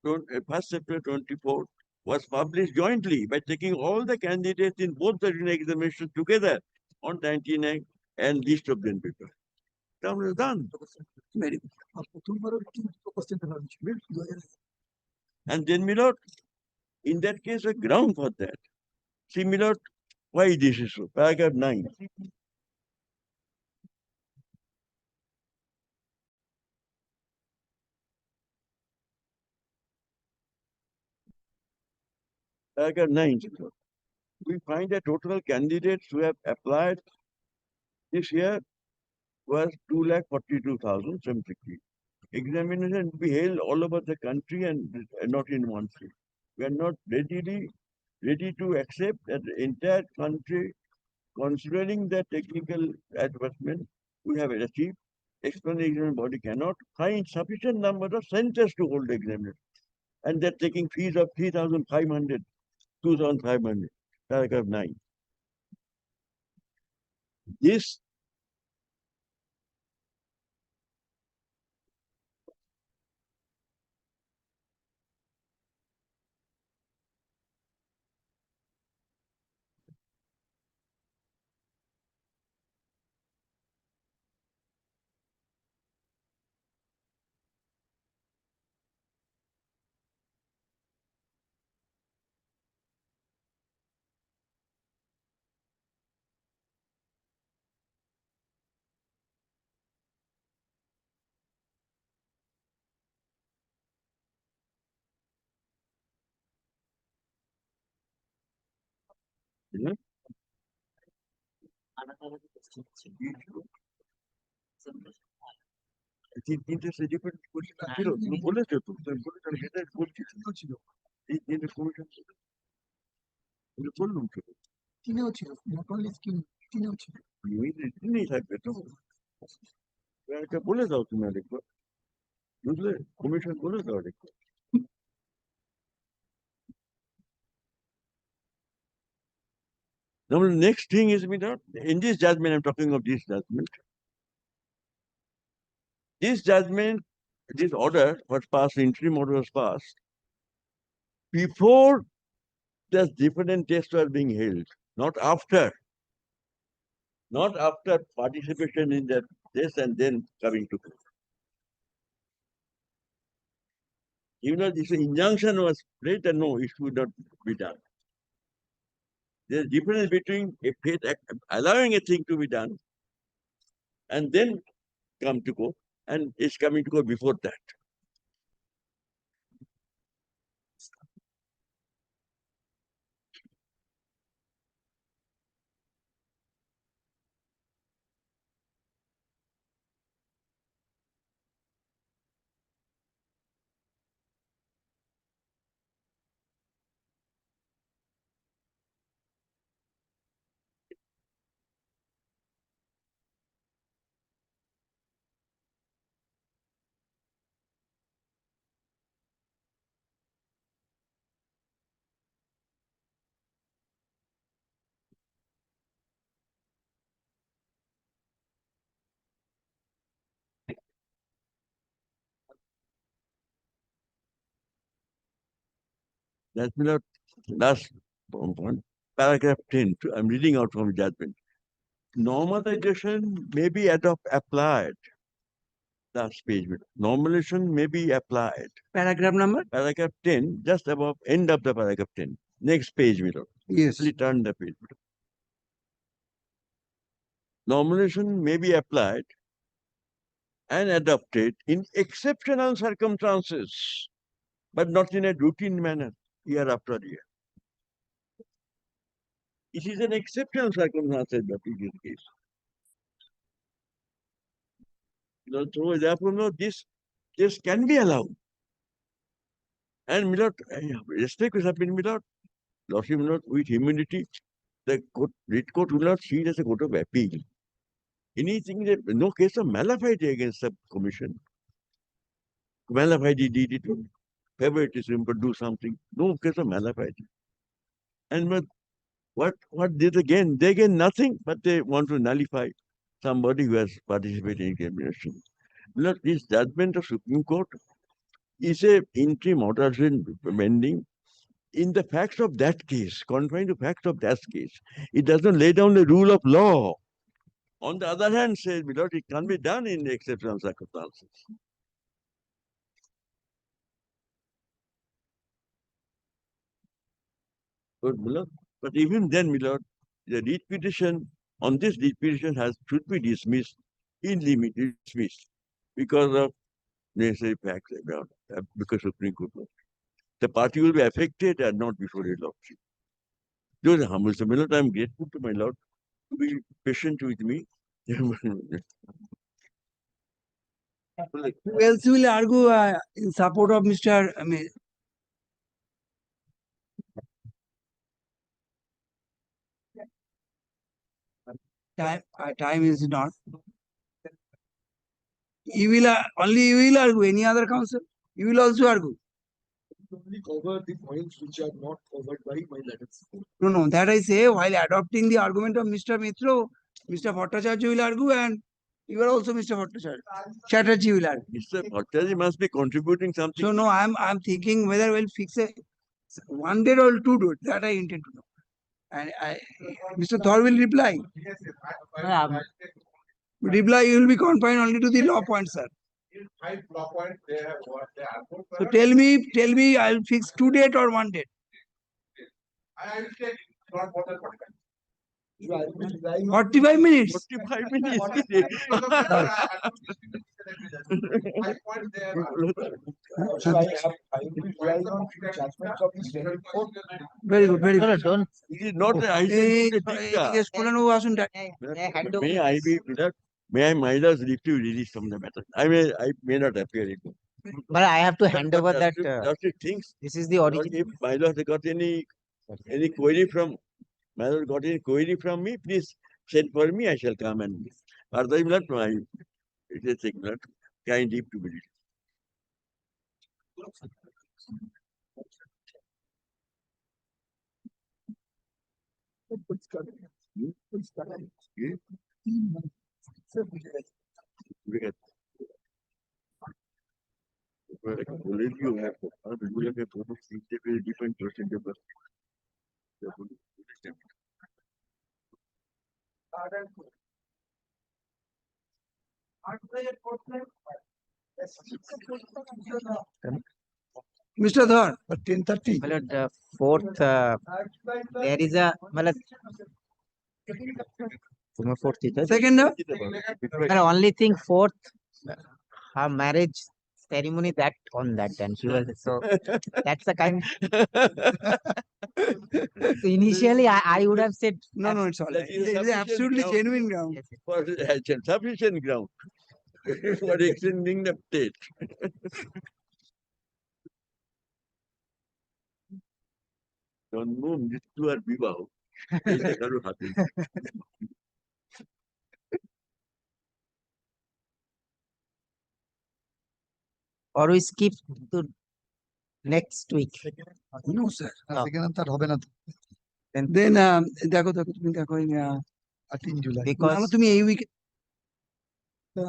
1st September 24 was published jointly by taking all the candidates in both the written examinations together on 99 and list of them paper. That was done. Very good. প্রথমবারও কিন্তু question paper হয়েছিল। 2000 And then, my lord, in that case, a ground for that. See, my lord, why this is so? Paragraph 9. Paragraph 9. We find that total candidates who have applied this year was 2,42,760. Examination will be held all over the country and not in one state. We are not ready to accept that the entire country, considering the technical advancement we have achieved, extraordinary examination body cannot find sufficient number of centers to hold the examination. And they're taking fees of 3,500, 2,500, paragraph 9. This you know, তিনটে different question ছিল তুমি বলেছো তো তুমি বলেছো আমি সেটাই বলছি ছিল এই তিনটে কমিশন বললাম তো তিনেও ছিল নট অনলি স্কিম তিনেও ছিল তিনই থাকবে তো এটা বলে দাও তুমি আরেকবার বুঝলে কমিশন বলে দাও আরেকবার Now, the next thing is, in this judgment, I'm talking of this judgment. This judgment, this order was passed, interim order was passed, before the different tests were being held, not after. Not after participation in that test and then coming to court. This injunction was placed and no, it should not be done. There's a difference between a fate allowing a thing to be done and then come to court, and it's coming to court before that. That's not last point. Paragraph 10, I'm reading out from judgment. Normalization may be applied. Last page. Normalization may be applied. Paragraph number? Paragraph 10, just above end of the paragraph 10. Next page below. Yes. Please turn the page below. Normalization may be applied and adopted in exceptional circumstances, but not in a routine manner, year after year. It is an exceptional circumstance in the previous case. So therefore, this can be allowed. And respect has been with humility, the writ court will not see it as a court of appeal. Anything, no case of malafide against the commission. Malafide did it, favoritism, but do something. No case of malafide. And what did again? They gain nothing, but they want to nullify somebody who has participated in examination. This judgment of Supreme Court is a interim order bending in the facts of that case, confined to facts of that case. It does not lay down the rule of law. On the other hand, says, it can be done in exceptional circumstances. But even then, the writ petition on this writ petition should be dismissed, dismissed because of necessary facts because Supreme Court. The party will be affected and not before a lordship. Those are humble. So, I'm grateful to my Lord to be patient with me. Who else will argue in support of Mr. Time is not. You will, only you will argue, any other council? You will also argue. Only cover the points which are not covered by my letters. No, no, that I say while adopting the argument of Mr. Mitro, Mr. Bhattacharya will argue and you are also Mr. Bhattacharya. Chatterjee will argue. Mr. Bhattacharya must be contributing something. So no, I'm thinking whether we'll fix a 1 day or 2 days. That I intend to know. And Mr. Thor will reply. Reply, you will be confined only to the law points, sir. In 5 law points, they have what they are. So tell me, I'll fix 2 date or 1 date. I will take not more than 45. 45 minutes. 45 minutes. 5 points they have. So I will rely on judgments of the Supreme Court. Very good, very No, no, good. don't. It is not a I এই said dicta. এদিকে স্কুলে নেবো আসুন ডাক- Hand over May I this. be without, may I Midas leave to release from the matter? I may not appear in. But I have to hand over that. Justice thinks, This is the original. if Midas got any query from, Midas got any query from me, please send for me, I shall come and, further I will not, it is a not kind deep to be. Because well, like, well, if you have, you have a total seat, they will different percentage of the- Mr. Dhar, But 10:30. My lord, fourth, there is a, my lord, तुम्हें fourth is it? second now? My lord, only thing fourth, her marriage ceremony that on that and she was so that's the kind. So initially I would have said No, no, it's all That right. is It is sufficient absolutely ground. genuine ground. yes, yes. For sufficient ground for extending the date. জন্ম মৃত্যু আর বিবাহ এইটা কারোর হাতে নেই। or we skip to next week. No, sir. No. সেখানে তার হবে না তো, Then দেখো তুমি দেখো 13 জুলাই। Because তুমি এই উইকে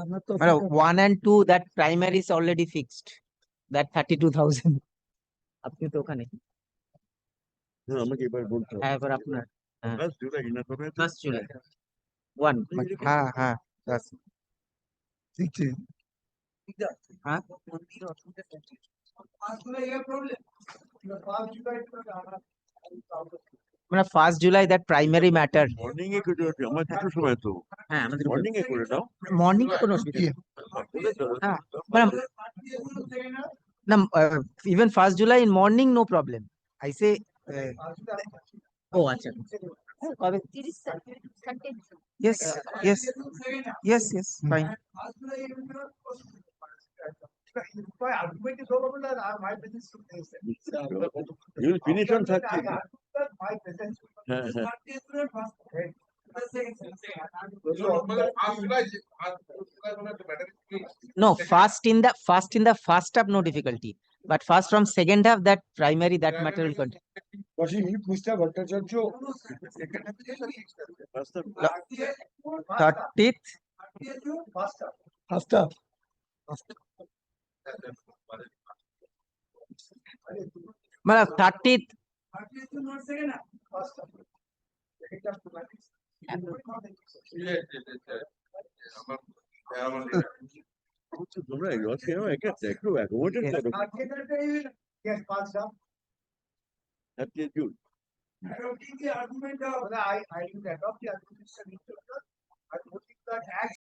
আমরা তো my lord, 1 and 2 that primary is already fixed. That 32,000. আপনি তো ওখানে না, আমাকে এবার বলতে হবে হ্যাঁ এবার আপনার First July না কবে আছে? 1st July 1 হ্যাঁ হ্যাঁ that's দেখছি হ্যাঁ মানে 1st July that primary matter morning এ করে দাও, আমার দুটো সময় তো হ্যাঁ আমাদের মর্নিং এ করে দাও মর্নিং কোনো অসুবিধা নেই। বলে দাও। হ্যাঁ মানে না even 1st July in morning no problem I say ও আচ্ছা কবে yes yes yes yes fine You will finish on 30. হ্যাঁ হ্যাঁ no first in the first half no difficulty but first from second half that primary that matter will continue mister Bhattacharya First of- 30th ফার্স্টটা মানে 30th তোমরা এগুলো কেন একা একটু accommodate করো 30th June Adopting the argument of I will adopt the argument, Mr. Mittal.